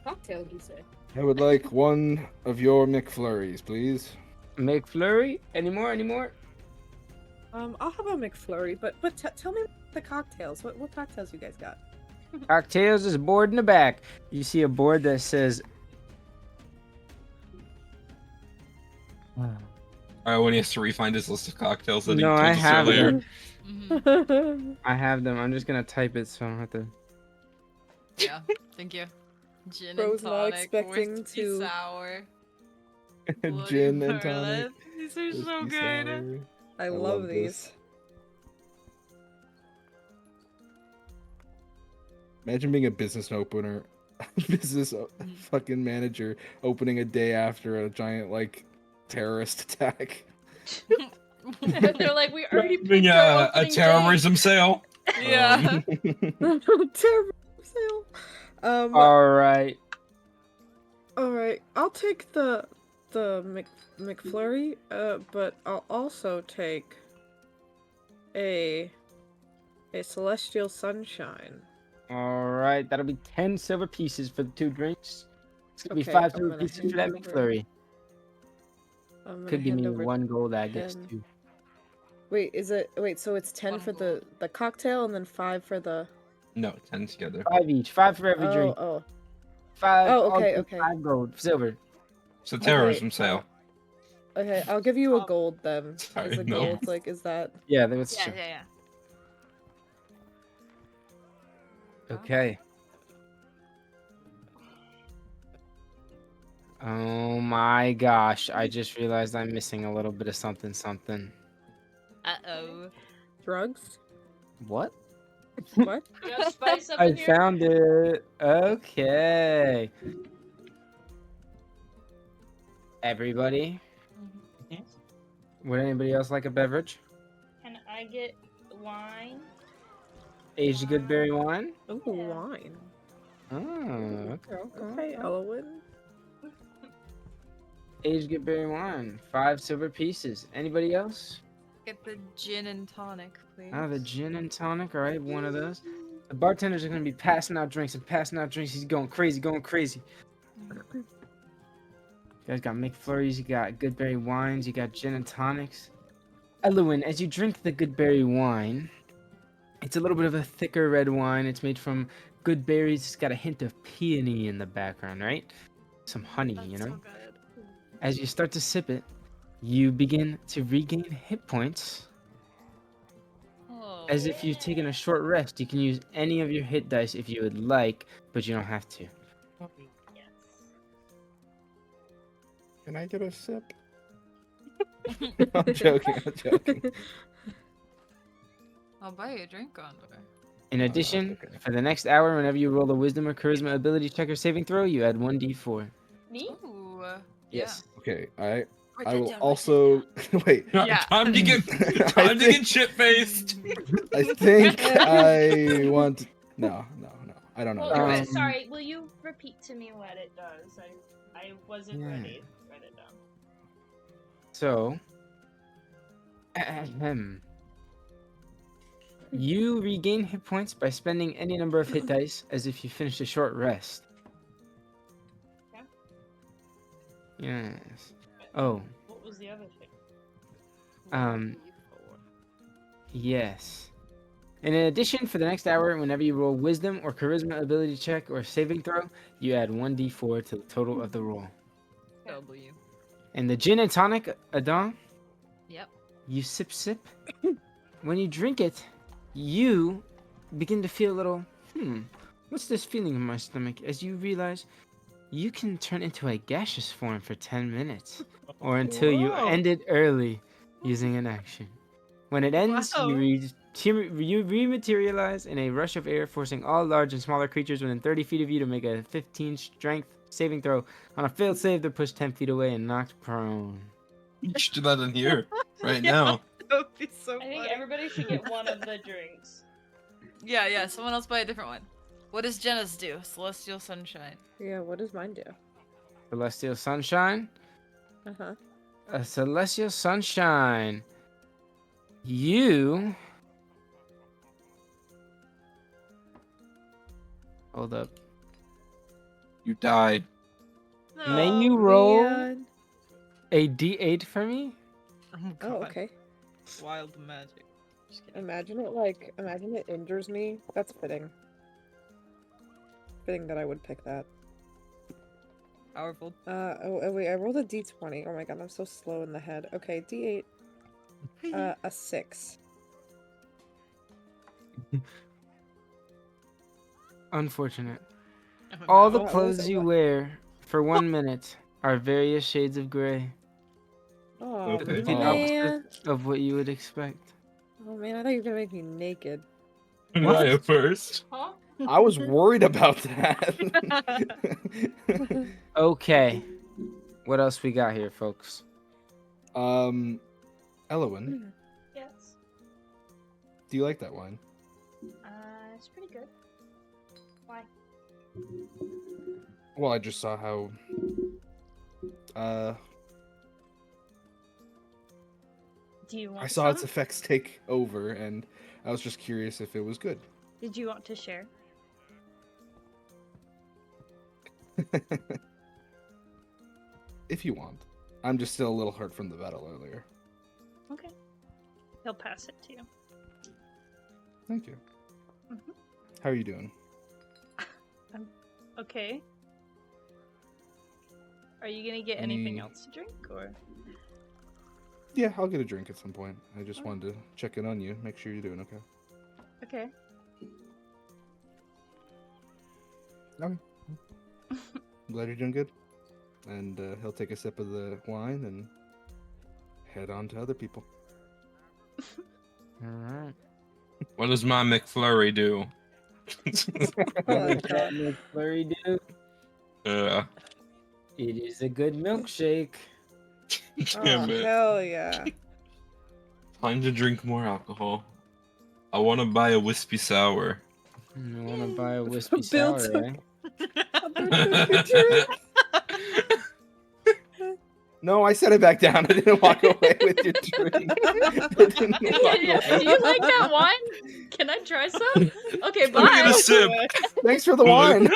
Cocktail, you say? I would like one of your McFlurries, please. McFlurry? Any more? Any more? I'll have a McFlurry, but tell me the cocktails. What cocktails you guys got? Cocktails is a board in the back. You see a board that says. Alright, when he has to refine his list of cocktails that he No, told I us have earlier. them. Mhm. I have them. I'm just gonna type it so I don't have to. Yeah, thank you. Gin Bro's and not tonic, expecting whiskey to- sour. Gin and Bloody tonic. Merlot. These are so whiskey good. sour. I love love this. these. Imagine being a business opener, fucking manager, opening a day after a giant like terrorist attack. They're like, we already Having picked our a opening terrorism sale. Yeah. Terrible sale. All right. All right. I'll take the McFlurry. But I'll also take a celestial sunshine. All right. That'll be 10 silver pieces for the 2 drinks. It's gonna be Okay, 5 I'm silver gonna pieces hand for that over- McFlurry. I'm gonna Could give hand me over 1 gold, I guess, 10. too. Wait, so it's 10 One for gold. the cocktail and then 5 for the... No, 10 together. 5 each. 5 for every drink. Oh, 5. Oh, all okay, drink, okay. 5 gold. Silver. It's a terrorism Okay, sale. okay, I'll give you a gold then. Sorry, Is a no. gold, like, is that... Yeah, that's Yeah, true. yeah, yeah. Okay. Oh my gosh, I just realized I'm missing a little bit of something. Uh-oh. Drugs? What? What? You got spice up I in here? found it. Okay. Everybody, Yes. would anybody else like a beverage? Can I get wine? Aged good berry wine? Ooh, Yeah. wine. Oh, okay, Okay, Elowin. Aged good berry wine. 5 silver pieces. Anybody else? Get the gin and tonic, please. Ah, the gin and tonic. All right, one of those. The bartenders are gonna be passing out drinks and passing out drinks. He's going crazy, going crazy. You guys got McFlurries, you got good berry wines, you got gin and tonics. Elowin, as you drink the good berry wine, it's a little bit of a thicker red wine. It's made from good berries. It's got a hint of peony in the background, right? Some honey, you know? good. As you start to sip it, you begin to regain hit points. Oh. As if you've taken a short rest. You can use any of your hit dice if you would like, but you don't have to. Yes. Can I get a sip? I'm joking. I'm joking. I'll buy you a drink, Gaandor. In addition, okay. for the next hour, whenever you roll a wisdom or charisma ability check or saving throw, you add 1d4. Me? Ooh. Yes. Okay, Write I that will down, also wait. Yeah. Time to get I think- get shit faced. I think I want. No. I don't know. Well, Um, sorry, will you repeat to me what it does? I wasn't Yeah. ready to write it down. So, ahem. You regain hit points by spending any number of hit dice as if you finished a short rest. Okay. Yes. Oh, What was the other thing? yes. And in addition, for the next hour, whenever you roll wisdom or charisma ability check or saving throw, you add 1d4 to the total of the roll. W. And the gin and tonic, Addaam, Yep. you sip. When you drink it, you begin to feel a little, what's this feeling in my stomach? As you realize you can turn into a gaseous form for 10 minutes, or until you Whoa. end it early using an action. When it ends, Wow. you rematerialize in a rush of air, forcing all large and smaller creatures within 30 feet of you to make a 15 strength saving throw. On a failed save, they're pushed 10 feet away and knocked prone. You should do that in here right Yeah. now. That would be so I think funny. everybody should get one of the drinks. Yeah, someone else buy a different one. What does Jenna's do? Celestial Sunshine. Yeah, what does mine do? Celestial Sunshine? Uh-huh. A Celestial Sunshine. You... Hold up. You died. May you roll Man. a d8 for me? Oh, okay. Wild magic. Just kidding. Imagine it injures me. That's fitting. Fitting that I would pick that. Powerful. Oh wait, I rolled a d20. Oh my god, I'm so slow in the head. Okay, d8. A 6. Unfortunate. Oh, All no. the What clothes was- you wear for 1 minute are various shades of gray. Oh Okay. The man. opposite of what you would expect. Oh man, I thought you were gonna make me naked. Right at first. Huh? I was worried about that. Okay. What else we got here, folks? Elowin, Yes. do you like that wine? It's pretty good. Why? Well, I just saw how. Do you want I saw its some? effects take over, and I was just curious if it was good. Did you want to share? If you want. I'm just still a little hurt from the battle earlier. Okay. He'll pass it to you. Thank you. Mhm. How are you doing? Okay. Are you gonna get anything Any- else to drink, or? Yeah, I'll get a drink at some point. I just Alright. wanted to check in on you, make sure you're doing okay. Okay. Okay. I'm glad you're doing good. And he'll take a sip of the wine and head on to other people. All right. What does my McFlurry do? Oh, What God. does McFlurry do? It is a good milkshake. Oh, Damn it. hell yeah. Time to drink more alcohol. I want to buy a wispy sour. You want to buy a wispy Bill sour, took- eh? No, I set it back down. I didn't walk away with your drink. I didn't walk Do you away. like that wine? Can I try some? Okay, Let me get a bye. sip. Thanks for the wine.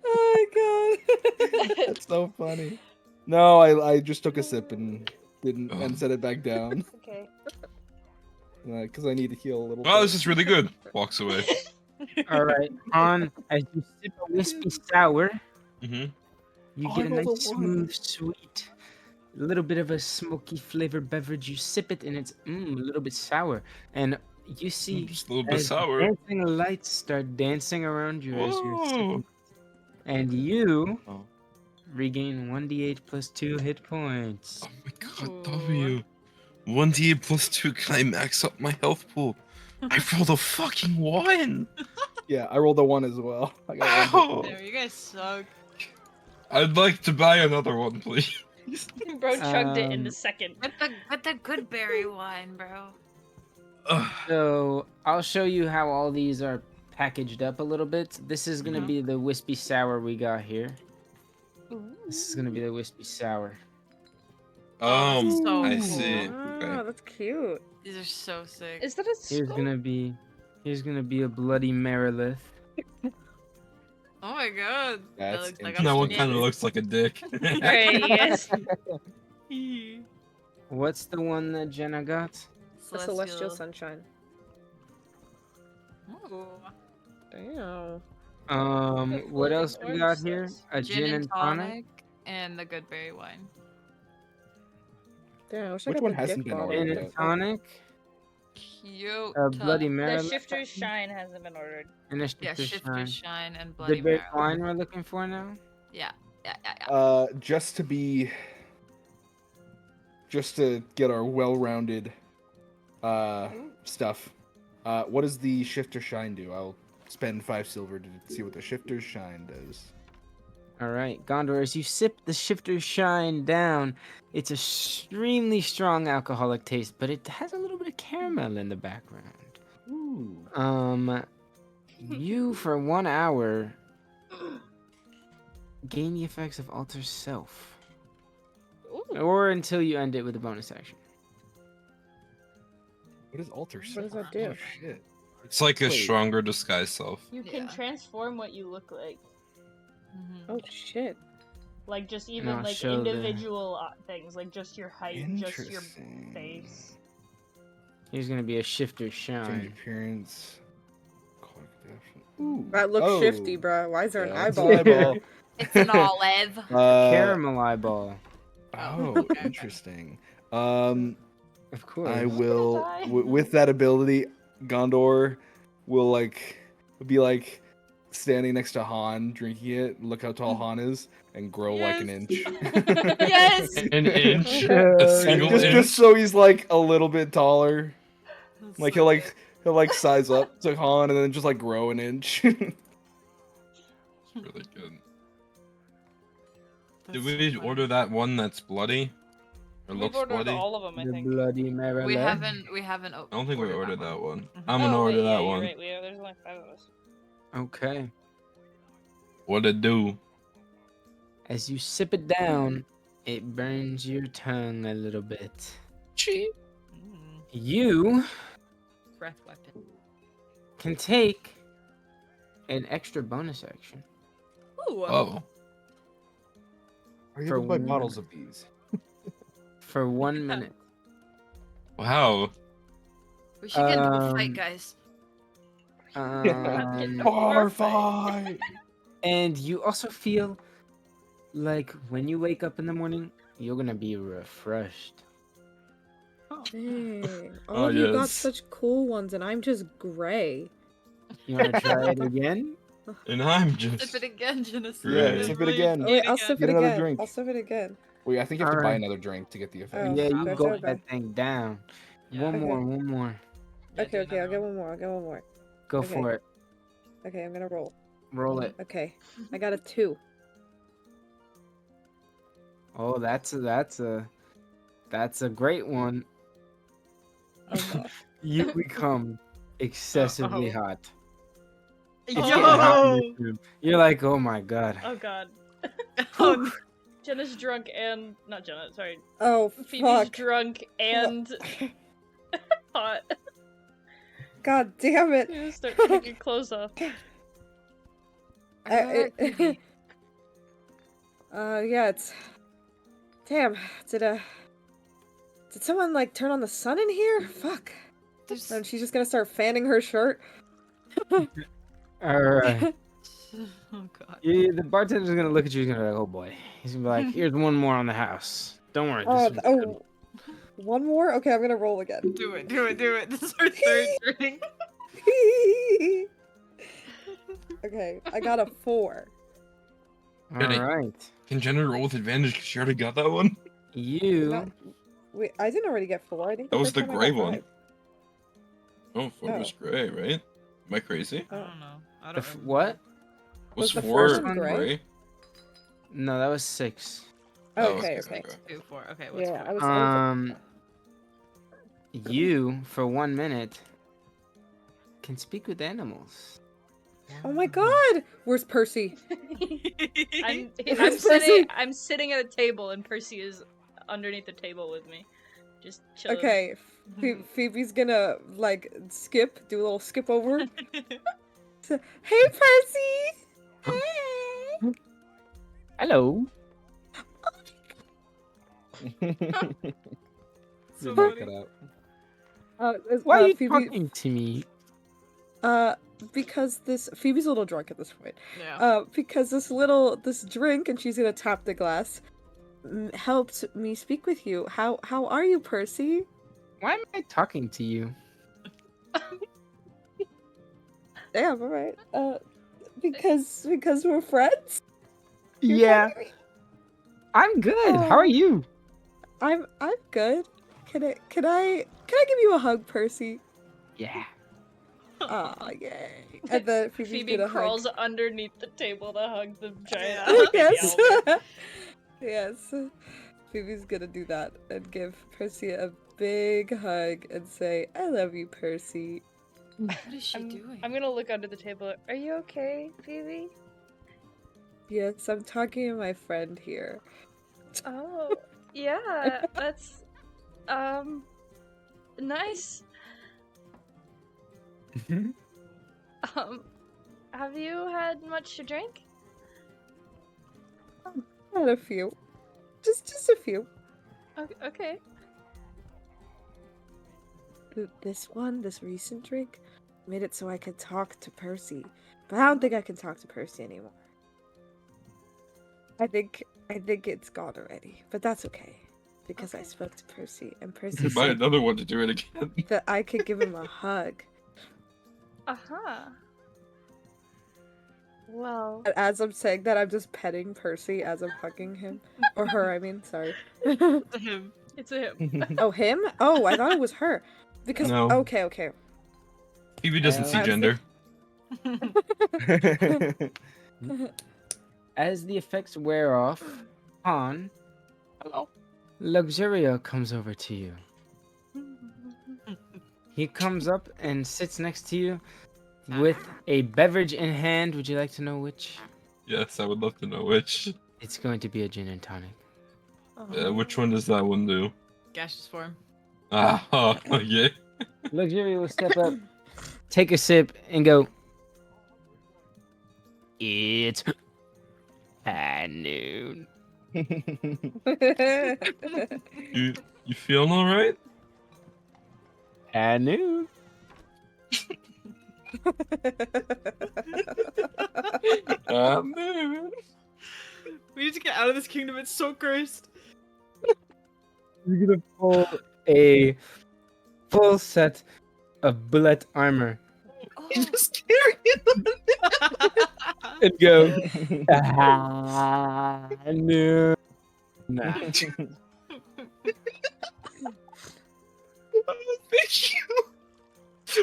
Oh my god. That's so funny. No, I just took a sip and didn't Oh. and set it back down Okay. because I need to heal a little. Wow, bit. this is really good. Walks away. All right, on as you sip a wispy sour, Mm-hmm. you Oh, get I a rolled a nice, one. smooth, sweet, a little bit of a smoky flavored beverage. You sip it, and it's a little bit sour, and you see Just a little bit as sour. dancing lights start dancing around you as you're Whoa. sipping, and you Oh. regain 1d8 plus 2 hit points. Oh my god, Ooh. W. 1d8 plus 2, can I max up my health pool? I rolled a fucking 1! Yeah, I rolled a one as well. I got one. Ow! Damn, you guys suck. I'd like to buy another one, please. Bro chugged it in Um, the second. Get the good berry wine, bro. Ugh. So I'll show you how all these are packaged up a little bit. This is gonna be the wispy sour we got here. This is gonna be the wispy sour. Oh, that's so I cool. see. Wow, Okay. that's cute. These are so sick. Is that a Here's skull? here's gonna be a bloody Merilith. Oh my god. That That's looks like That a one snake. kind of looks like a dick. Right, yes. What's the one that Jenna got? The celestial sunshine. Ooh. Damn. What floating else we orange got here? slice. A Gin and tonic and the good berry wine. Damn, I wish I Which got one the hasn't dick been bottle. Gin ordered and yet? tonic. Cute. A bloody The Merilith. shifter's shine hasn't been ordered. And a Yeah, shifter shifter shine. shine and bloody Good berry marrow. wine we're looking for now. Yeah. Just to get our well-rounded stuff. What does the shifter shine do? I'll spend 5 silver to see what the shifter shine does. All right, Gaandor, as you sip the shifter shine down, it's extremely strong alcoholic taste, but it has a little bit of caramel in the background. Ooh. You for 1 hour gain the effects of alter self, or until you end it with a bonus action. What does alter? What does that self? do? Oh, shit. It's like a Wait. stronger disguise self. You can Yeah. transform what you look like. Oh shit. Like just And even I'll like show the- individual things, like just your height, just your Interesting. face. Here's gonna be a shifter Change shine. appearance. Ooh. That looks Oh. shifty, bro. Why is there an Yeah, it's an eyeball? eyeball. It's an olive. Caramel eyeball, Oh, okay. interesting. of course. I will die. with that ability, Gondor will be like standing next to Han, drinking it. Look how tall Han is, and grow like an inch. Yes. An inch? And A single just, inch? just so he's like a little bit taller. That's Like so he'll like size up to Han and then just like grow an inch. Really good. good. Did That's we so order that one that's bloody? Or We've looks ordered bloody? all of them, I the think. bloody funny. Merilith. We haven't. I don't think we ordered that one. Mhm. I'm gonna Oh, order wait, that yeah, one. You're right. There's only 5 of us. Okay. What it do? As you sip it down, it burns your tongue a little bit. Cheap. You Breath weapon. can take an extra bonus action Ooh. Oh. Are you For able to buy one. bottles of these? for 1 minute. Wow. We should get into a Um, fight, guys. Bar fight. And you also feel like when you wake up in the morning, you're gonna be refreshed. Dang. All Oh, of you got yes. such cool ones, and I'm just gray. You wanna try it again? And I'm just. Sip it again, Genesis. Yeah, sip it again. Oh, wait, I'll sip Get it another again. drink. I'll sip it again. Wait, I think you have to buy Alright. another drink to get the effect. Oh, Yeah, you that's go okay. that thing down. Yeah. One Okay. more, one more. Yeah, Okay, do okay, I'll another get one. one more. I'll get one more. Go Okay. for it. Okay, I'm gonna roll. Roll it. Okay, I got a 2. Oh, that's a great one. Oh god. You become excessively Uh-oh. hot. It's getting hot in Yo! this room. You're like, oh my god. Oh god. Oh, Jenna's drunk and not Jenna. Sorry, Oh Phoebe's fuck. drunk and hot. God damn it. You start taking clothes off. Are you alright, Phoebe? Yeah, it's. Damn. Did someone like turn on the sun in here? Fuck. There's And she's just gonna start fanning her shirt. Alright. Oh god. The bartender's gonna look at you, he's gonna be like, oh boy. He's gonna be like, here's one more on the house. Don't worry, this Oh, one's good. one more? Okay, I'm gonna roll again. Do it, do it, do it. This is our third drink. Okay, I got a 4. Jenny. Alright. Can Jenna roll with advantage because she already got that one? You No, wait, I didn't already get 4. I think That was first the time I got gray one. 5. Oh, 4 was gray, right? Am I crazy? I don't know. I the don't remember. what? Was the 4 first one gray? gray? No, that was 6. Okay, okay, okay. okay. 2, 4. Okay, what's Yeah, four? I was You for 1 minute can speak with animals. Oh my god! Where's Percy? I'm Where's I'm sitting at a table and Percy is underneath the table with me. Just chilling. Okay, Phoebe's gonna, like, do a little skip over. Hey, Percy! Hey! Hello. So Knock funny. it out. Why are you Phoebe, talking to me? because Phoebe's a little drunk at this point. Yeah. Because this drink, and she's gonna tap the glass, helped me speak with you. How are you, Percy? Why am I talking to you? Damn, alright. Because we're friends? You're Yeah, friendly? I'm good. How are you? I'm good. Can I give you a hug, Percy? Yeah. Aw, yay. And then Phoebe's Phoebe gonna crawls underneath the table to hug the giant hug. baby Yes. owlet. Yes. Phoebe's gonna do that and give Percy a big hug and say, I love you, Percy. What is she doing? I'm gonna look under the table. Are you okay, Phoebe? Yes, I'm talking to my friend here. Oh, yeah, that's, nice. Have you had much to drink? Not a few. Just a few. Okay. This recent drink, made it so I could talk to Percy. But I don't think I can talk to Percy anymore. I think it's gone already. But that's okay. Because I spoke to Percy, and Percy Buy said another one to do it again. that I could give him a hug. Uh-huh. Well, And as I'm saying that, I'm just petting Percy as I'm hugging him. Or her, I mean, sorry. it's a him. It's a him. Oh, him? Oh, I thought it was her. Because, No. okay. Phoebe doesn't see I was gender. As the effects wear off, Han, Luxurio comes over to you. He comes up and sits next to you with a beverage in hand. Would you like to know which? Yes, I would love to know which. It's going to be a gin and tonic. Which one does that one do? Gaseous form. Ah, oh, yeah. Luxurio will step up, take a sip, and go, it's high noon. You feeling alright? High noon. Man. We need to get out of this kingdom. It's so cursed. You're gonna pull a full set of bullet armor Oh, Just carry it. and go, high noon. Nah. Thank you.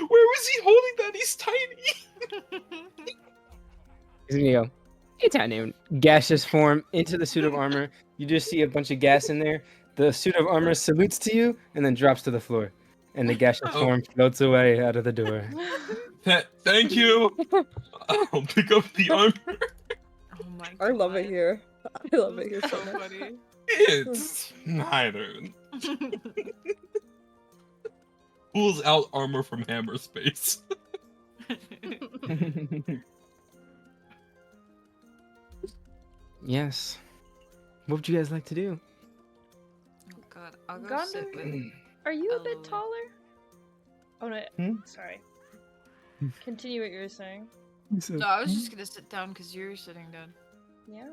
Where was he holding that? He's tiny. He's gonna go, hey, Tiny. Gaseous form into the suit of armor. You just see a bunch of gas in there. The suit of armor salutes to you and then drops to the floor. And the gaseous Oh. form floats away out of the door. Thank you. I'll pick up the armor. Oh my god. I love it here. I love it here so So much. funny. It's neither. Pulls out armor from hammer space. Yes. What would you guys like to do? Oh god, I'll go sit Gaandor, with are you a bit Elowin. taller? Oh no, Hmm? sorry. Continue what you were saying. No, I was just gonna sit down because you're sitting down. Yeah.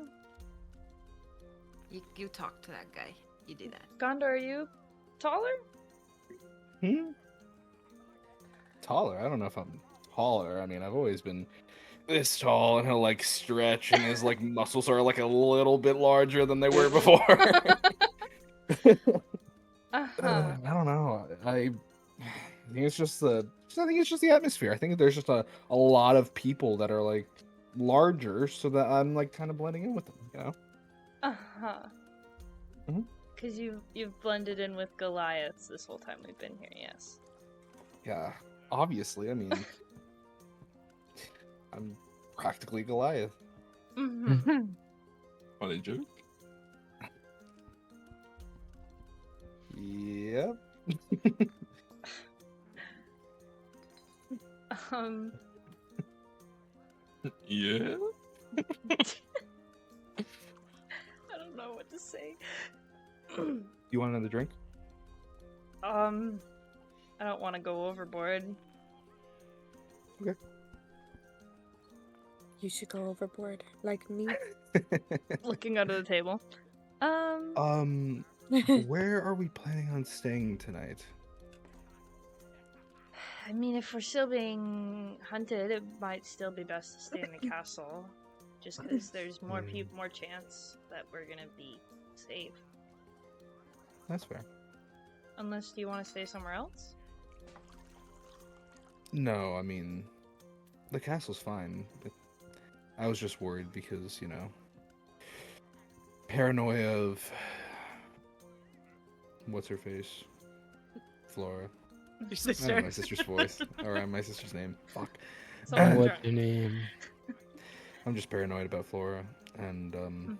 You talk to that guy. You do that. Gaandor, are you taller? Taller? I don't know if I'm taller. I mean, I've always been this tall, and he'll like stretch, and his like muscles are like a little bit larger than they were before. Uh-huh. I don't know. I think it's just the. I think it's just the atmosphere. I think there's just a lot of people that are like larger, so that I'm like kind of blending in with them. You know. Uh-huh. Mhm. Because you've blended in with Goliaths this whole time we've been here, yes. Yeah. Obviously, I mean, I'm practically Goliath. Mm-hmm. Funny joke. Yep. Yeah. I don't know what to say. You want another drink? I don't want to go overboard. You should go overboard, like me. Looking under the table. Where are we planning on staying tonight? I mean, if we're still being hunted, it might still be best to stay in the castle. Just because there's more people, more chance that we're gonna be safe. That's fair. Unless, do you want to stay somewhere else? No, I mean, the castle's fine. I was just worried because, you know, paranoia of what's her face, Flora. Your I sister. don't know my sister's voice or my sister's name. Fuck. Someone What's drunk. your name? I'm just paranoid about Flora, and Mhm.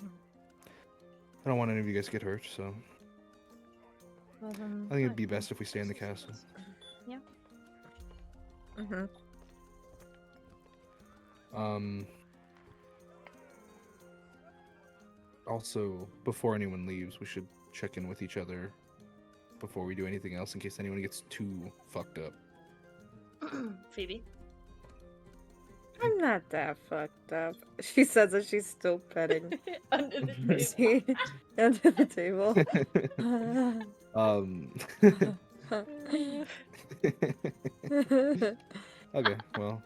I don't want any of you guys to get hurt. So Well, then, I think it'd be fine. best if we stay in the castle. Yeah. Mm-hmm. Also, before anyone leaves, we should check in with each other before we do anything else in case anyone gets too fucked up. Phoebe. I'm not that fucked up. She says that she's still petting Under the table. Percy under the table. Okay, well,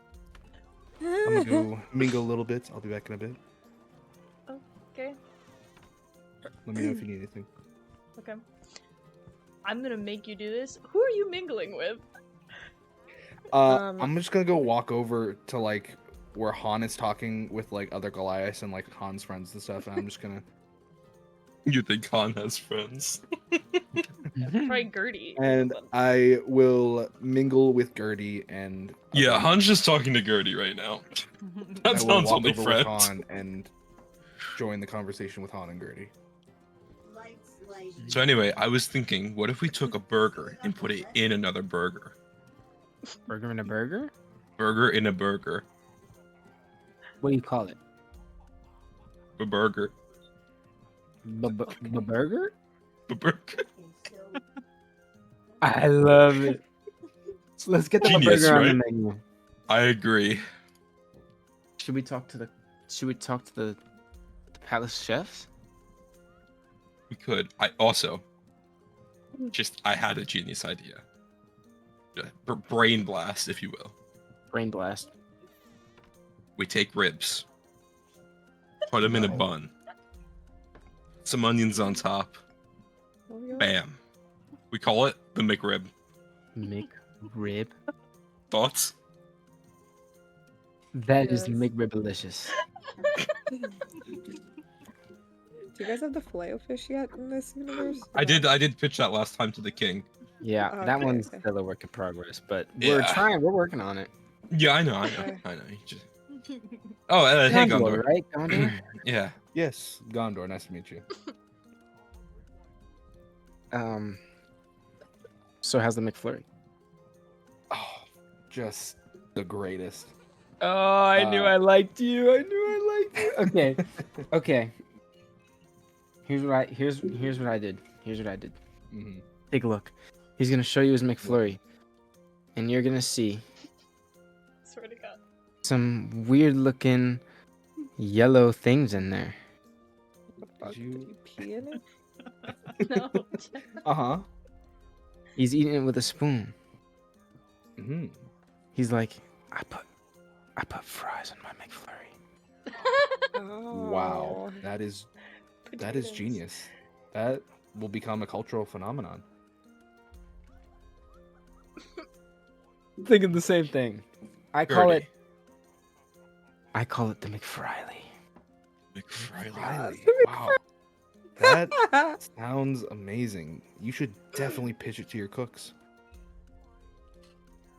I'm gonna go mingle a little bit. I'll be back in a bit. Okay. Let me know if you need anything. Okay. I'm gonna make you do this. Who are you mingling with? I'm just gonna go walk over to like where Han is talking with like other Goliaths and like Han's friends and stuff, and I'm just gonna You think Han has friends? Probably Gertie. and I will mingle with Gertie and Yeah, other- Han's just talking to Gertie right now. I That's will Han's walk only over friend. with Han and join the conversation with Han and Gertie. So anyway, I was thinking, what if we took a burger and put it in another burger? Burger in a burger? Burger in a burger. What do you call it? A burger. Burger? A burger. I love it. So let's get the Genius, burger on right? the menu. I agree. Should we talk to the palace chefs? We could. I had a genius idea. Brain blast, if you will. Brain blast. We take ribs, put them in a bun, some onions on top. Bam. We call it the McRib. McRib. thoughts. That is Yes. McRibbalicious. Do you guys have the filet-o-fish yet in this universe? I did pitch that last time to the king. Yeah, that Okay, one's okay. still a work in progress, but we're Yeah. trying. We're working on it. Yeah, I know. Okay. You just... Oh, hey, Gaandor. right? Gaandor. Yeah. Yes, Gaandor. Nice to meet you. So how's the McFlurry? Oh, just the greatest. Oh, I knew I liked you. I knew I liked you. Okay, okay. Here's what I did. Here's what I did. Mhm. Take a look. He's gonna show you his McFlurry, and you're gonna see Swear to God. some weird-looking yellow things in there. The fuck? Did you- you pee in it? No. Uh-huh. He's eating it with a spoon. Mhm. He's like, I put fries in my McFlurry. Wow. Oh. That is Potatoes. genius. That will become a cultural phenomenon. Thinking the same thing. I call it the McFriley. McFriley. Wow. That sounds amazing. You should definitely pitch it to your cooks.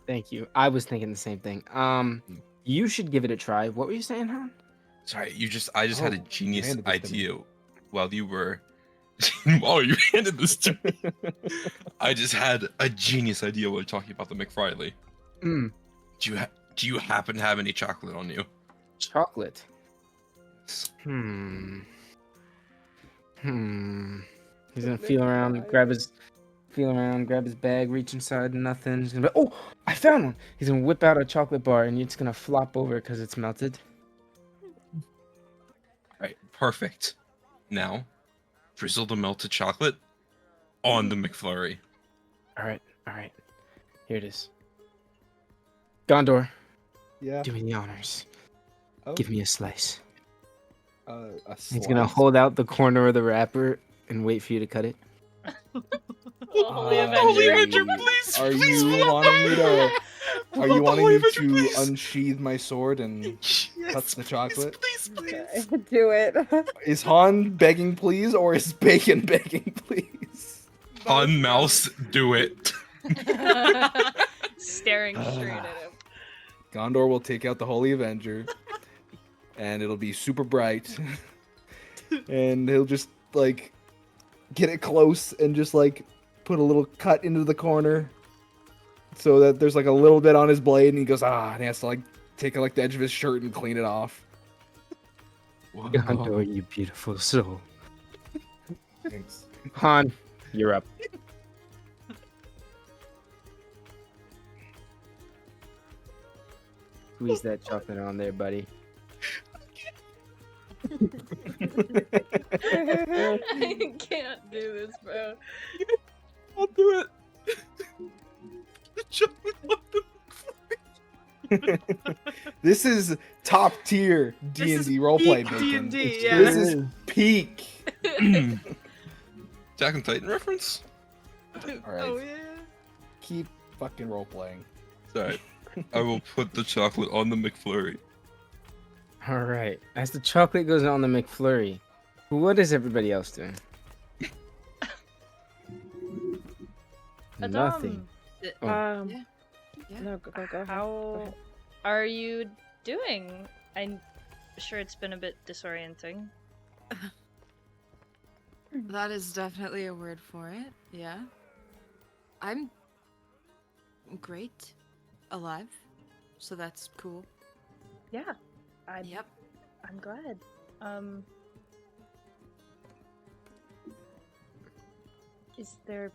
Thank you. I was thinking the same thing. You should give it a try. What were you saying, Han? Sorry, I just had a Oh, genius handed this to me. idea while you were while you handed this to me. I just had a genius idea while talking about the McFriley. Mm, Do you happen to have any chocolate on you? chocolate. He's gonna feel around, grab his bag, reach inside, nothing. He's gonna be, oh, I found one. He's gonna whip out a chocolate bar, and it's gonna flop over because it's melted. Right, perfect. Now, drizzle the melted chocolate on the McFlurry. All right. Here it is. Gaandor, Yeah. do me the honors. Oh, Give me a slice. a He's gonna slice. hold out the corner of the wrapper and wait for you to cut it. Holy Holy Avenger. Avenger, please, Are please, you please. wanting me to? Are you wanting Holy me Avenger, to please. unsheathe my sword and Yes, cut the chocolate? Please, please. Okay, do it. Is Han begging please, or is Bacon begging please? On mouse, do it. Staring straight at him. Gondor will take out the Holy Avenger, and it'll be super bright, and he'll just like get it close and just like put a little cut into the corner, so that there's like a little bit on his blade, and he goes and he has to like take like the edge of his shirt and clean it off. Gaandor, you beautiful soul. Thanks. Han, you're up. Squeeze that chocolate on there, buddy. I can't do this, bro. I'll do it. The chocolate on the This is top tier This is D&D roleplay, peak Bacon. D&D, yeah. This is peak. Attack on Titan reference? All right, Oh yeah. keep fucking role playing. Sorry. I will put the chocolate on the McFlurry. All right. As the chocolate goes on the McFlurry, what is everybody else doing? Nothing. Oh. Yeah. No, go ahead. How are you doing? I'm sure it's been a bit disorienting. That is definitely a word for it. Yeah. I'm great. Alive. So that's cool. Yeah, Yep. I'm glad. Is there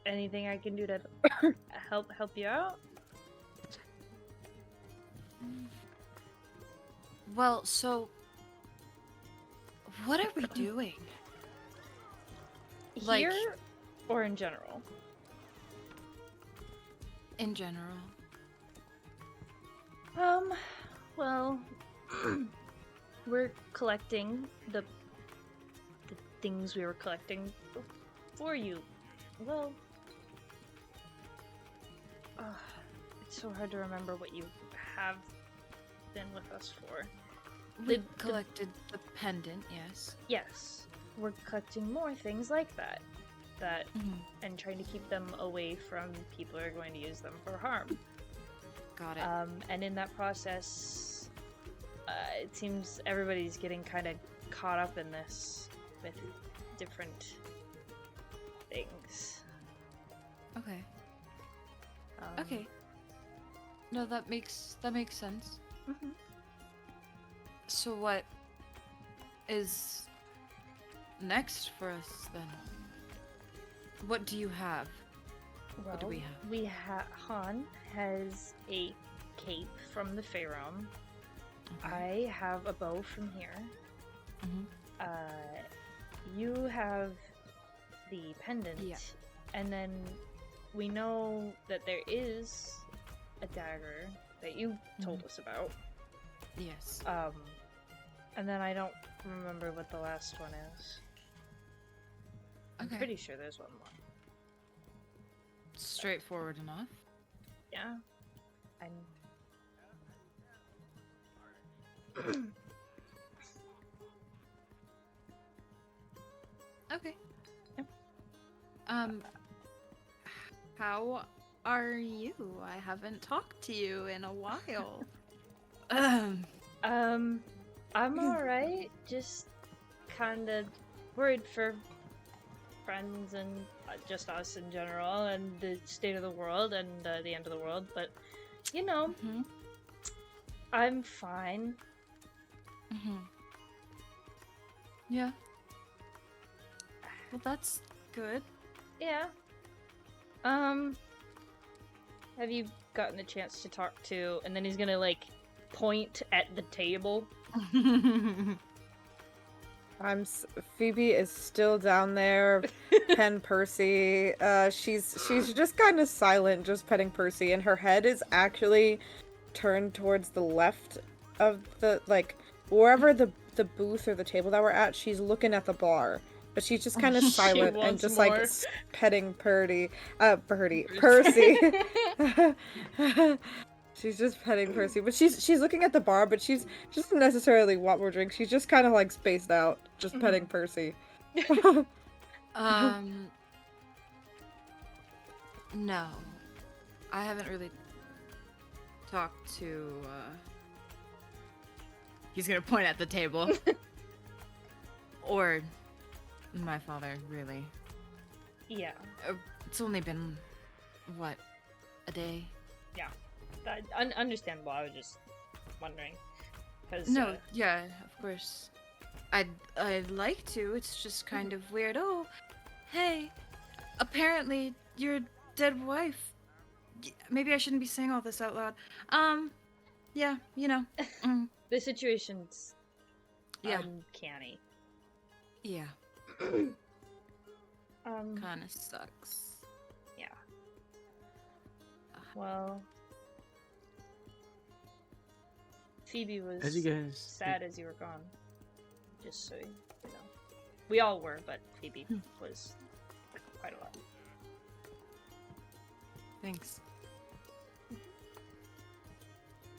anything I can do to help you out? Well, so what are we doing? Like- Here or in general? In general. Well, we're collecting the things we were collecting for you. Well, It's so hard to remember what you have been with us for. We The- collected the pendant, yes. Yes, we're collecting more things like that. And trying to keep them away from people who are going to use them for harm. Got it. And in that process, it seems everybody's getting kind of caught up in this with different things. Okay. Um, Okay. No, that makes sense. mhm. So what is next for us then? What do you have? What do we Well, have? Han has a cape from the Faerome. Okay. I have a bow from here. Mhm. You have the pendant. Yeah. And then we know that there is a dagger that you told us about. Yes. And then I don't remember what the last one is. I'm Okay. pretty sure there's one more. Straightforward enough. Yeah. I'm. Okay. Yep. How are you? I haven't talked to you in a while. I'm alright. Just kind of worried for friends and just us in general, and the state of the world and the end of the world. But you know, Mhm. I'm fine. Yeah. Well, that's good. Yeah. Have you gotten a chance to talk to? And then he's gonna like point at the table. Phoebe is still down there, pen Percy. She's just kind of silent, just petting Percy, and her head is actually turned towards the left of the wherever the booth or the table that we're at. She's looking at the bar, but she's just kind of She silent and wants just more. like petting Percy. She's just petting Percy, but she's looking at the bar, but she doesn't necessarily want more drinks. She's just kind of like spaced out, just petting Percy. No. I haven't really talked to, He's gonna point at the table. Or my father, really. Yeah. It's only been, what, a day? Understandable. I was just wondering. Cause, No, yeah, of course. I'd like to. It's just kind of weird. Oh, hey, apparently your dead wife. Maybe I shouldn't be saying all this out loud. Yeah, you know. the situation's Yeah. uncanny. Yeah, Um. kind of sucks. Well, Phoebe was As you guys sad as you were gone. Just so you know, we all were, but Phoebe was quite a lot. Thanks.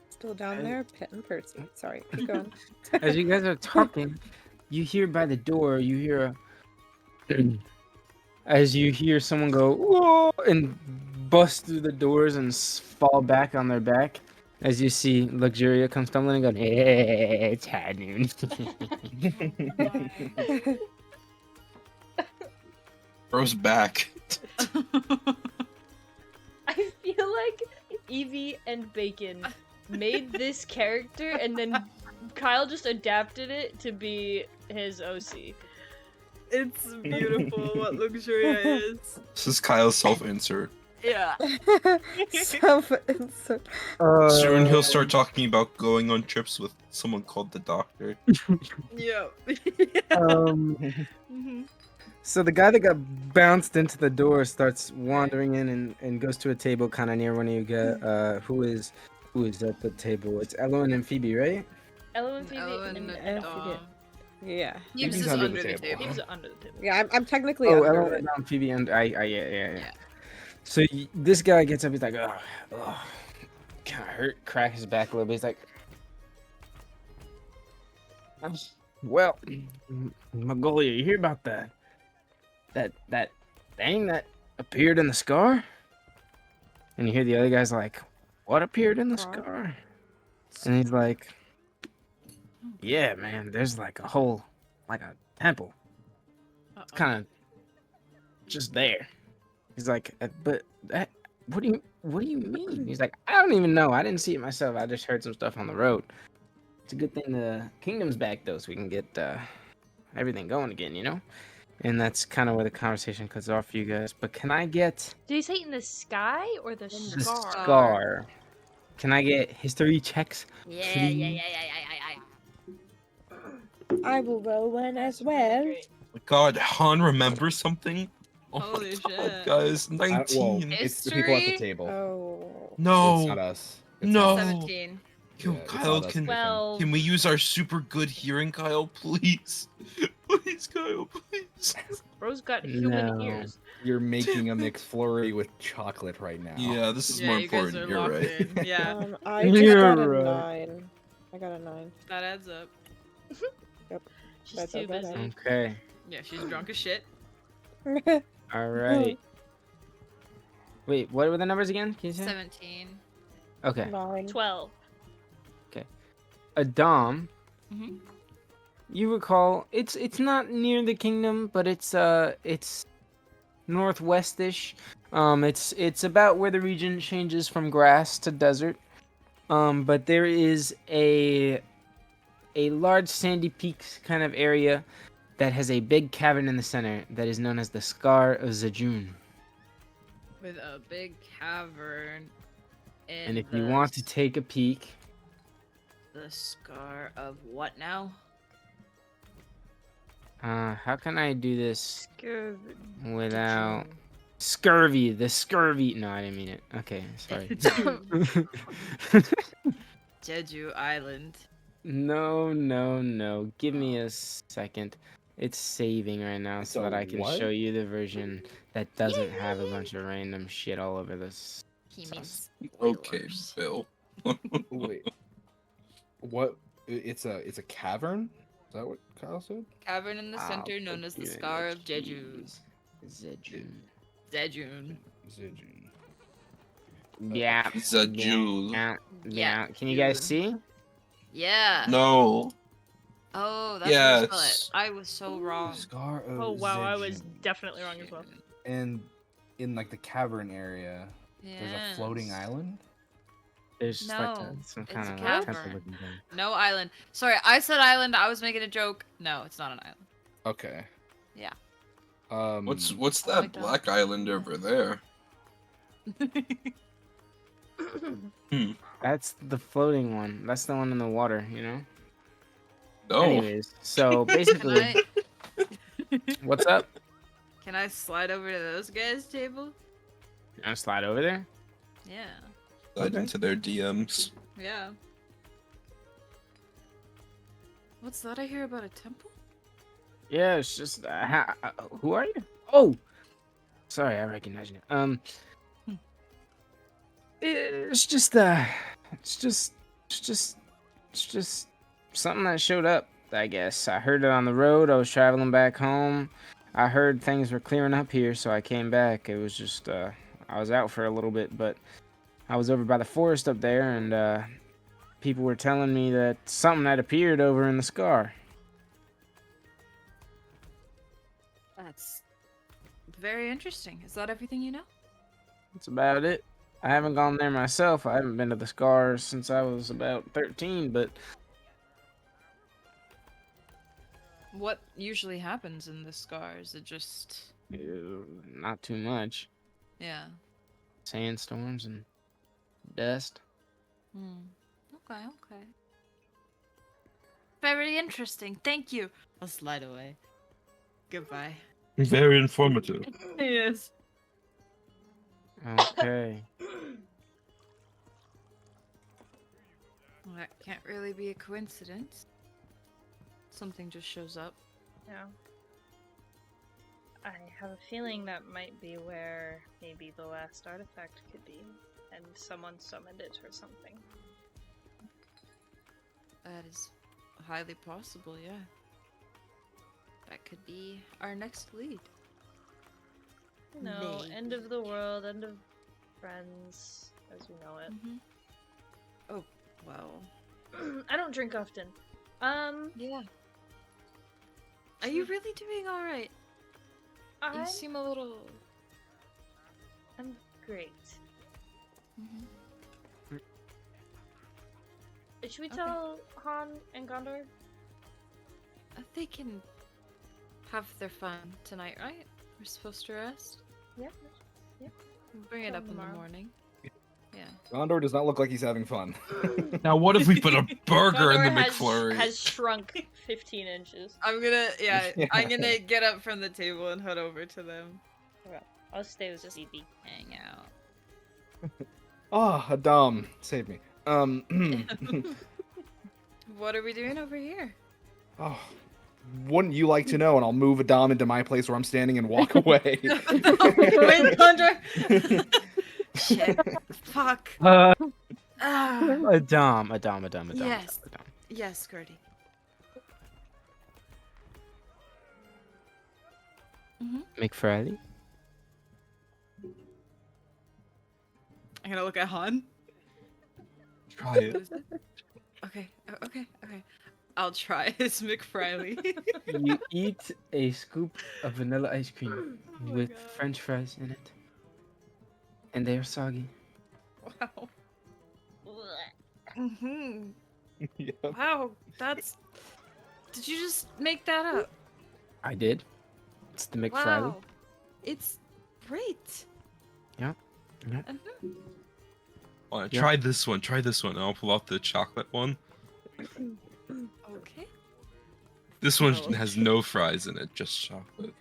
Still down there, petting Percy. Sorry, keep going. As you guys are talking, you hear by the door, you hear as you hear someone go, whoa, and bust through the doors and fall back on their back. As you see Luxuria come stumbling and go, hey, it's high noon. Bro's back. I feel like Evie and Bacon made this character, and then Kyle just adapted it to be his OC. It's beautiful what Luxuria is. This is Kyle's self-insert. Yeah. Self-insert. Soon he'll start talking about going on trips with someone called the Doctor. Yeah. So the guy that got bounced into the door starts wandering in and goes to a table kind of near one of you guys. Who is at the table? It's Elowin and Phoebe, right? Elowin, Phoebe, and Dom. Yeah. Phoebe's Phoebe's is under under the the table. table. Eve's under the table. Yeah, I'm technically Oh, under Elowin, it. Dom, Phoebe, and yeah. So this guy gets up. He's like, kind of hurt, crack his back a little bit. He's like, well, Mongolia, you hear about that thing that appeared in the scar? And you hear the other guy's like, what appeared in the Frog? scar? And he's like, yeah, man, there's like a whole, like a temple. It's kind of just there. He's like, but that, what do you mean? He's like, I don't even know. I didn't see it myself. I just heard some stuff on the road. It's a good thing the kingdom's back though, so we can get everything going again, you know? And that's kind of where the conversation cuts off for you guys. But can I get Did he say in the sky or the the scar? scar? Can I get history checks? Yeah. I will roll one as Really well. great. God, Han remembers something? Oh Holy my God, shit. guys, Well, 19. it's the people at the History? table. Oh. It's not No, us. no. 17. Yo, Yeah, it's Kyle, not us, can Nathan. 12. we use our super good hearing, Kyle, please? Please, Kyle, please. Bro's got human No. ears. You're making a McFlurry with chocolate right now. Yeah, this is Yeah, more you guys important. are You're locked right. in. Yeah, I just You're got a right. 9. I got a 9. that adds up. She's That's too okay. busy. Okay. Yeah, she's drunk as shit. All right. Wait, what were the numbers again? Can you say? 17. Okay. 9. 12. Addaam, Mhm. you recall it's not near the kingdom, but it's northwestish. It's about where the region changes from grass to desert. But there is a large sandy peaks kind of area that has a big cavern in the center that is known as the Scar of Zajun. With a big cavern. And if you want to take a peek, The scar of what now? how can I do this Good. without scurvy? The scurvy. No, I didn't mean it. Okay, sorry. Jeju Island. No. Give me a second. It's saving right now It's so a that I can what? show you the version that doesn't have a bunch of random shit all over this. He Sus. means Okay, spoilers. Bill. Wait. What? It's a cavern? Is that what Kyle said? Cavern in the I'll center known put as the you in Scar of keys. Jeju. Zejun. Zejun. Zijin. Yeah. Zajul. Yeah. Can you guys June. see? Yeah. No. Oh, that's how you spell Yes. it. I was so wrong. Scar of Oh wow, I was Zijin. definitely wrong as well. And in like the cavern area, there's a floating Yes. island. There's just like No, some it's kind a of cavern. temple looking thing. No island. Sorry, I said island. I was making a joke. No, it's not an island. Okay. Yeah. What's Oh my that God. black island over there? That's the floating one. That's the one in the water, you know? No. Anyways, so Can basically, I what's up? can I slide over to those guys' table? You want to slide over there? Yeah. Slide Okay. into their DMs. Yeah. What's that I hear about a temple? Yeah, it's just who are you? Oh, sorry, I recognize you. It's just something that showed up. I guess I heard it on the road. I was traveling back home. I heard things were clearing up here, so I came back. It was just I was out for a little bit, but I was over by the forest up there, and people were telling me that something had appeared over in the scar. That's very interesting. Is that everything you know? That's about it. I haven't gone there myself. I haven't been to the Scars since I was about 13, but What usually happens in the scars? It just not too much. yeah. Sandstorms and dust. Okay. Very interesting. Thank you. I'll slide away. Goodbye. Very informative. Yes. Okay. Well, that can't really be a coincidence. Something just shows up. Yeah. I have a feeling that might be where maybe the last artifact could be. and someone summoned it or something. That is highly possible, yeah. That could be our next lead. No, end Maybe. of the world, end of friends, as we know it. Oh, well. I don't drink often. Yeah. Are you really doing alright? You seem a little... I'm great. Should we tell Han and Gaandor? They can have their fun tonight, right? We're supposed to rest? Yep. We'll bring it Tell up in the tomorrow. morning. Yeah. Gaandor does not look like he's having fun. Now, what if we put a burger in the Gaandor McFlurry? has shrunk 15 inches. I'm gonna get up from the table and head over to them. I'll stay with Phoebe. Hang out. Addaam, save me. What are we doing over here? Oh, wouldn't you like to know? And I'll move Addaam into my place where I'm standing and walk away. Wait, Gaandor! Shit. Fuck. Addaam. Yes. Yes, Gertie. McFarley? I'm gonna look at Han. Try it. Okay. I'll try his McFriley. You eat a scoop of vanilla ice cream with French fries in it, and they are soggy. Wow. Yeah. Wow, that's... Did you just make that up? I did. It's the McFarley. Wow. It's great. Yeah. Oh, try this one. Try this one. I'll pull out the chocolate one. Okay. This one has no fries in it, just chocolate.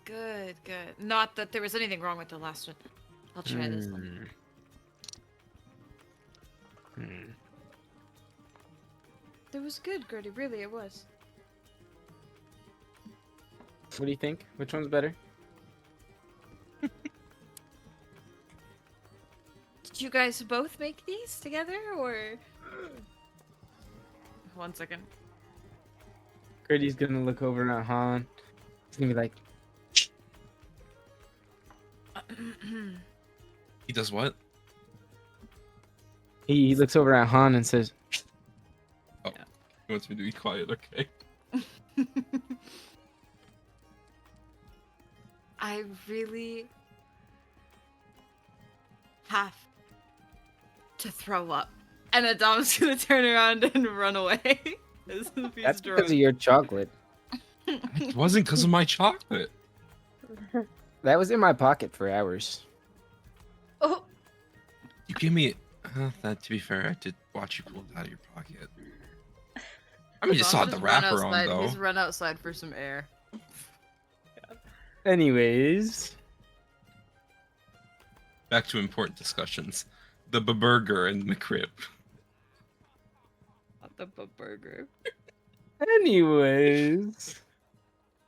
Good. Not that there was anything wrong with the last one. I'll try this one. It was good, Gertie. Really, it was. What do you think? Which one's better? Did you guys both make these together, or... 1 second. Gertie's gonna look over at Han. He's gonna be like, He does what? he looks over at Han and says, He wants me to be quiet, okay? I really have to throw up. And Adam's gonna turn around and run away. As if he's that's drunk. because of your chocolate. It wasn't because of my chocolate. That was in my pocket for hours. Oh, You gave me... that, to be fair, I did watch you pull it out of your pocket. I mean, you saw the wrapper on, though. He's run outside for some air. Anyways, Back to important discussions. The burger and McRib. Not the burger. anyways,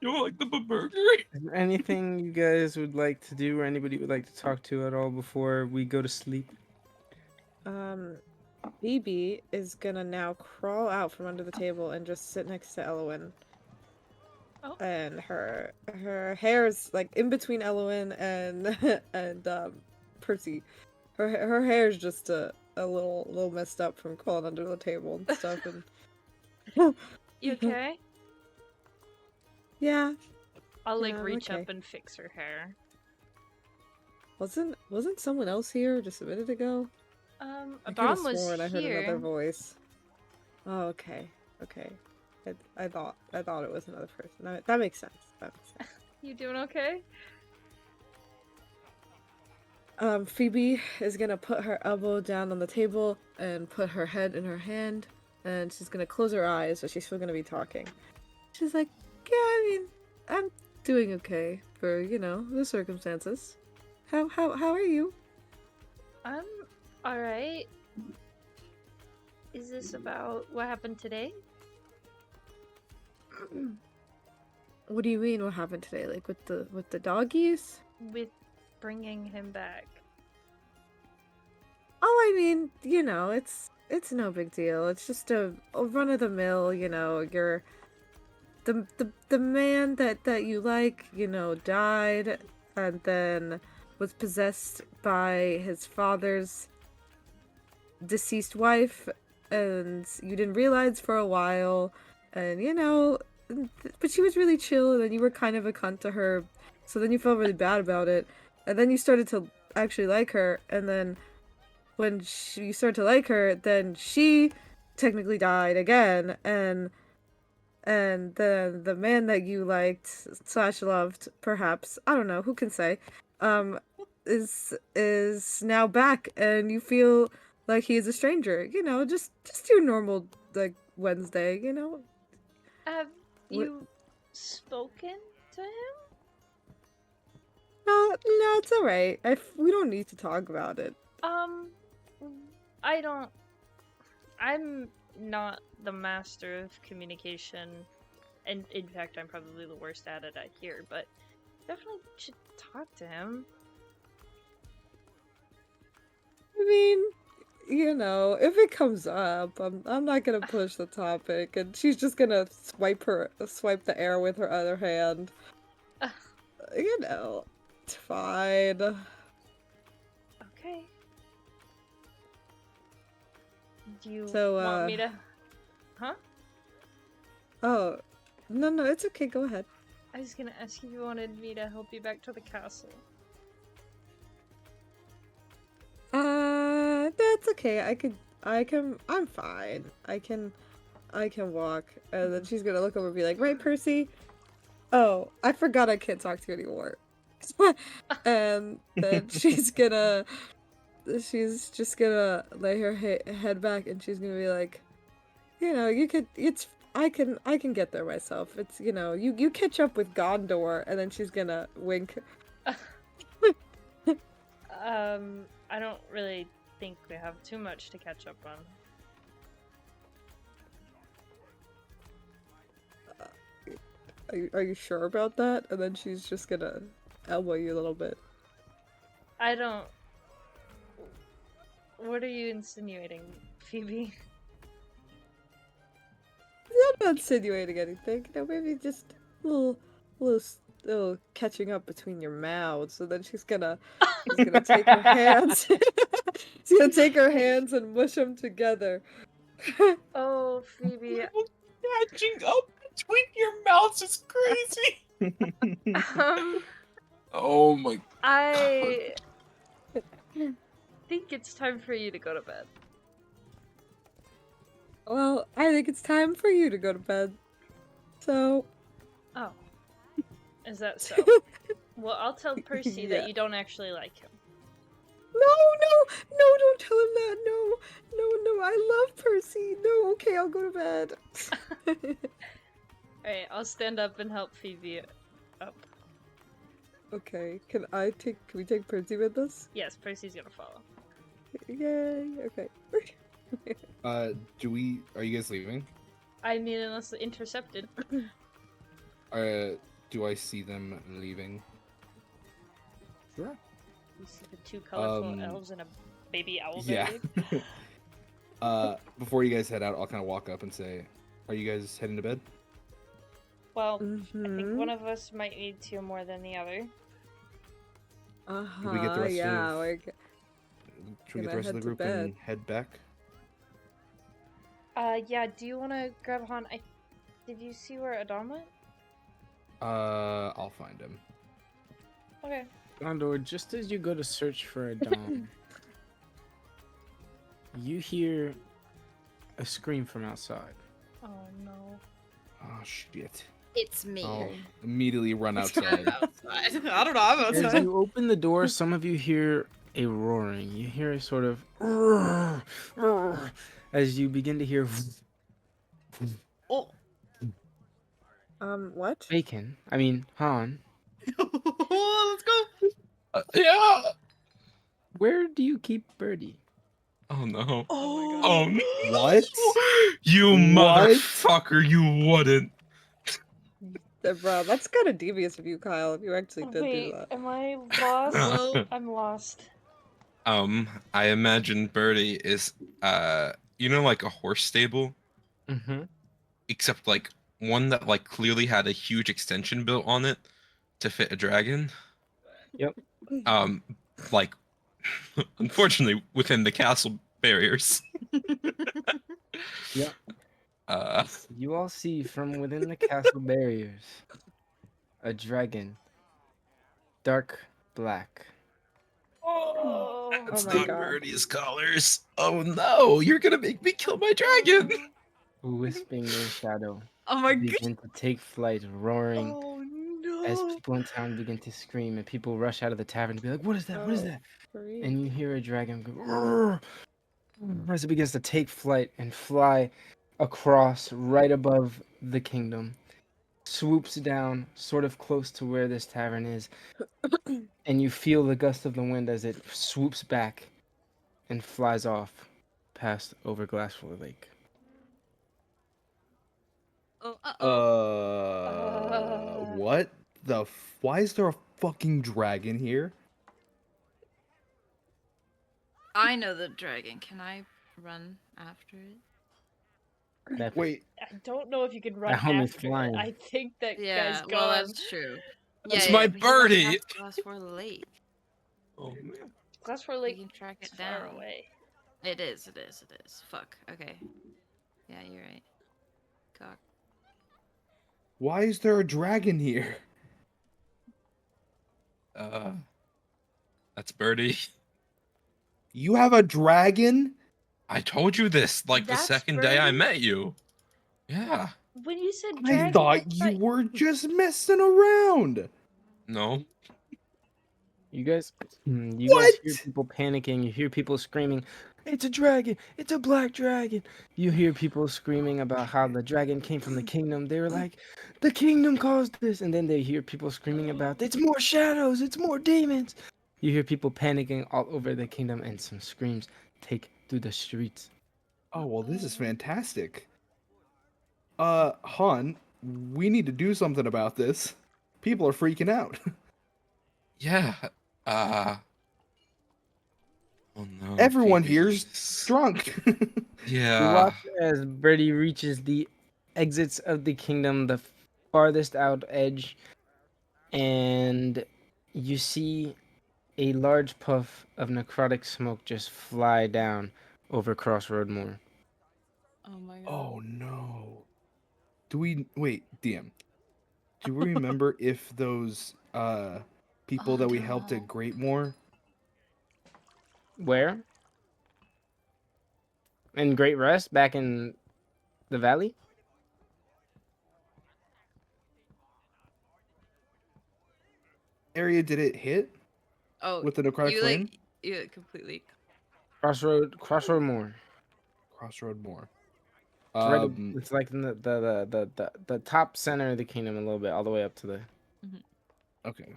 You don't like the burger? is there anything you guys would like to do or anybody would like to talk to at all before we go to sleep? Phoebe is gonna now crawl out from under the table and just sit next to Elowin. Oh. And her hair's like in between Elowin and Percy. Her hair's just a little messed up from crawling under the table and stuff. And you okay? yeah, I'll like Yeah, I'm reach okay. up and fix her hair. wasn't someone else here just a minute ago? I could have Addaam was sworn I heard another here. voice. Oh, okay. I thought it was another person. That makes sense. You doing okay? Phoebe is gonna put her elbow down on the table and put her head in her hand, and she's gonna close her eyes, but she's still gonna be talking. She's like, "Yeah, I mean, I'm doing okay for the circumstances. How are you?" I'm alright. Is this about what happened today? What do you mean? What happened today? Like with the doggies? With bringing him back. Oh, I mean, it's no big deal. It's just a run of the mill, you're the man that you like, died and then was possessed by his father's deceased wife, and you didn't realize for a while, and but she was really chill, and then you were kind of a cunt to her, so then you felt really bad about it, and then you started to actually like her, and then when you started to like her, then she technically died again, and then the man that you liked / loved, perhaps, I don't know, who can say, is now back, and you feel like he's a stranger. Just your normal, like, Wednesday. Have What- you spoken to him? No, it's all right. We don't need to talk about it. I don't. I'm not the master of communication, and in fact, I'm probably the worst at it here, but definitely should talk to him. I mean, if it comes up, I'm not gonna push the topic, and she's just gonna swipe the air with her other hand. It's fine. Okay. Do you So, want me to? Huh? Oh, no, it's okay. Go ahead. I was gonna ask if you wanted me to help you back to the castle. That's okay. I'm fine. I can walk. And then she's gonna look over and be like, right, Percy? Oh, I forgot I can't talk to you anymore. And then she's just gonna lay her head back, and she's gonna be like, I can get there myself. It's, you catch up with Gaandor, and then she's gonna wink. I don't really think we have too much to catch up on. Are you sure about that? And then she's just gonna elbow you a little bit. I don't. What are you insinuating, Phoebe? I'm not insinuating anything. Maybe just a little catching up between your mouths. So then she's gonna take her hands. She's gonna take her hands and mush them together. Oh, Phoebe. Catching up between your mouths is crazy. Oh my. I think it's time for you to go to bed. Well, I think it's time for you to go to bed. So. Oh. Is that so? Well, I'll tell Percy Yeah. that you don't actually like him. No, don't tell him that. No, I love Percy. No, okay, I'll go to bed. Alright, I'll stand up and help Phoebe up. Okay, can we take Percy with us? Yes, Percy's gonna follow. Yay, okay. Are you guys leaving? I mean, unless intercepted. Do I see them leaving? Sure. You see the two colorful elves and a baby owl Yeah. baby? Before you guys head out, I'll kind of walk up and say, "Are you guys heading to bed?" Well, I think one of us might need to more than the other. Uh-huh, we get the rest yeah, of- we're Should we get gonna the rest of head the to group bed. and head back? Yeah, do you want to grab Han? Did you see where Addaam went? I'll find him. Okay. Gaandor, just as you go to search for Addaam, you hear a scream from outside. Oh no. Oh shit! It's me. I'll immediately run outside. Outside. I don't know. I'm As outside. you open the door, some of you hear a roaring. You hear a sort of as you begin to hear Oh. What? Bacon. I mean, Han. Let's go. Yeah. Where do you keep Birdie? Oh no. Oh Oh no. What? You What? motherfucker! You wouldn't. Bro, that's kind of devious of you, Kyle, if you actually did do Wait, that. am I lost? Well, I'm lost. I imagine Birdie is like a horse stable, Mm-hmm. except like one that like clearly had a huge extension built on it to fit a dragon. Yep. Like unfortunately within the castle barriers. Yep. Uh, You all see from within the castle barriers a dragon, dark black. Oh, it's my not God. Birdie's colors. Oh no, you're gonna make me kill my dragon. Who, wisping their shadow, Oh my god. begin to take flight, roaring oh as no. people in town begin to scream and people rush out of the tavern to be like, "What is that? What is Oh, that?" freak. And you hear a dragon go "Roar," as it begins to take flight and fly across right above the kingdom, swoops down sort of close to where this tavern is, and you feel the gust of the wind as it swoops back and flies off past over Glassfloor Lake. Oh, uh-oh. What why is there a fucking dragon here? I know the dragon. Can I run after it? That, Wait, I don't know if you can run that homie's after flying. it. I think that guy's Yeah, gone. well, that's true. That's yeah, my but he went birdie. past Glass for Lake. Oh man. Glassford We Lake can track is it far down. away. It is. Fuck. Okay. Yeah, you're right. Cock. why is there a dragon here? That's Birdie. You have a dragon? I told you this like the That's second day I Birdie? met you. Yeah. When you said I dragon, thought you were just messing around. No. You guys hear What? people panicking. You hear people screaming, "It's a dragon! It's a black dragon!" You hear people screaming about how the dragon came from the kingdom. They were like, "The kingdom caused this!" And then they hear people screaming about, "It's more shadows! It's more demons!" You hear people panicking all over the kingdom, and some screams take through the streets. Oh, well, this is fantastic. Han, we need to do something about this. People are freaking out. Yeah. Uh. Oh no. Everyone Phoebe. here's drunk. You Yeah. watch as Birdie reaches the exits of the kingdom, the farthest out edge, and you see a large puff of necrotic smoke just fly down over Crossroad Moor. Oh my god. Oh no. Do we wait, DM? Do we remember if those people Oh, that we helped no. at Greatmore? Where? In Great Rest, back in the valley? Area did it hit Oh, with the necrotic you flame? like you completely. Crossroad Moor. Crossroad Moor. It's right. Um It's like in the top center of the kingdom, a little bit, all the way up to the. okay.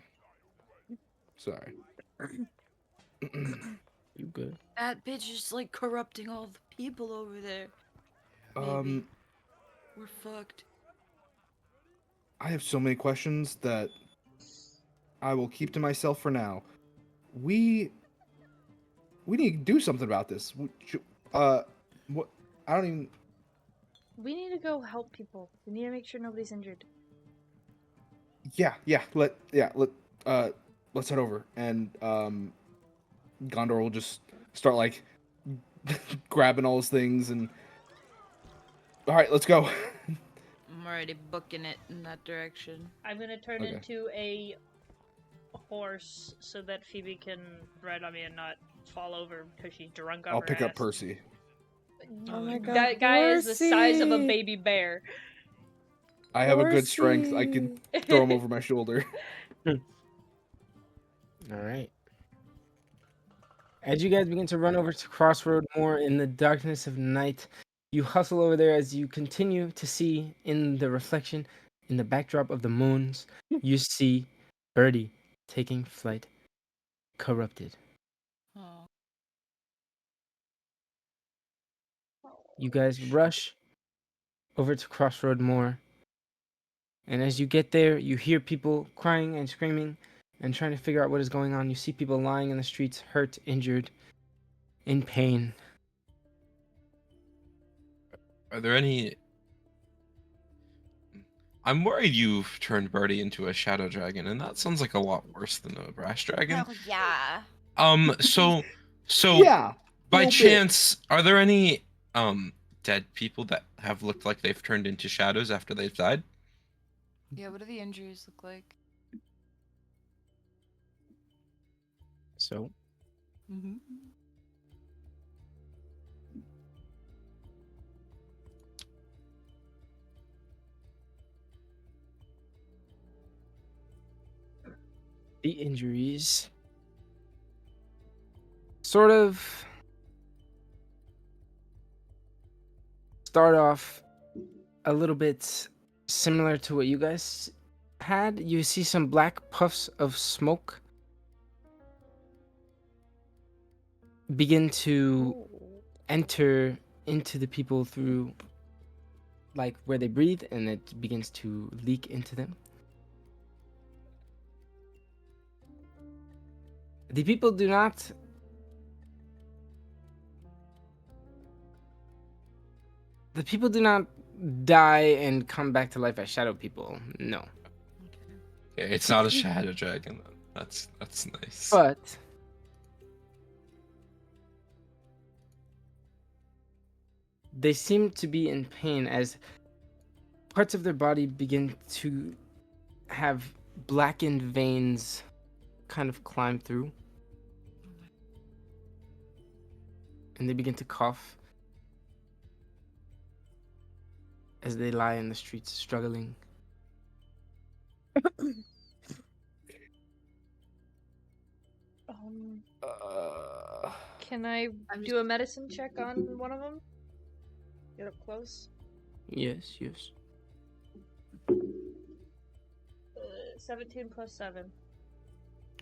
Sorry. You good? That bitch is like corrupting all the people over there. Maybe. Um We're fucked. I have so many questions that I will keep to myself for now. We need to do something about this. What? I don't even. We need to go help people. We need to make sure nobody's injured. Yeah. Let's head over, and Gaandor will just start like grabbing all his things, and all right, let's go. I'm already booking it in that direction. I'm gonna turn Okay. into a horse so that Phoebe can ride on me and not fall over because she's drunk on I'll her pick up ass. Percy. Oh my god. That guy is the size of a Horsey! baby bear. I have a good strength. I can throw him over my shoulder. All right. As you guys begin to run over to Crossroad Moor in the darkness of night, you hustle over there as you continue to see in the reflection, in the backdrop of the moons, you see Birdie taking flight, corrupted. Oh. You guys rush over to Crossroad Moor, and as you get there, you hear people crying and screaming. and trying to figure out what is going on. You see people lying in the streets, hurt, injured, in pain. Are there any? I'm worried you've turned Birdie into a shadow dragon, and that sounds like a lot worse than a brass dragon. Oh yeah. So Yeah. by little bit. chance, are there any dead people that have looked like they've turned into shadows after they've died? Yeah, what do the injuries look like? So, Mm-hmm. the injuries sort of start off a little bit similar to what you guys had. You see some black puffs of smoke begin to enter into the people through like where they breathe, and it begins to leak into them. The people do not die and come back to life as shadow people. No. Yeah, it's not a shadow dragon. That's nice. But they seem to be in pain as parts of their body begin to have blackened veins kind of climb through. And they begin to cough as they lie in the streets struggling. Can I do a medicine check on one of them? Get up close. Yes. 17 plus 7.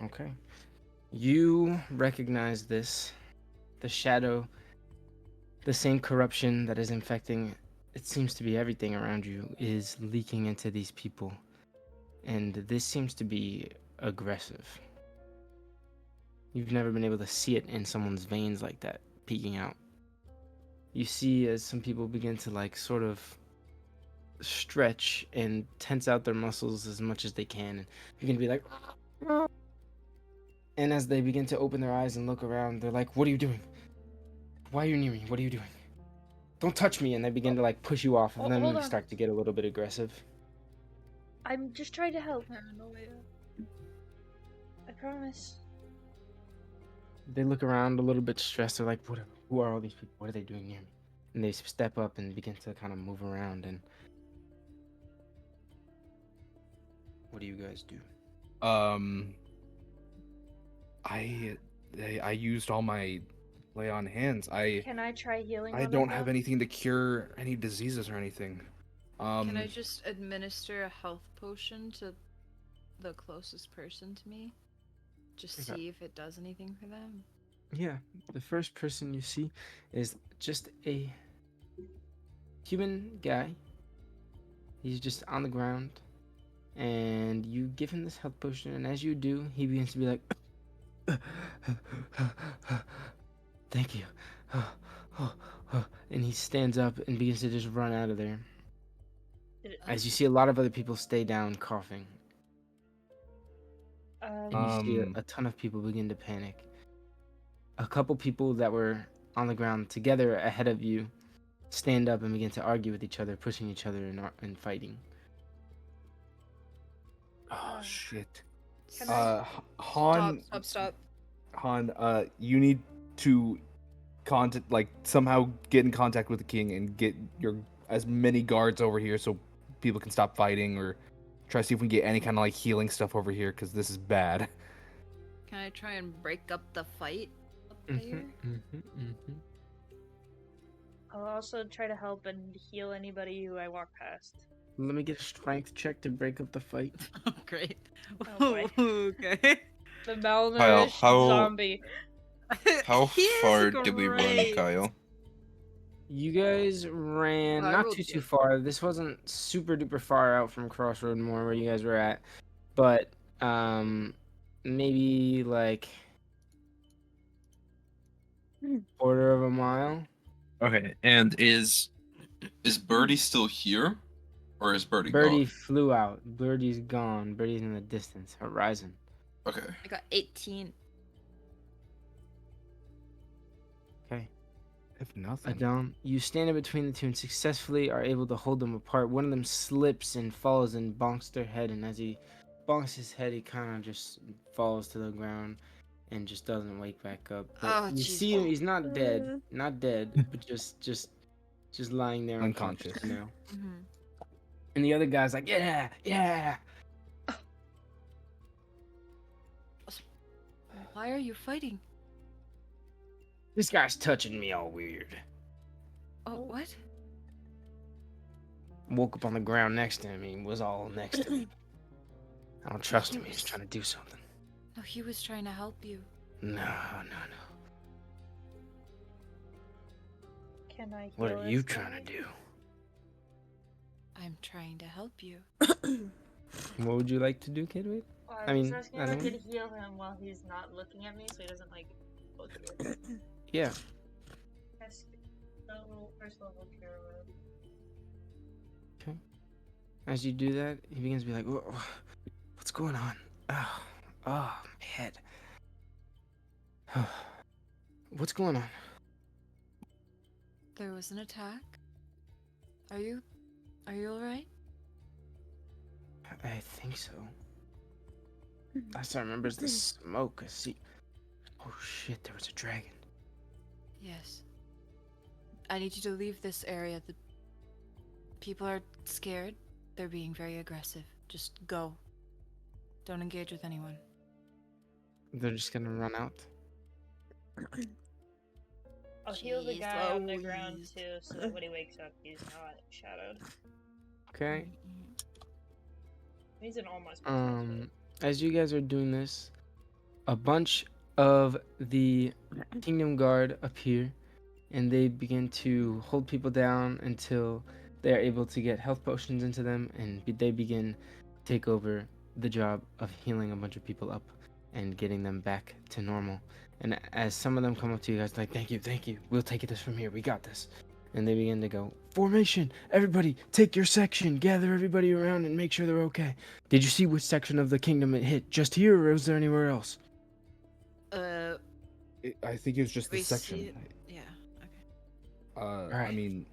Okay. You recognize this. The shadow, the same corruption that is infecting, it seems to be everything around you, is leaking into these people. And this seems to be aggressive. You've never been able to see it in someone's veins like that, peeking out. You see as some people begin to like sort of stretch and tense out their muscles as much as they can. And you can be like, and as they begin to open their eyes and look around, they're like, "What are you doing? Why are you near me? What are you doing? Don't touch me!" And they begin to like push you off, and then Hold they on. start to get a little bit aggressive. I'm just trying to help. I promise. They look around a little bit stressed. They're like, "Who are all these people? What are they doing near me?" And they step up and begin to kind of move around. And what do you guys do? I used all my lay on hands. Can I try healing? I one of don't have them? anything to cure any diseases or anything. Can I just administer a health potion to the closest person to me? Just Okay. see if it does anything for them. Yeah, the first person you see is just a human guy. He's just on the ground, and you give him this health potion, and as you do, he begins to be like, "Thank you." And he stands up and begins to just run out of there. As you see a lot of other people stay down coughing. And you see a ton of people begin to panic. A couple people that were on the ground together ahead of you stand up and begin to argue with each other, pushing each other and fighting. Oh shit. Can I- Han, Stop. Han, you need to somehow get in contact with the king and get as many guards over here so people can stop fighting, or try to see if we can get any kind of like healing stuff over here, because this is bad. Can I try and break up the fight up there? I'll also try to help and heal anybody who I walk past. Let me get a strength check to break up the fight. Oh, great. Oh, boy. Okay. The malnourished zombie. How He is far did we run, great. Kyle? You guys ran I not rolled too good. far. This wasn't super duper far out from Crossroad Moor where you guys were at, but maybe like quarter of a mile. Okay, and is Birdie still here, or is Birdie Birdie gone? flew out. Birdie's gone. Birdie's in the distance, horizon. Okay. I got 18. Okay. If nothing. Addaam, you stand in between the two and successfully are able to hold them apart. One of them slips and falls and bonks their head, and as he bonks his head, he kind of just falls to the ground and just doesn't wake back up. But Oh, you jeez. see him; he's not dead, but just lying there Unconscious. unconscious now. Mm-hmm. And the other guy's like, "Yeah, yeah." Why are you fighting? This guy's touching me all weird. Oh, what? Woke up on the ground next to him. He was all next to me. I don't trust him. He's trying to do something. No, he was trying to help you. No. Can I What heal are you this trying guy? to do? I'm trying to help you. What would you like to do, Kidway? Well, I I was mean, asking I if I don't- could heal him while he's not looking at me, so he doesn't like look weird. Yeah. Yes, the little first level cure would. As you do that, he begins to be like, "What's going on? Oh, my head. What's going on?" There was an attack. Are you alright? I think so. Last I remember is the smoke. I see. Oh shit! There was a dragon. Yes. I need you to leave this area. The people are scared. They're being very aggressive. Just go. Don't engage with anyone. They're just gonna run out. I'll heal the Jeez guy on the ground Louise. too, so that when he wakes up, he's not shadowed. Okay. He's an almost. perfect As you guys are doing this, a bunch of the Kingdom Guard appear, and they begin to hold people down until they are able to get health potions into them, and they begin to take over the job of healing a bunch of people up and getting them back to normal. And as some of them come up to you guys, like, thank you, we'll take this from here, we got this. And they begin to go, formation, everybody, take your section, gather everybody around and make sure they're okay. Did you see which section of the kingdom it hit? Just here, or was there anywhere else? I think it was just We the see section. it. Yeah. Okay. I Right. mean,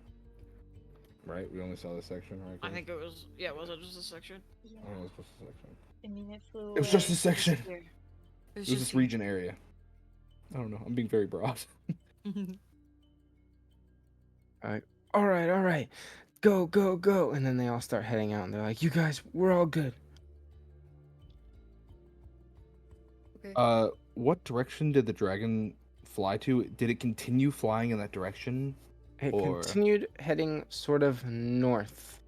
right? We only saw this section, right? I think it was. Yeah. Was it just a section? Yeah. Oh, it was just a section. I mean, it flew. It was just away. a section. Here. It It was was just this here. region area. I don't know. I'm being very broad. All right, go. And then they all start heading out, and they're like, you guys, we're all good. Okay. What direction did the dragon fly to? Did it continue flying in that direction? It Or- continued heading sort of north.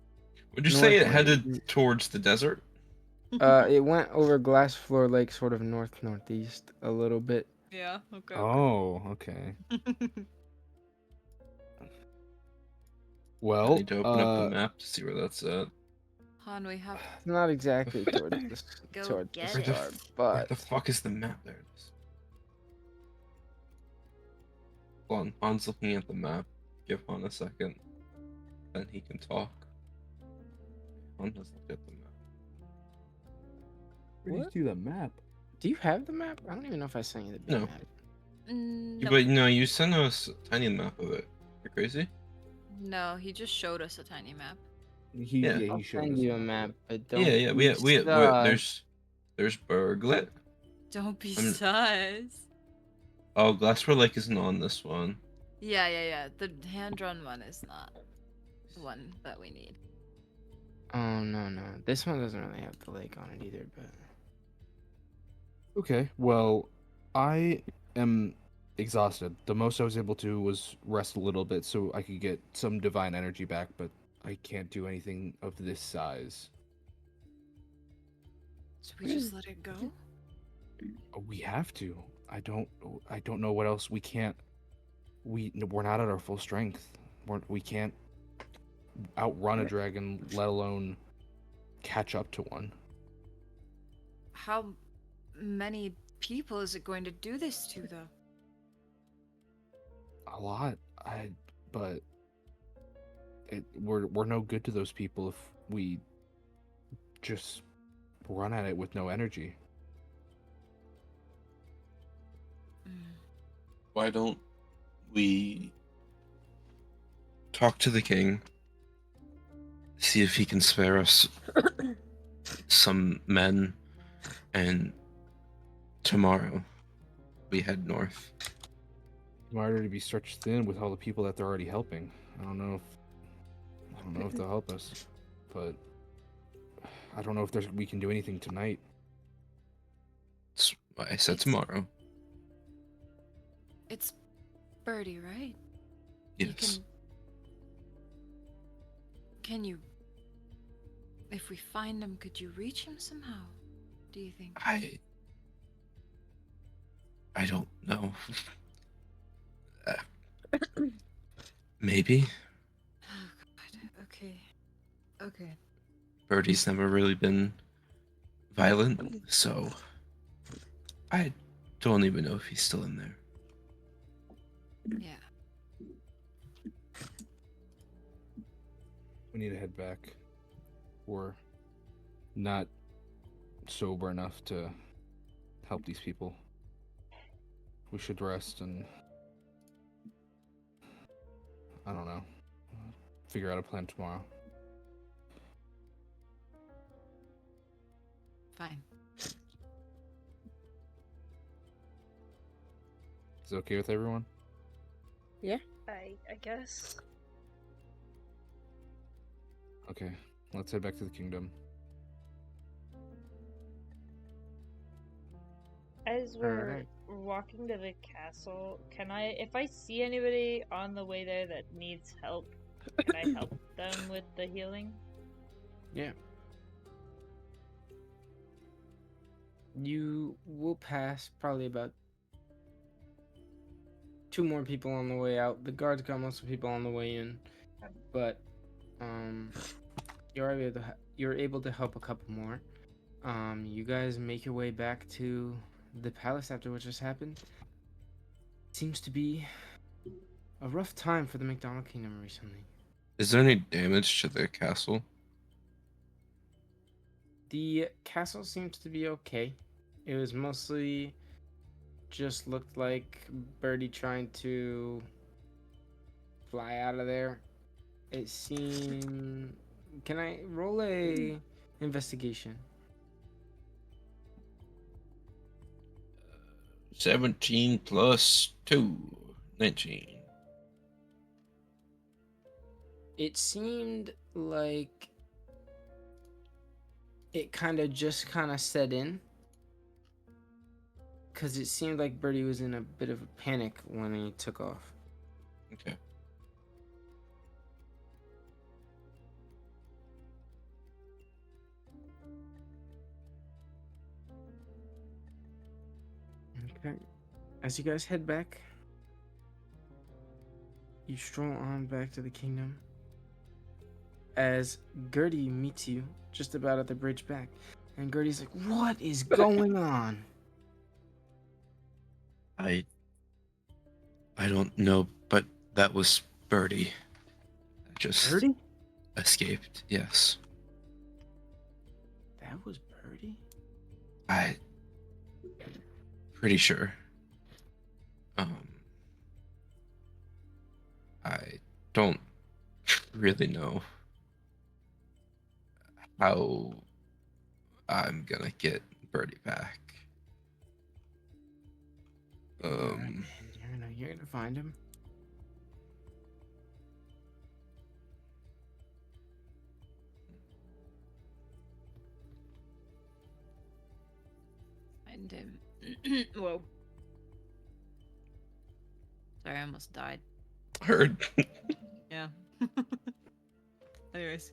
Would you say it North- headed towards the desert? It went over Glassfloor Lake, sort of northeast a little bit. Yeah. Okay. Oh, okay. I Well, need to open up the map to see where that's at. Han, we have. It's not exactly towards the, Go towards the get it. star, Where but the fuck is the map? There it is. Hold on, Han's looking at the map. Give Han a second. Then he can talk. Han has looked at the map. where did you do the map? do you have the map? I don't even know if I sent you the big No. map. No. But no, you sent us a tiny map of it. You're crazy? No, he just showed us a tiny map. Yeah. He I'll showed send us you a the map, but don't. Yeah, be sus. there's Burglet. Don't be I'm- sus. Oh, Glassford Lake isn't on this one. Yeah. The hand-drawn one is not the one that we need. Oh no. This one doesn't really have the lake on it either, but Okay, well, I am exhausted. The most I was able to was rest a little bit so I could get some divine energy back, but I can't do anything of this size. Should we just let it go? We have to. I don't know what else we can't. We're not at our full strength. We can't outrun a dragon, let alone catch up to one. How many people is it going to do this to, though? A lot. But we're no good to those people if we just run at it with no energy. Why don't we talk to the king, see if he can spare us some men, and tomorrow we head north. Smarter to be stretched thin with all the people that they're already helping. I don't know if they'll help us, but I don't know if we can do anything tonight. That's why I said tomorrow. It's Birdie, right? You Yes. Can you... If we find him, could you reach him somehow? Do you think? I don't know. Maybe. Oh, God. Okay. Okay. Birdie's never really been violent, so I don't even know if he's still in there. Yeah. We need to head back. We're not sober enough to help these people. We should rest and, I don't know, figure out a plan tomorrow. Fine. Is it okay with everyone? I guess. Okay, let's head back to the kingdom. As we're Alright. walking to the castle, can I, if I see anybody on the way there that needs help, can I help them with the healing? Yeah. You will pass probably about 2 more people on the way out. The guards got most of the people on the way in, but you're able to help a couple more. You guys make your way back to the palace after what just happened. Seems to be a rough time for the McDonald Kingdom recently. Is there any damage to the castle? The castle seems to be okay. It was mostly just looked like Birdie trying to fly out of there. It seemed... Can I roll a investigation? 17 plus 2, 19. It seemed like it kind of set in. Because it seemed like Birdie was in a bit of a panic when he took off. Okay. Okay. As you guys head back, you stroll on back to the kingdom. As Gertie meets you just about at the bridge back. And Gertie's like, what is going on? I don't know, but that was Birdie. That just Birdie? escaped. Yes. That was Birdie? I pretty sure. I don't really know how I'm gonna get Birdie back. You're gonna find him. Find him. Whoa. Sorry, I almost died. Heard. Yeah. Anyways.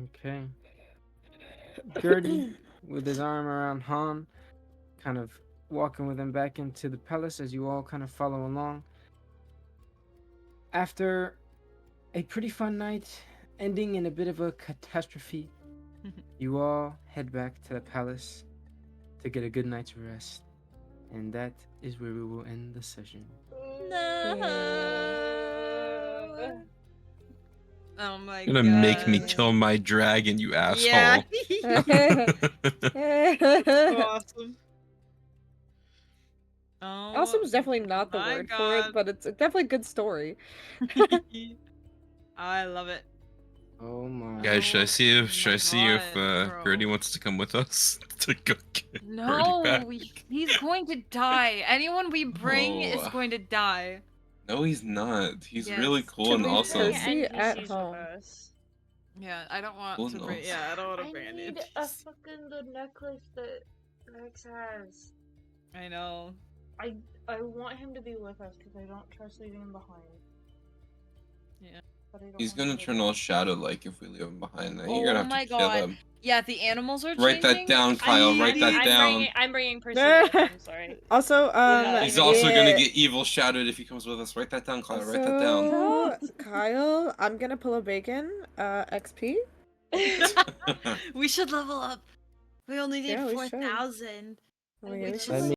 Okay. Gertie, with his arm around Han, kind of walking with him back into the palace as you all kind of follow along. After a pretty fun night, ending in a bit of a catastrophe, You all head back to the palace to get a good night's rest. And that is where we will end the session. No. Oh my You're gonna make me kill my dragon, you asshole. Yeah. Awesome. Oh, Awesome is definitely not the my word for it, God. but it's definitely a good story. I love it. Oh my. Guys, should I see if God, Birdie bro. wants to come with us to go get Birdie No, back? he's going to die. Anyone we bring is No. going to die. No, he's not. He's Yes. really cool To and leave awesome. Percy at NPCs home. with us. Yeah, I don't want Cool to and bring. awesome. Yeah, I don't want I to bring an need NPC. a fucking good necklace that Rex has. I know. I want him to be with us because I don't trust leaving him behind. Yeah. But I don't He's want gonna him to turn die. all shadow-like if we leave him behind. Then Oh you're gonna have my to kill God. him. Yeah, the animals are Write that changing. down, Kyle. Write that down. I'm bringing Percy with. I'm sorry. Also, He's also gonna get evil shadowed if he comes with us. Write that down, Kyle. Write that down. So, Kyle, I'm gonna pull a bacon, XP. We should level up. We only need Yeah, we should. 4,000. Oh, yeah, we We should. should